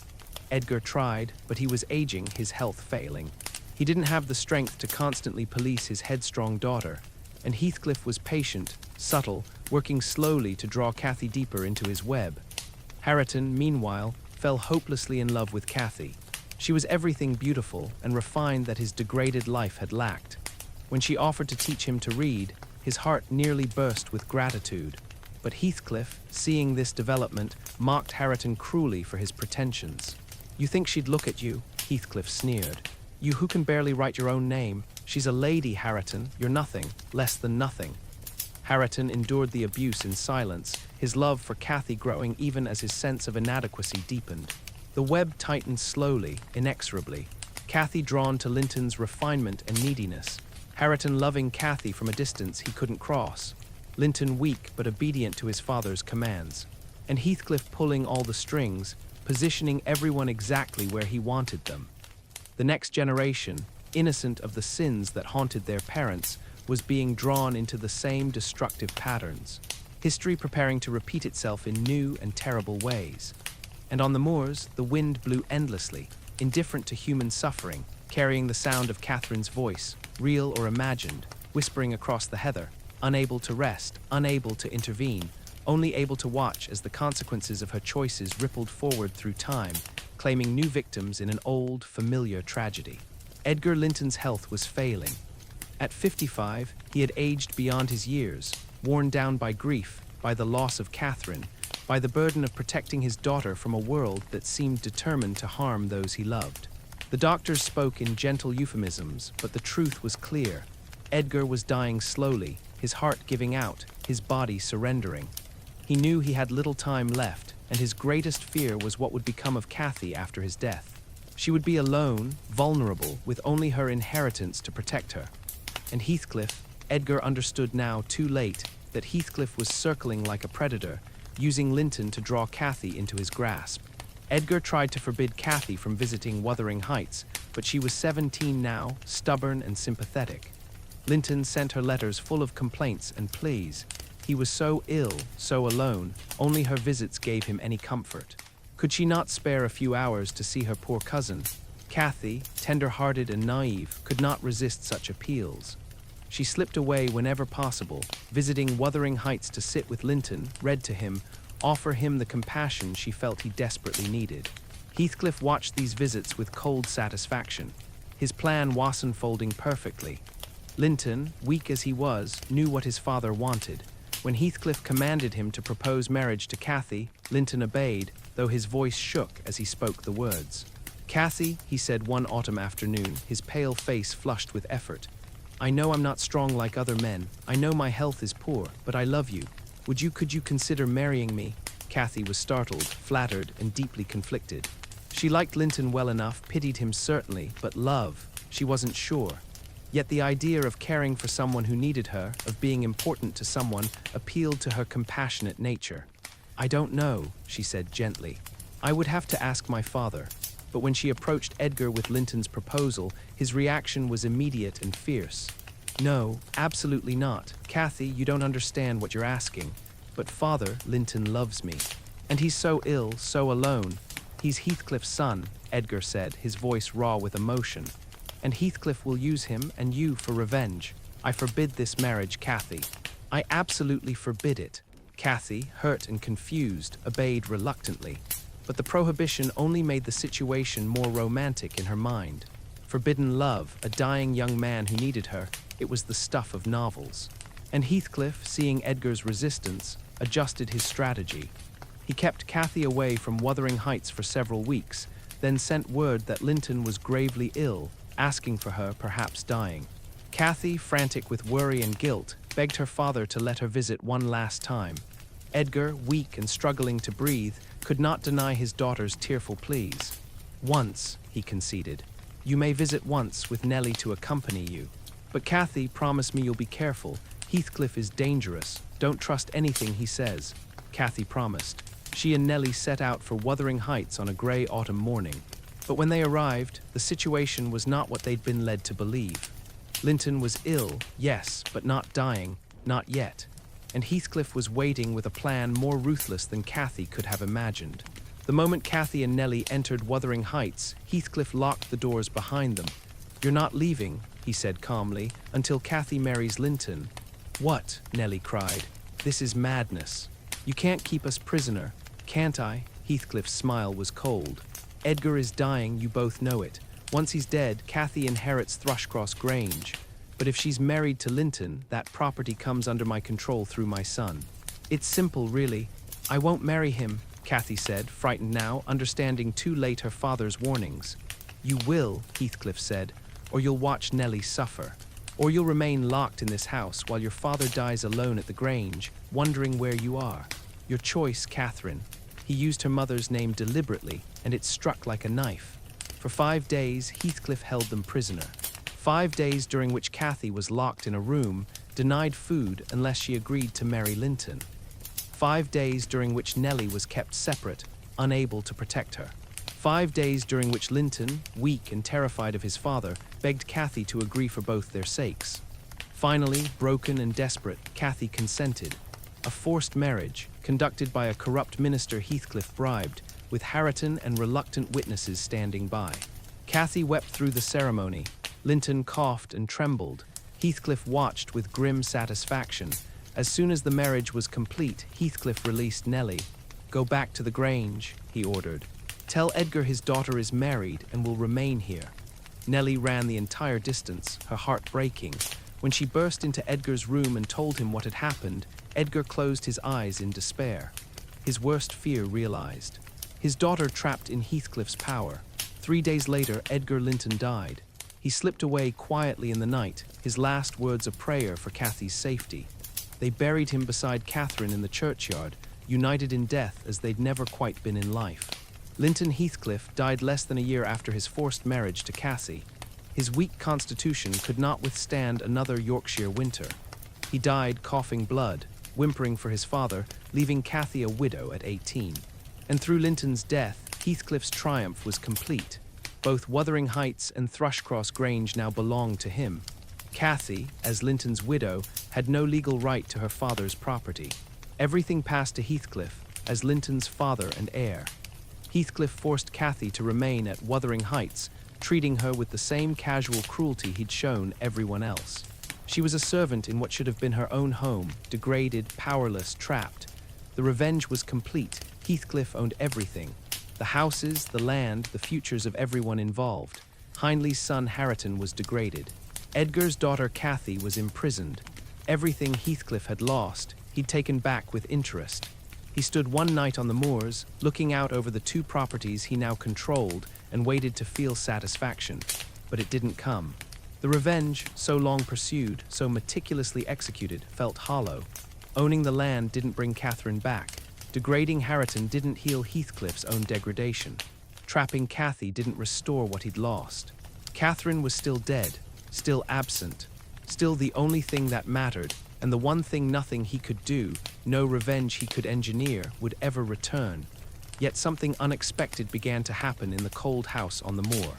Edgar tried, but he was aging, his health failing. He didn't have the strength to constantly police his headstrong daughter, and Heathcliff was patient, subtle, working slowly to draw Cathy deeper into his web. Hareton, meanwhile, fell hopelessly in love with Cathy. She was everything beautiful and refined that his degraded life had lacked. When she offered to teach him to read, his heart nearly burst with gratitude. But Heathcliff, seeing this development, mocked Hareton cruelly for his pretensions. "You think she'd look at you?" Heathcliff sneered. "You who can barely write your own name. She's a lady, Hareton. You're nothing, less than nothing." Hareton endured the abuse in silence, his love for Cathy growing even as his sense of inadequacy deepened. The web tightened slowly, inexorably. Cathy drawn to Linton's refinement and neediness. Hareton loving Cathy from a distance he couldn't cross. Linton weak but obedient to his father's commands. And Heathcliff pulling all the strings, positioning everyone exactly where he wanted them. The next generation, innocent of the sins that haunted their parents, was being drawn into the same destructive patterns. History preparing to repeat itself in new and terrible ways. And on the moors, the wind blew endlessly, indifferent to human suffering, carrying the sound of Catherine's voice, real or imagined, whispering across the heather, unable to rest, unable to intervene, only able to watch as the consequences of her choices rippled forward through time, claiming new victims in an old, familiar tragedy. Edgar Linton's health was failing. At 55, he had aged beyond his years, worn down by grief, by the loss of Catherine, by the burden of protecting his daughter from a world that seemed determined to harm those he loved. The doctors spoke in gentle euphemisms, but the truth was clear. Edgar was dying slowly, his heart giving out, his body surrendering. He knew he had little time left, and his greatest fear was what would become of Cathy after his death. She would be alone, vulnerable, with only her inheritance to protect her. And Heathcliff, Edgar understood now too late that Heathcliff was circling like a predator, using Linton to draw Cathy into his grasp. Edgar tried to forbid Cathy from visiting Wuthering Heights, but she was 17 now, stubborn and sympathetic. Linton sent her letters full of complaints and pleas. He was so ill, so alone, only her visits gave him any comfort. Could she not spare a few hours to see her poor cousin? Cathy, tender-hearted and naive, could not resist such appeals. She slipped away whenever possible, visiting Wuthering Heights to sit with Linton, read to him, offer him the compassion she felt he desperately needed. Heathcliff watched these visits with cold satisfaction, his plan wasn't-folding perfectly. Linton, weak as he was, knew what his father wanted. When Heathcliff commanded him to propose marriage to Cathy, Linton obeyed, though his voice shook as he spoke the words. "Cathy," he said one autumn afternoon, his pale face flushed with effort, "I know I'm not strong like other men. I know my health is poor, but I love you. Could you consider marrying me?" Cathy was startled, flattered, and deeply conflicted. She liked Linton well enough, pitied him certainly, but love, she wasn't sure. Yet the idea of caring for someone who needed her, of being important to someone, appealed to her compassionate nature. "I don't know," she said gently. "I would have to ask my father." But when she approached Edgar with Linton's proposal, his reaction was immediate and fierce. "No, absolutely not. Cathy, you don't understand what you're asking. But father, Linton loves me. And he's so ill, so alone. He's Heathcliff's son," Edgar said, his voice raw with emotion. "And Heathcliff will use him and you for revenge. I forbid this marriage, Cathy. I absolutely forbid it." Cathy, hurt and confused, obeyed reluctantly. But the prohibition only made the situation more romantic in her mind. Forbidden love, a dying young man who needed her, it was the stuff of novels. And Heathcliff, seeing Edgar's resistance, adjusted his strategy. He kept Cathy away from Wuthering Heights for several weeks, then sent word that Linton was gravely ill, asking for her, perhaps dying. Cathy, frantic with worry and guilt, begged her father to let her visit one last time. Edgar, weak and struggling to breathe, could not deny his daughter's tearful pleas. "Once," he conceded. "You may visit once with Nellie to accompany you. But Cathy, promise me you'll be careful. Heathcliff is dangerous. Don't trust anything he says." Cathy promised. She and Nellie set out for Wuthering Heights on a grey autumn morning. But when they arrived, the situation was not what they'd been led to believe. Linton was ill, yes, but not dying, not yet. And Heathcliff was waiting with a plan more ruthless than Cathy could have imagined. The moment Cathy and Nellie entered Wuthering Heights, Heathcliff locked the doors behind them. "You're not leaving," he said calmly, "until Cathy marries Linton." "What?" Nellie cried. "This is madness. You can't keep us prisoner." "Can't I?" Heathcliff's smile was cold. "Edgar is dying, you both know it. Once he's dead, Cathy inherits Thrushcross Grange. But if she's married to Linton, that property comes under my control through my son. It's simple, really." "I won't marry him," Cathy said, frightened now, understanding too late her father's warnings. "You will," Heathcliff said, "or you'll watch Nellie suffer. Or you'll remain locked in this house while your father dies alone at the Grange, wondering where you are. Your choice, Catherine." He used her mother's name deliberately, and it struck like a knife. For 5 days, Heathcliff held them prisoner. 5 days during which Cathy was locked in a room, denied food unless she agreed to marry Linton. 5 days during which Nellie was kept separate, unable to protect her. 5 days during which Linton, weak and terrified of his father, begged Cathy to agree for both their sakes. Finally, broken and desperate, Cathy consented. A forced marriage, conducted by a corrupt minister Heathcliff bribed, with Hareton and reluctant witnesses standing by. Cathy wept through the ceremony. Linton coughed and trembled. Heathcliff watched with grim satisfaction. As soon as the marriage was complete, Heathcliff released Nellie. "Go back to the Grange," he ordered. "Tell Edgar his daughter is married and will remain here." Nellie ran the entire distance, her heart breaking. When she burst into Edgar's room and told him what had happened, Edgar closed his eyes in despair. His worst fear realized. His daughter trapped in Heathcliff's power. 3 days later, Edgar Linton died. He slipped away quietly in the night, his last words a prayer for Cathy's safety. They buried him beside Catherine in the churchyard, united in death as they'd never quite been in life. Linton Heathcliff died less than a year after his forced marriage to Cathy. His weak constitution could not withstand another Yorkshire winter. He died coughing blood, whimpering for his father, leaving Cathy a widow at 18. And through Linton's death, Heathcliff's triumph was complete. Both Wuthering Heights and Thrushcross Grange now belonged to him. Cathy, as Linton's widow, had no legal right to her father's property. Everything passed to Heathcliff, as Linton's father and heir. Heathcliff forced Cathy to remain at Wuthering Heights, treating her with the same casual cruelty he'd shown everyone else. She was a servant in what should have been her own home, degraded, powerless, trapped. The revenge was complete. Heathcliff owned everything. The houses, the land, the futures of everyone involved. Hindley's son Hareton was degraded. Edgar's daughter Cathy was imprisoned. Everything Heathcliff had lost, he'd taken back with interest. He stood one night on the moors, looking out over the 2 properties he now controlled, and waited to feel satisfaction. But it didn't come. The revenge, so long pursued, so meticulously executed, felt hollow. Owning the land didn't bring Catherine back. Degrading Hareton didn't heal Heathcliff's own degradation. Trapping Cathy didn't restore what he'd lost. Catherine was still dead, still absent, still the only thing that mattered, and the one thing nothing he could do, no revenge he could engineer, would ever return. Yet something unexpected began to happen in the cold house on the moor.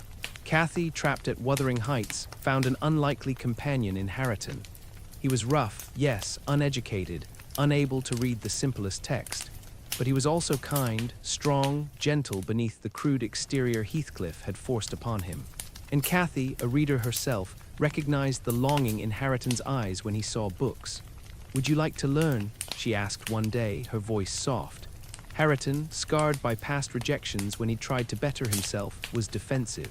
Cathy, trapped at Wuthering Heights, found an unlikely companion in Hareton. He was rough, yes, uneducated, unable to read the simplest text. But he was also kind, strong, gentle beneath the crude exterior Heathcliff had forced upon him. And Cathy, a reader herself, recognized the longing in Hareton's eyes when he saw books. "Would you like to learn?" she asked one day, her voice soft. Hareton, scarred by past rejections when he tried to better himself, was defensive.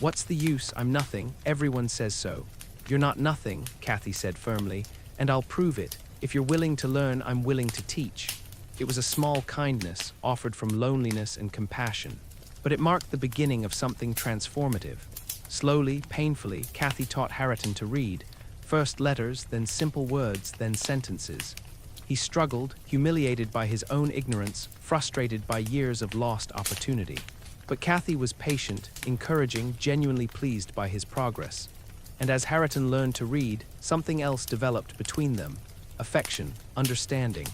"What's the use? I'm nothing. Everyone says so." "You're not nothing," Cathy said firmly, "and I'll prove it. If you're willing to learn, I'm willing to teach." It was a small kindness, offered from loneliness and compassion. But it marked the beginning of something transformative. Slowly, painfully, Cathy taught Hareton to read. First letters, then simple words, then sentences. He struggled, humiliated by his own ignorance, frustrated by years of lost opportunity. But Cathy was patient, encouraging, genuinely pleased by his progress. And as Hareton learned to read, something else developed between them. Affection, understanding.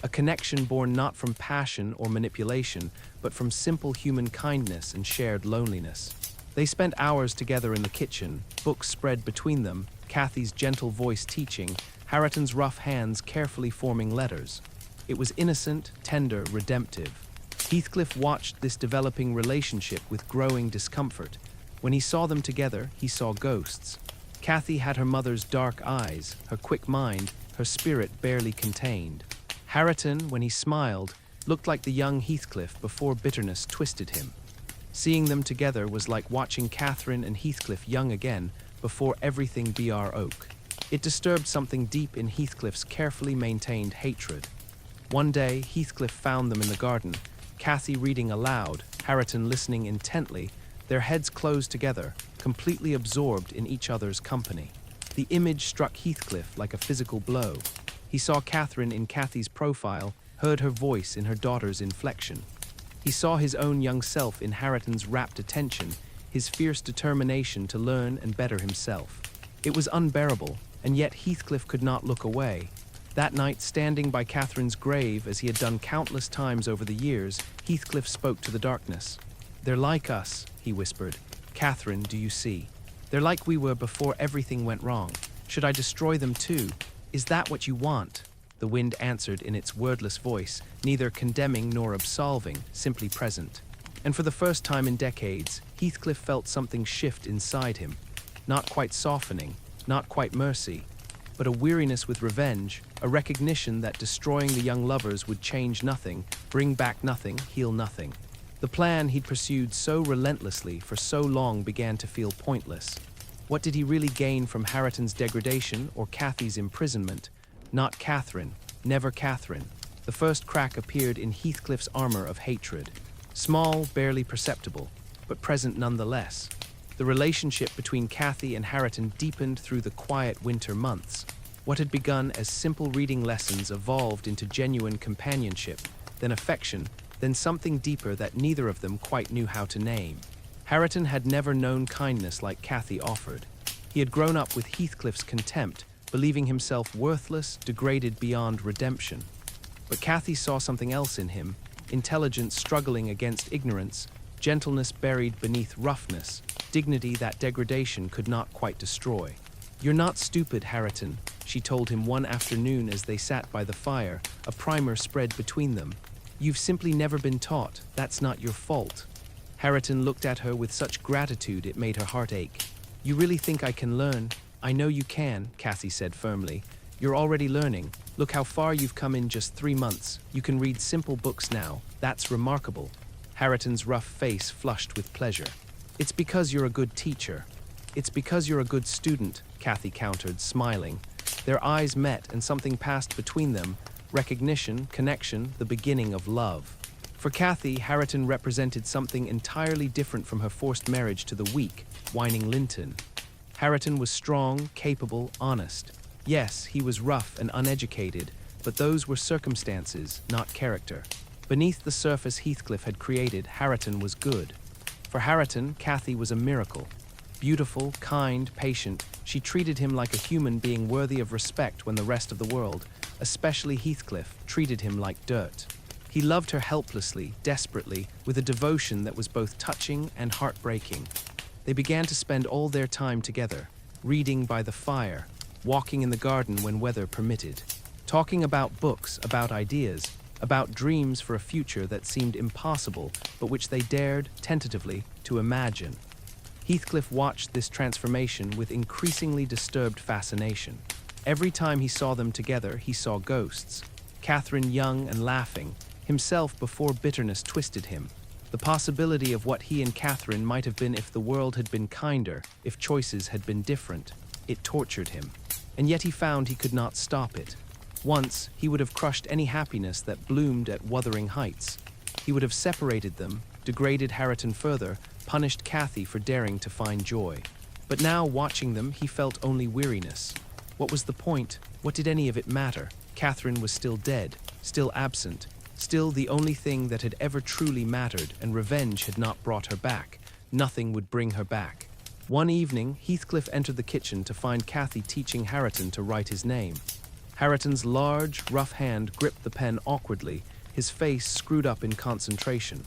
a connection born not from passion or manipulation, but from simple human kindness and shared loneliness. They spent hours together in the kitchen, books spread between them, Cathy's gentle voice teaching, Harriton's rough hands carefully forming letters. It was innocent, tender, redemptive. Heathcliff watched this developing relationship with growing discomfort. When he saw them together, he saw ghosts. Cathy had her mother's dark eyes, her quick mind, her spirit barely contained. Harriton, when he smiled, looked like the young Heathcliff before bitterness twisted him. Seeing them together was like watching Catherine and Heathcliff young again before everything br oak. It disturbed something deep in Heathcliff's carefully maintained hatred. One day, Heathcliff found them in the garden, Cathy reading aloud, Harriton listening intently, their heads closed together, completely absorbed in each other's company. The image struck Heathcliff like a physical blow. He saw Catherine in Cathy's profile, heard her voice in her daughter's inflection. He saw his own young self in Harriton's rapt attention, his fierce determination to learn and better himself. It was unbearable, and yet Heathcliff could not look away. That night, standing by Catherine's grave, as he had done countless times over the years, Heathcliff spoke to the darkness. "They're like us," he whispered. "Catherine, do you see? They're like we were before everything went wrong. Should I destroy them too? Is that what you want?" The wind answered in its wordless voice, neither condemning nor absolving, simply present. And for the first time in decades, Heathcliff felt something shift inside him. Not quite softening, not quite mercy, but a weariness with revenge, a recognition that destroying the young lovers would change nothing, bring back nothing, heal nothing. The plan he'd pursued so relentlessly for so long began to feel pointless. What did he really gain from Harriton's degradation or Cathy's imprisonment? Not Catherine, never Catherine. The first crack appeared in Heathcliff's armor of hatred. Small, barely perceptible, but present nonetheless. The relationship between Cathy and Harriton deepened through the quiet winter months. What had begun as simple reading lessons evolved into genuine companionship, then affection, then something deeper that neither of them quite knew how to name. Harriton had never known kindness like Cathy offered. He had grown up with Heathcliff's contempt, believing himself worthless, degraded beyond redemption. But Cathy saw something else in him, intelligence struggling against ignorance, gentleness buried beneath roughness, dignity that degradation could not quite destroy. "You're not stupid, Harriton," she told him one afternoon as they sat by the fire, a primer spread between them. "You've simply never been taught. That's not your fault." Harriton looked at her with such gratitude it made her heart ache. "You really think I can learn?" "I know you can," Cathy said firmly. "You're already learning. Look how far you've come in just 3 months. You can read simple books now. That's remarkable." Harriton's rough face flushed with pleasure. "It's because you're a good teacher. It's because you're a good student," Cathy countered, smiling. Their eyes met and something passed between them, recognition, connection, the beginning of love. For Cathy, Harriton represented something entirely different from her forced marriage to the weak, whining Linton. Harriton was strong, capable, honest. Yes, he was rough and uneducated, but those were circumstances, not character. Beneath the surface Heathcliff had created, Harriton was good. For Harriton, Cathy was a miracle. Beautiful, kind, patient, she treated him like a human being worthy of respect when the rest of the world, especially Heathcliff, treated him like dirt. He loved her helplessly, desperately, with a devotion that was both touching and heartbreaking. They began to spend all their time together, reading by the fire, walking in the garden when weather permitted, talking about books, about ideas, about dreams for a future that seemed impossible, but which they dared, tentatively, to imagine. Heathcliff watched this transformation with increasingly disturbed fascination. Every time he saw them together, he saw ghosts. Catherine young and laughing, himself before bitterness twisted him. The possibility of what he and Catherine might have been if the world had been kinder, if choices had been different. It tortured him. And yet he found he could not stop it. Once, he would have crushed any happiness that bloomed at Wuthering Heights. He would have separated them, degraded Harriton further, punished Cathy for daring to find joy. But now, watching them, he felt only weariness. What was the point? What did any of it matter? Catherine was still dead, still absent, still the only thing that had ever truly mattered, and revenge had not brought her back. Nothing would bring her back. One evening, Heathcliff entered the kitchen to find Cathy teaching Harriton to write his name. Harriton's large, rough hand gripped the pen awkwardly, his face screwed up in concentration.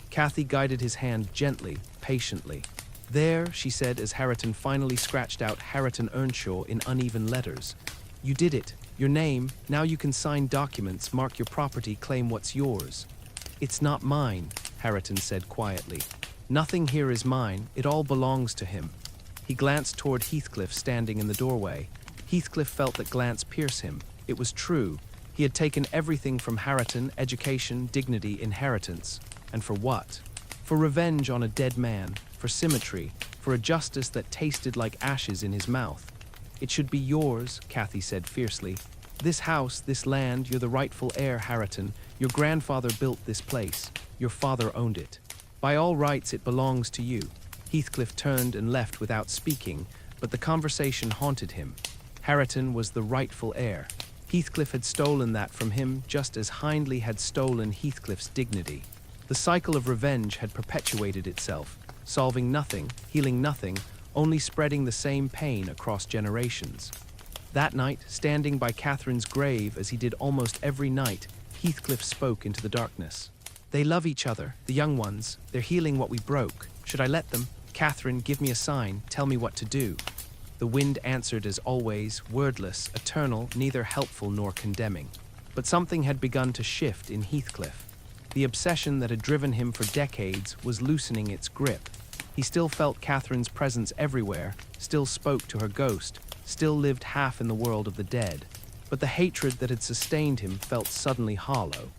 Cathy guided his hand gently, patiently. "There," she said as Harriton finally scratched out Catherine Earnshaw in uneven letters. "You did it. Your name. Now you can sign documents, mark your property, claim what's yours." "It's not mine," Harriton said quietly. "Nothing here is mine. It all belongs to him." He glanced toward Heathcliff standing in the doorway. Heathcliff felt that glance pierce him. It was true. He had taken everything from Harriton: education, dignity, inheritance. And for what? For revenge on a dead man, for symmetry, for a justice that tasted like ashes in his mouth. "It should be yours," Cathy said fiercely. "This house, this land, you're the rightful heir, Harriton. Your grandfather built this place. Your father owned it. By all rights, it belongs to you." Heathcliff turned and left without speaking, but the conversation haunted him. Harriton was the rightful heir. Heathcliff had stolen that from him just as Hindley had stolen Heathcliff's dignity. The cycle of revenge had perpetuated itself, solving nothing, healing nothing, only spreading the same pain across generations. That night, standing by Catherine's grave as he did almost every night, Heathcliff spoke into the darkness. "They love each other, the young ones. They're healing what we broke. Should I let them? Catherine, give me a sign. Tell me what to do." The wind answered as always, wordless, eternal, neither helpful nor condemning. But something had begun to shift in Heathcliff. The obsession that had driven him for decades was loosening its grip. He still felt Catherine's presence everywhere, still spoke to her ghost, still lived half in the world of the dead. But the hatred that had sustained him felt suddenly hollow.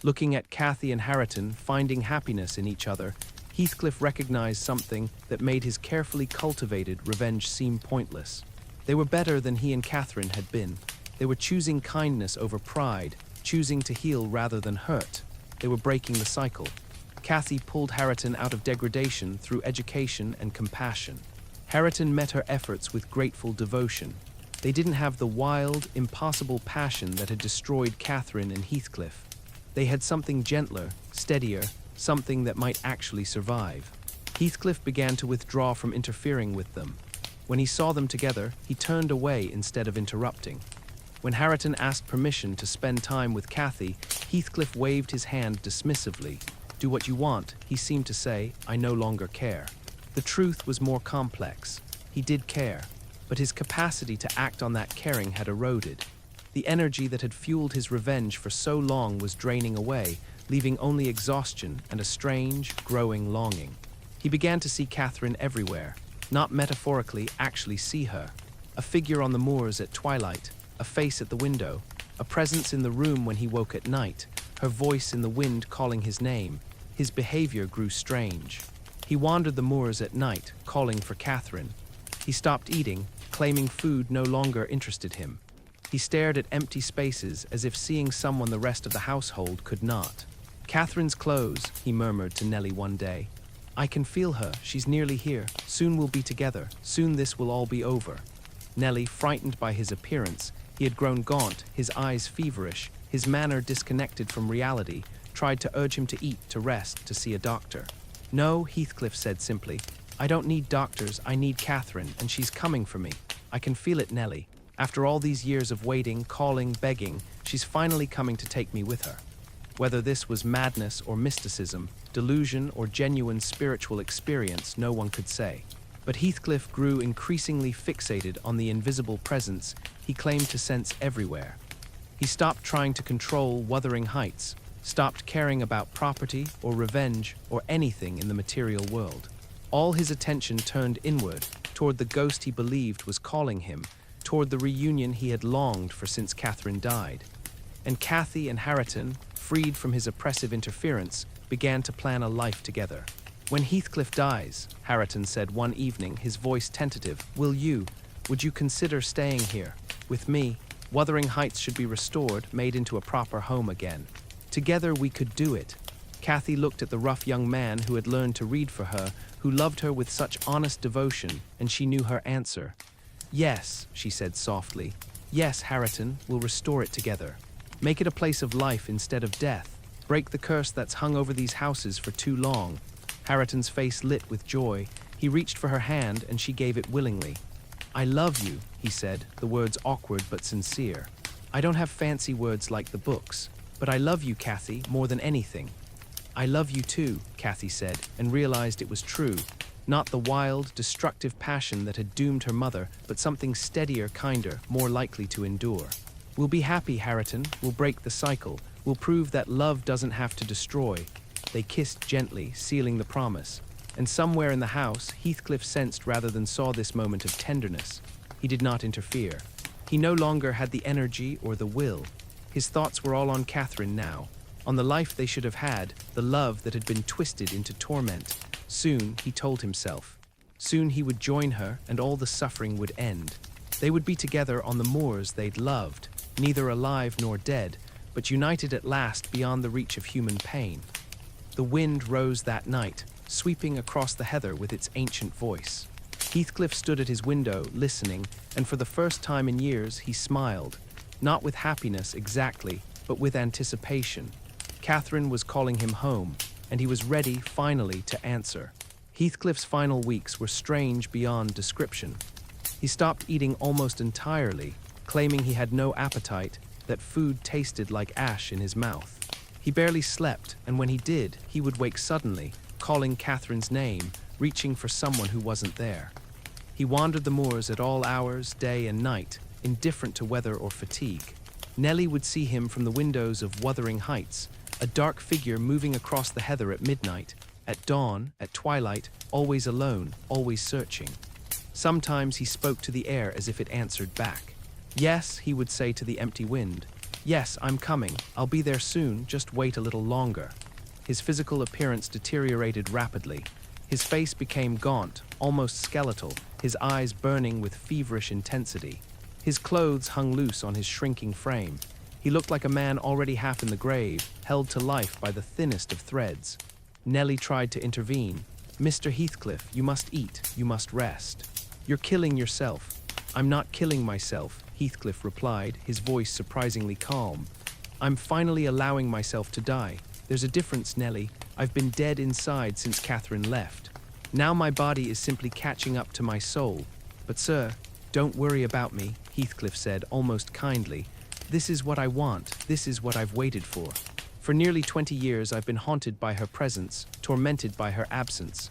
Looking at Cathy and Harriton, finding happiness in each other, Heathcliff recognized something that made his carefully cultivated revenge seem pointless. They were better than he and Catherine had been. They were choosing kindness over pride, choosing to heal rather than hurt. They were breaking the cycle. Cathy pulled Harriton out of degradation through education and compassion. Harriton met her efforts with grateful devotion. They didn't have the wild, impossible passion that had destroyed Catherine and Heathcliff. They had something gentler, steadier, something that might actually survive. Heathcliff began to withdraw from interfering with them. When he saw them together, he turned away instead of interrupting. When Harriton asked permission to spend time with Cathy, Heathcliff waved his hand dismissively. "Do what you want," he seemed to say, "I no longer care." The truth was more complex. He did care, but his capacity to act on that caring had eroded. The energy that had fueled his revenge for so long was draining away, leaving only exhaustion and a strange, growing longing. He began to see Catherine everywhere, not metaphorically, actually see her. A figure on the moors at twilight, a face at the window, a presence in the room when he woke at night, her voice in the wind calling his name. His behavior grew strange. He wandered the moors at night, calling for Catherine. He stopped eating, claiming food no longer interested him. He stared at empty spaces as if seeing someone the rest of the household could not. "Catherine's clothes," he murmured to Nellie one day. "I can feel her. She's nearly here. Soon we'll be together. Soon this will all be over." Nellie, frightened by his appearance, he had grown gaunt, his eyes feverish, his manner disconnected from reality, tried to urge him to eat, to rest, to see a doctor. "No," Heathcliff said simply. "I don't need doctors. I need Catherine, and she's coming for me. I can feel it, Nellie. After all these years of waiting, calling, begging, she's finally coming to take me with her." Whether this was madness or mysticism, delusion or genuine spiritual experience, no one could say. But Heathcliff grew increasingly fixated on the invisible presence he claimed to sense everywhere. He stopped trying to control Wuthering Heights, stopped caring about property or revenge or anything in the material world. All his attention turned inward, toward the ghost he believed was calling him, toward the reunion he had longed for since Catherine died. And Cathy and Harriton, freed from his oppressive interference, began to plan a life together. "When Heathcliff dies," Harriton said one evening, his voice tentative, would you consider staying here? With me, Wuthering Heights should be restored, made into a proper home again. Together we could do it." Cathy looked at the rough young man who had learned to read for her, who loved her with such honest devotion, and she knew her answer. "Yes," she said softly. "Yes, Harriton, we'll restore it together. Make it a place of life instead of death. Break the curse that's hung over these houses for too long." Harriton's face lit with joy. He reached for her hand, and she gave it willingly. "I love you," he said, the words awkward but sincere. I don't have fancy words like the books, but I love you, Cathy, more than anything." "I love you too," Cathy said, and realized it was true. Not the wild, destructive passion that had doomed her mother, but something steadier, kinder, more likely to endure. "We'll be happy, Hareton. We'll break the cycle. We'll prove that love doesn't have to destroy." They kissed gently, sealing the promise. And somewhere in the house, Heathcliff sensed rather than saw this moment of tenderness. He did not interfere. He no longer had the energy or the will. His thoughts were all on Catherine now, on the life they should have had, the love that had been twisted into torment. Soon, he told himself. Soon he would join her and all the suffering would end. They would be together on the moors they'd loved, neither alive nor dead, but united at last beyond the reach of human pain. The wind rose that night, sweeping across the heather with its ancient voice. Heathcliff stood at his window, listening, and for the first time in years he smiled, not with happiness exactly, but with anticipation. Catherine was calling him home, and he was ready, finally, to answer. Heathcliff's final weeks were strange beyond description. He stopped eating almost entirely, claiming he had no appetite, that food tasted like ash in his mouth. He barely slept, and when he did, he would wake suddenly, calling Catherine's name, reaching for someone who wasn't there. He wandered the moors at all hours, day and night, indifferent to weather or fatigue. Nellie would see him from the windows of Wuthering Heights, a dark figure moving across the heather at midnight, at dawn, at twilight, always alone, always searching. Sometimes he spoke to the air as if it answered back. "Yes," he would say to the empty wind. "Yes, I'm coming. I'll be there soon, just wait a little longer." His physical appearance deteriorated rapidly. His face became gaunt, almost skeletal, his eyes burning with feverish intensity. His clothes hung loose on his shrinking frame. He looked like a man already half in the grave, held to life by the thinnest of threads. Nellie tried to intervene. "Mr. Heathcliff, you must eat, you must rest. You're killing yourself." "I'm not killing myself," Heathcliff replied, his voice surprisingly calm. "I'm finally allowing myself to die. There's a difference, Nellie. I've been dead inside since Catherine left. Now my body is simply catching up to my soul. But sir, don't worry about me," Heathcliff said, almost kindly. "This is what I want. This is what I've waited for. For nearly 20 years I've been haunted by her presence, tormented by her absence.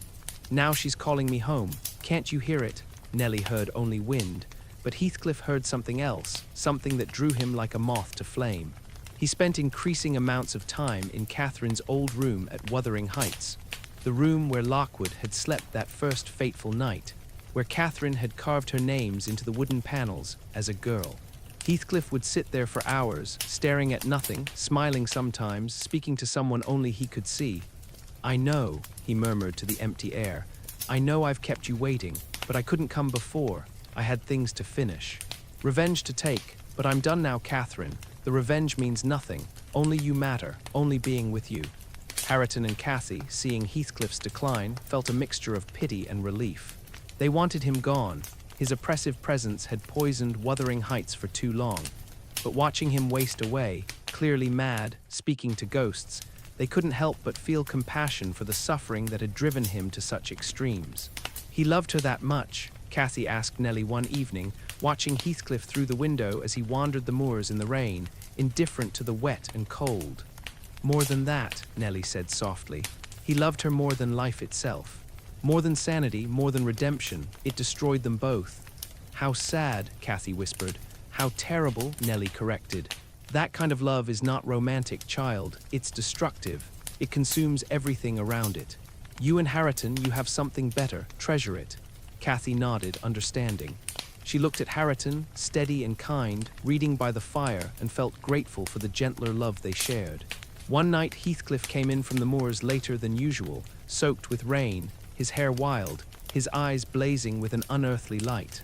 Now she's calling me home. Can't you hear it?" Nellie heard only wind, but Heathcliff heard something else, something that drew him like a moth to flame. He spent increasing amounts of time in Catherine's old room at Wuthering Heights, the room where Lockwood had slept that first fateful night, where Catherine had carved her names into the wooden panels as a girl. Heathcliff would sit there for hours, staring at nothing, smiling sometimes, speaking to someone only he could see. "I know," he murmured to the empty air. "I know I've kept you waiting, but I couldn't come before. I had things to finish. Revenge to take, but I'm done now, Catherine. The revenge means nothing. Only you matter, only being with you." Hareton and Cathy, seeing Heathcliff's decline, felt a mixture of pity and relief. They wanted him gone. His oppressive presence had poisoned Wuthering Heights for too long. But watching him waste away, clearly mad, speaking to ghosts, they couldn't help but feel compassion for the suffering that had driven him to such extremes. "He loved her that much?" Cathy asked Nellie one evening, watching Heathcliff through the window as he wandered the moors in the rain, indifferent to the wet and cold. "More than that," Nellie said softly. "He loved her more than life itself. More than sanity, more than redemption. It destroyed them both." "How sad," Cathy whispered. "How terrible," Nellie corrected. "That kind of love is not romantic, child. It's destructive. It consumes everything around it. You and Hareton, you have something better. Treasure it." Cathy nodded, understanding. She looked at Hareton, steady and kind, reading by the fire, and felt grateful for the gentler love they shared. One night Heathcliff came in from the moors later than usual, soaked with rain, his hair wild, his eyes blazing with an unearthly light.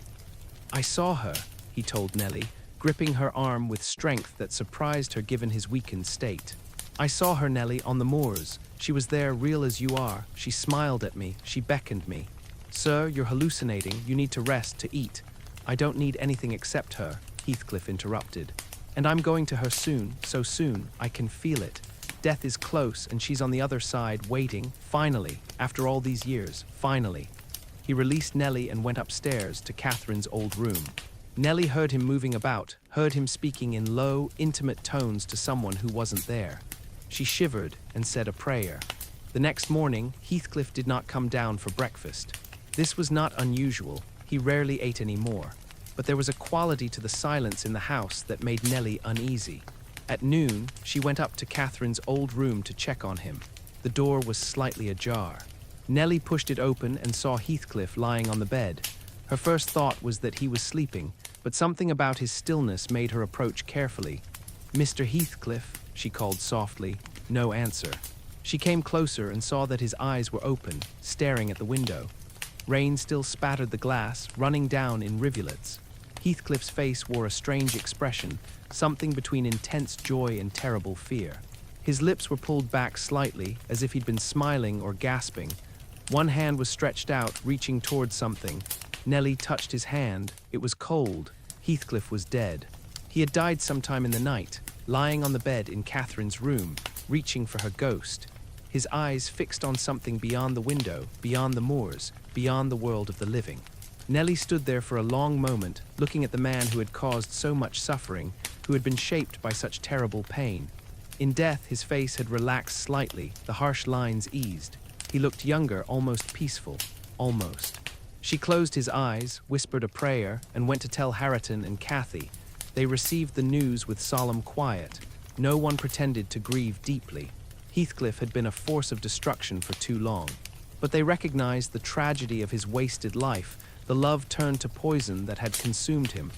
"I saw her," he told Nellie, gripping her arm with strength that surprised her given his weakened state. "I saw her, Nellie, on the moors. She was there, real as you are. She smiled at me. She beckoned me." "Sir, you're hallucinating. You need to rest, to eat." "I don't need anything except her," Heathcliff interrupted. "And I'm going to her soon, so soon, I can feel it. Death is close, and she's on the other side, waiting, finally, after all these years, finally." He released Nellie and went upstairs to Catherine's old room. Nellie heard him moving about, heard him speaking in low, intimate tones to someone who wasn't there. She shivered and said a prayer. The next morning, Heathcliff did not come down for breakfast. This was not unusual. He rarely ate any more. But there was a quality to the silence in the house that made Nellie uneasy. At noon, she went up to Catherine's old room to check on him. The door was slightly ajar. Nellie pushed it open and saw Heathcliff lying on the bed. Her first thought was that he was sleeping, but something about his stillness made her approach carefully. "Mr. Heathcliff," she called softly. No answer. She came closer and saw that his eyes were open, staring at the window. Rain still spattered the glass, running down in rivulets. Heathcliff's face wore a strange expression, something between intense joy and terrible fear. His lips were pulled back slightly, as if he'd been smiling or gasping. One hand was stretched out, reaching towards something. Nellie touched his hand. It was cold. Heathcliff was dead. He had died sometime in the night, lying on the bed in Catherine's room, reaching for her ghost. His eyes fixed on something beyond the window, beyond the moors, beyond the world of the living. Nellie stood there for a long moment, looking at the man who had caused so much suffering, who had been shaped by such terrible pain. In death, his face had relaxed slightly, the harsh lines eased. He looked younger, almost peaceful, almost. She closed his eyes, whispered a prayer, and went to tell Hareton and Cathy. They received the news with solemn quiet. No one pretended to grieve deeply. Heathcliff had been a force of destruction for too long. But they recognized the tragedy of his wasted life, the love turned to poison that had consumed him.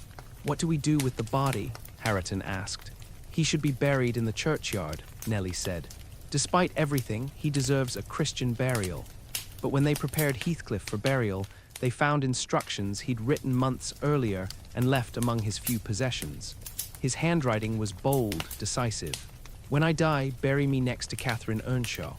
"What do we do with the body?" Hareton asked. "He should be buried in the churchyard," Nellie said. "Despite everything, he deserves a Christian burial." But when they prepared Heathcliff for burial, they found instructions he'd written months earlier and left among his few possessions. His handwriting was bold, decisive. "When I die, bury me next to Catherine Earnshaw.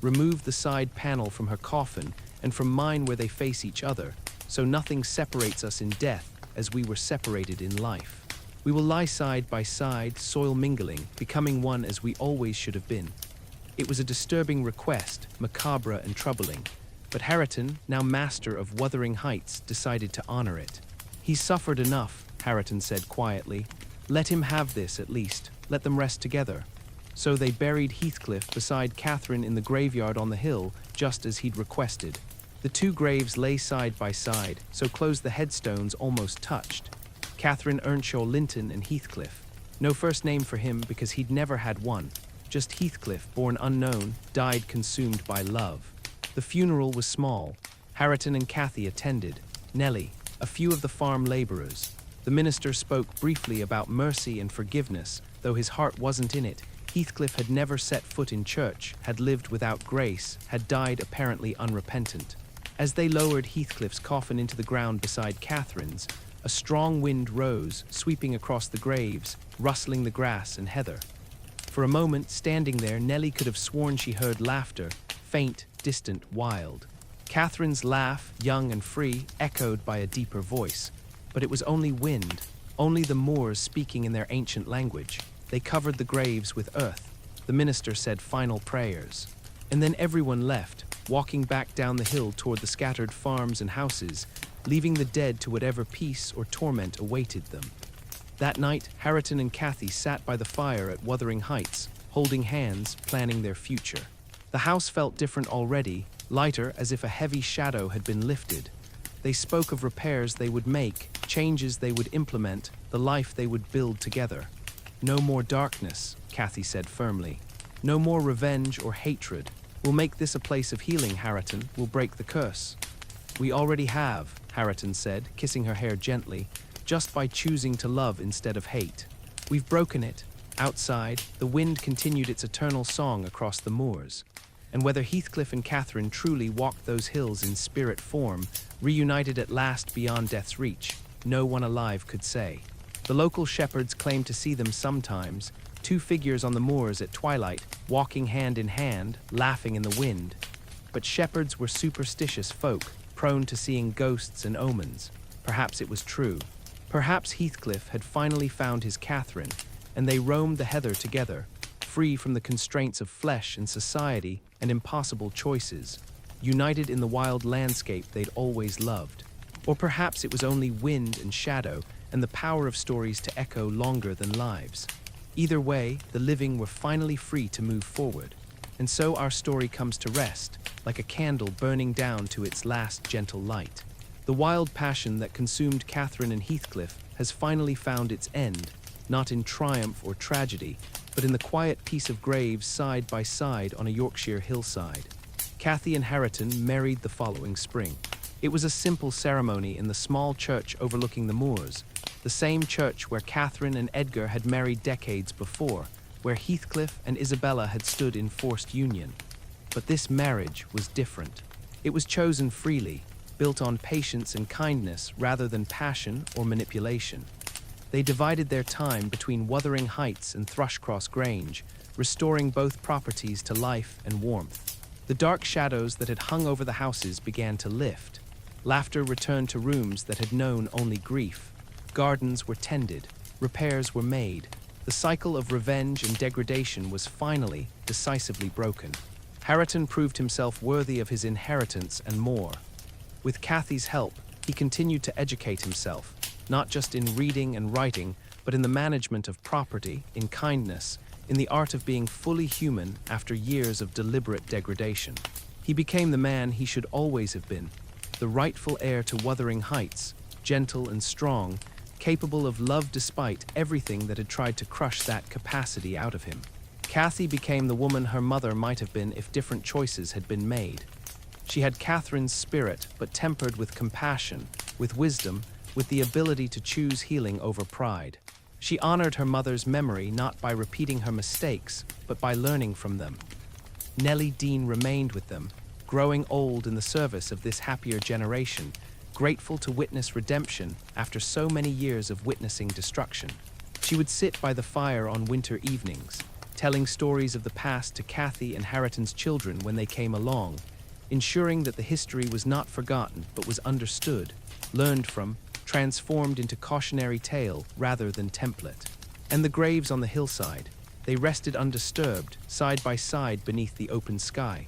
Remove the side panel from her coffin and from mine where they face each other, so nothing separates us in death as we were separated in life. We will lie side by side, soil mingling, becoming one as we always should have been." It was a disturbing request, macabre and troubling, but Hareton, now master of Wuthering Heights, decided to honor it. "He's suffered enough," Hareton said quietly. "Let him have this at least. Let them rest together." So they buried Heathcliff beside Catherine in the graveyard on the hill, just as he'd requested. The two graves lay side by side, so close the headstones almost touched. Catherine Earnshaw Linton and Heathcliff. No first name for him because he'd never had one. Just Heathcliff, born unknown, died consumed by love. The funeral was small. Hareton and Cathy attended. Nellie, a few of the farm laborers. The minister spoke briefly about mercy and forgiveness, though his heart wasn't in it. Heathcliff had never set foot in church, had lived without grace, had died apparently unrepentant. As they lowered Heathcliff's coffin into the ground beside Catherine's, a strong wind rose, sweeping across the graves, rustling the grass and heather. For a moment, standing there, Nellie could have sworn she heard laughter, faint, distant, wild. Catherine's laugh, young and free, echoed by a deeper voice. But it was only wind, only the Moors speaking in their ancient language. They covered the graves with earth. The minister said final prayers. And then everyone left, walking back down the hill toward the scattered farms and houses, leaving the dead to whatever peace or torment awaited them. That night, Hareton and Cathy sat by the fire at Wuthering Heights, holding hands, planning their future. The house felt different already, lighter as if a heavy shadow had been lifted. They spoke of repairs they would make, changes they would implement, the life they would build together. "No more darkness," Cathy said firmly. "No more revenge or hatred. We'll make this a place of healing, Hareton. We'll break the curse." "We already have," Hareton said, kissing her hair gently, "just by choosing to love instead of hate. We've broken it." Outside, the wind continued its eternal song across the moors. And whether Heathcliff and Catherine truly walked those hills in spirit form, reunited at last beyond death's reach, no one alive could say. The local shepherds claimed to see them sometimes, two figures on the moors at twilight, walking hand in hand, laughing in the wind. But shepherds were superstitious folk, prone to seeing ghosts and omens. Perhaps it was true. Perhaps Heathcliff had finally found his Catherine, and they roamed the heather together, free from the constraints of flesh and society and impossible choices, united in the wild landscape they'd always loved. Or perhaps it was only wind and shadow, and the power of stories to echo longer than lives. Either way, the living were finally free to move forward. And so our story comes to rest, like a candle burning down to its last gentle light. The wild passion that consumed Catherine and Heathcliff has finally found its end, not in triumph or tragedy, but in the quiet peace of graves side by side on a Yorkshire hillside. Cathy and Hareton married the following spring. It was a simple ceremony in the small church overlooking the moors, the same church where Catherine and Edgar had married decades before, where Heathcliff and Isabella had stood in forced union. But this marriage was different. It was chosen freely, built on patience and kindness rather than passion or manipulation. They divided their time between Wuthering Heights and Thrushcross Grange, restoring both properties to life and warmth. The dark shadows that had hung over the houses began to lift. Laughter returned to rooms that had known only grief. Gardens were tended, repairs were made. The cycle of revenge and degradation was finally, decisively broken. Hareton proved himself worthy of his inheritance and more. With Cathy's help, he continued to educate himself, not just in reading and writing, but in the management of property, in kindness, in the art of being fully human after years of deliberate degradation. He became the man he should always have been, the rightful heir to Wuthering Heights, gentle and strong, capable of love despite everything that had tried to crush that capacity out of him. Cathy became the woman her mother might have been if different choices had been made. She had Catherine's spirit, but tempered with compassion, with wisdom, with the ability to choose healing over pride. She honored her mother's memory not by repeating her mistakes, but by learning from them. Nellie Dean remained with them, growing old in the service of this happier generation, grateful to witness redemption after so many years of witnessing destruction. She would sit by the fire on winter evenings, telling stories of the past to Cathy and Hareton's children when they came along, ensuring that the history was not forgotten but was understood, learned from, transformed into cautionary tale rather than template. And the graves on the hillside, they rested undisturbed, side by side beneath the open sky.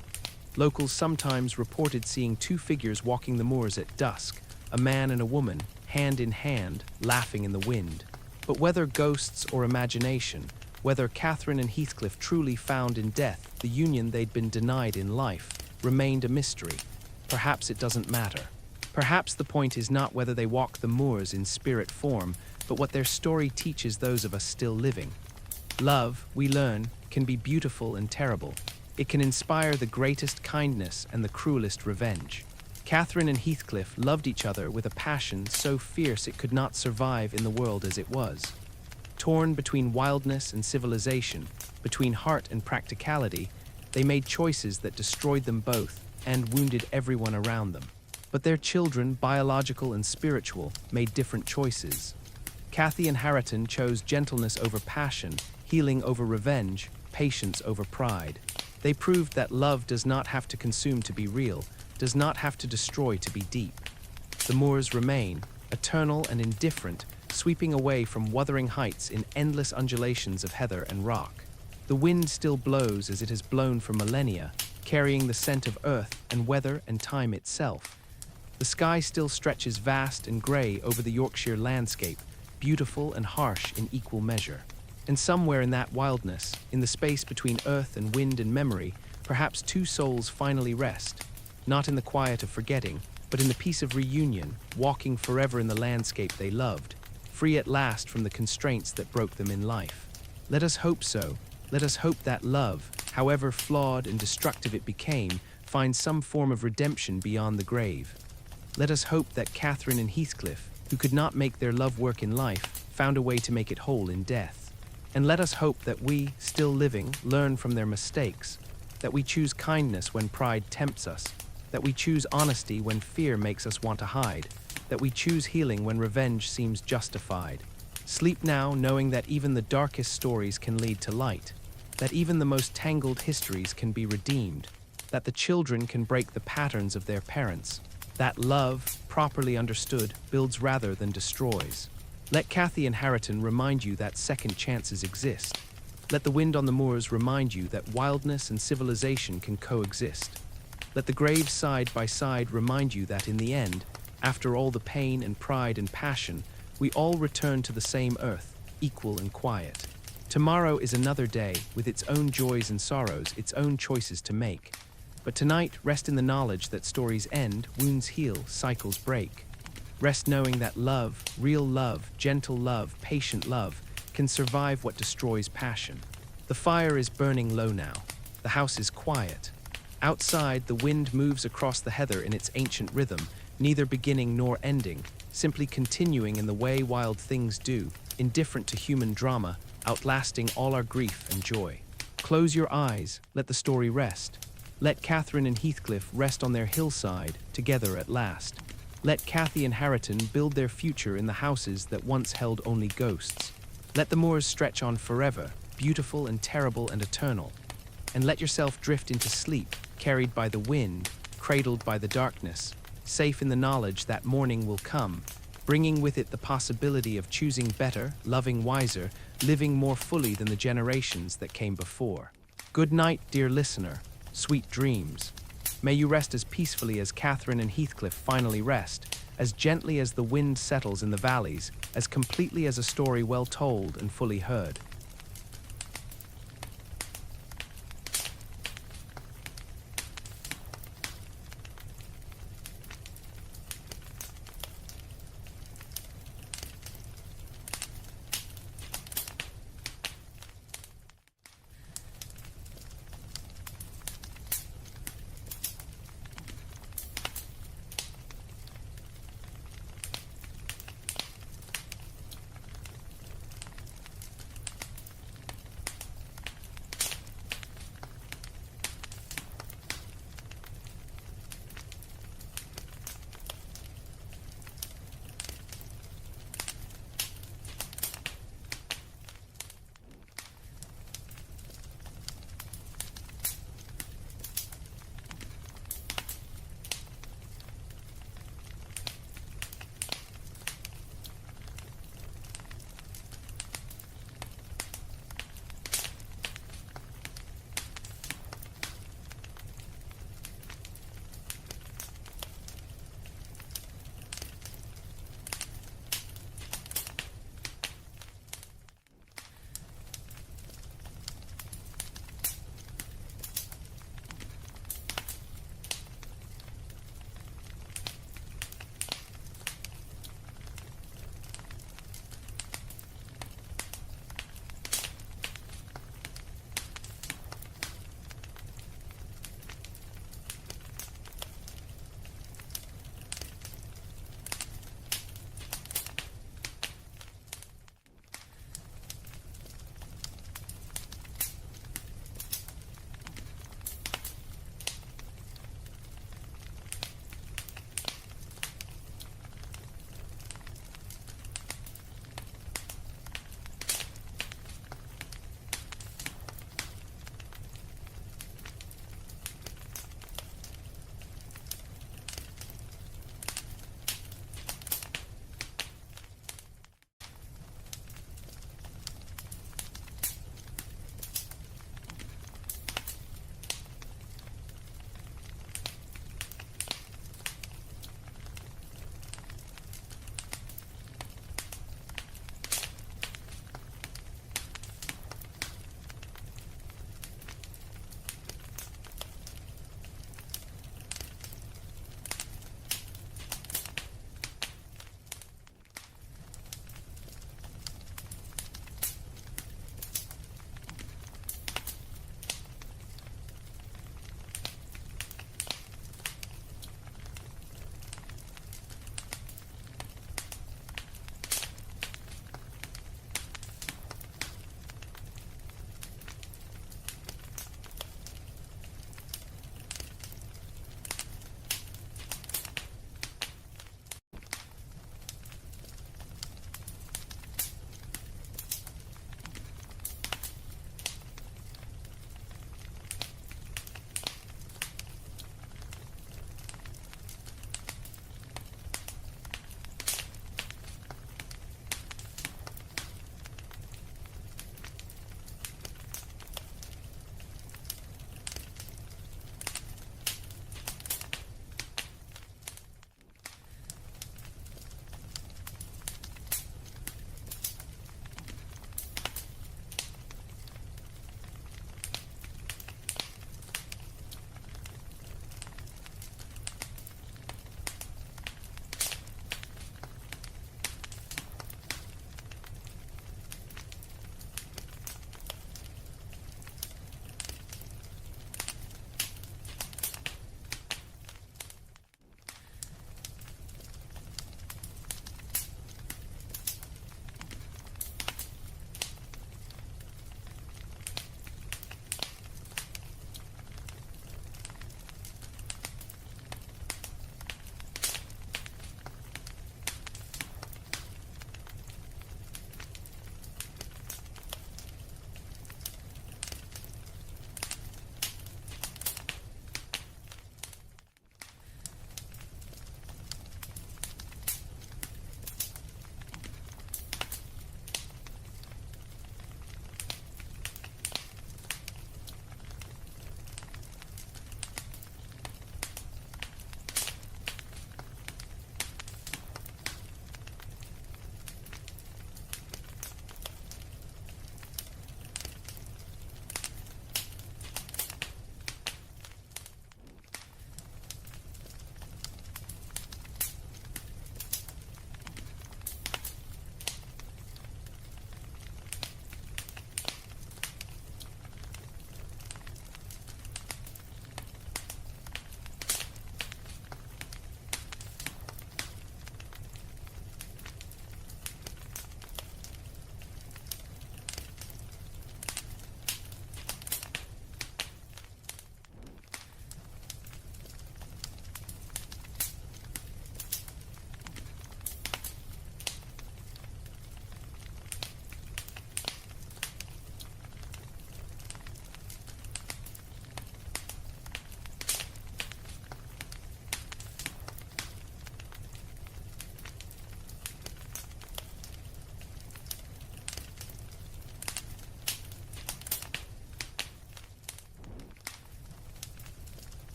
Locals sometimes reported seeing two figures walking the moors at dusk, a man and a woman, hand in hand, laughing in the wind. But whether ghosts or imagination, whether Catherine and Heathcliff truly found in death the union they'd been denied in life, remained a mystery. Perhaps it doesn't matter. Perhaps the point is not whether they walk the moors in spirit form, but what their story teaches those of us still living. Love, we learn, can be beautiful and terrible. It can inspire the greatest kindness and the cruelest revenge. Catherine and Heathcliff loved each other with a passion so fierce it could not survive in the world as it was. Torn between wildness and civilization, between heart and practicality, they made choices that destroyed them both and wounded everyone around them. But their children, biological and spiritual, made different choices. Cathy and Hareton chose gentleness over passion, healing over revenge, patience over pride. They proved that love does not have to consume to be real, does not have to destroy to be deep. The moors remain, eternal and indifferent, sweeping away from Wuthering Heights in endless undulations of heather and rock. The wind still blows as it has blown for millennia, carrying the scent of earth and weather and time itself. The sky still stretches vast and grey over the Yorkshire landscape, beautiful and harsh in equal measure. And somewhere in that wildness, in the space between earth and wind and memory, perhaps two souls finally rest, not in the quiet of forgetting, but in the peace of reunion, walking forever in the landscape they loved, free at last from the constraints that broke them in life. Let us hope so. Let us hope that love, however flawed and destructive it became, finds some form of redemption beyond the grave. Let us hope that Catherine and Heathcliff, who could not make their love work in life, found a way to make it whole in death. And let us hope that we, still living, learn from their mistakes, that we choose kindness when pride tempts us, that we choose honesty when fear makes us want to hide, that we choose healing when revenge seems justified. Sleep now knowing that even the darkest stories can lead to light, that even the most tangled histories can be redeemed, that the children can break the patterns of their parents, that love, properly understood, builds rather than destroys. Let Cathy and Hareton remind you that second chances exist. Let the wind on the moors remind you that wildness and civilization can coexist. Let the graves side by side remind you that in the end, after all the pain and pride and passion, we all return to the same earth, equal and quiet. Tomorrow is another day, with its own joys and sorrows, its own choices to make. But tonight, rest in the knowledge that stories end, wounds heal, cycles break. Rest knowing that love, real love, gentle love, patient love, can survive what destroys passion. The fire is burning low now. The house is quiet. Outside, the wind moves across the heather in its ancient rhythm, neither beginning nor ending, simply continuing in the way wild things do, indifferent to human drama, outlasting all our grief and joy. Close your eyes, let the story rest. Let Catherine and Heathcliff rest on their hillside, together at last. Let Cathy and Harriton build their future in the houses that once held only ghosts. Let the moors stretch on forever, beautiful and terrible and eternal. And let yourself drift into sleep, carried by the wind, cradled by the darkness, safe in the knowledge that morning will come, bringing with it the possibility of choosing better, loving wiser, living more fully than the generations that came before. Good night, dear listener. Sweet dreams. May you rest as peacefully as Catherine and Heathcliff finally rest, as gently as the wind settles in the valleys, as completely as a story well told and fully heard.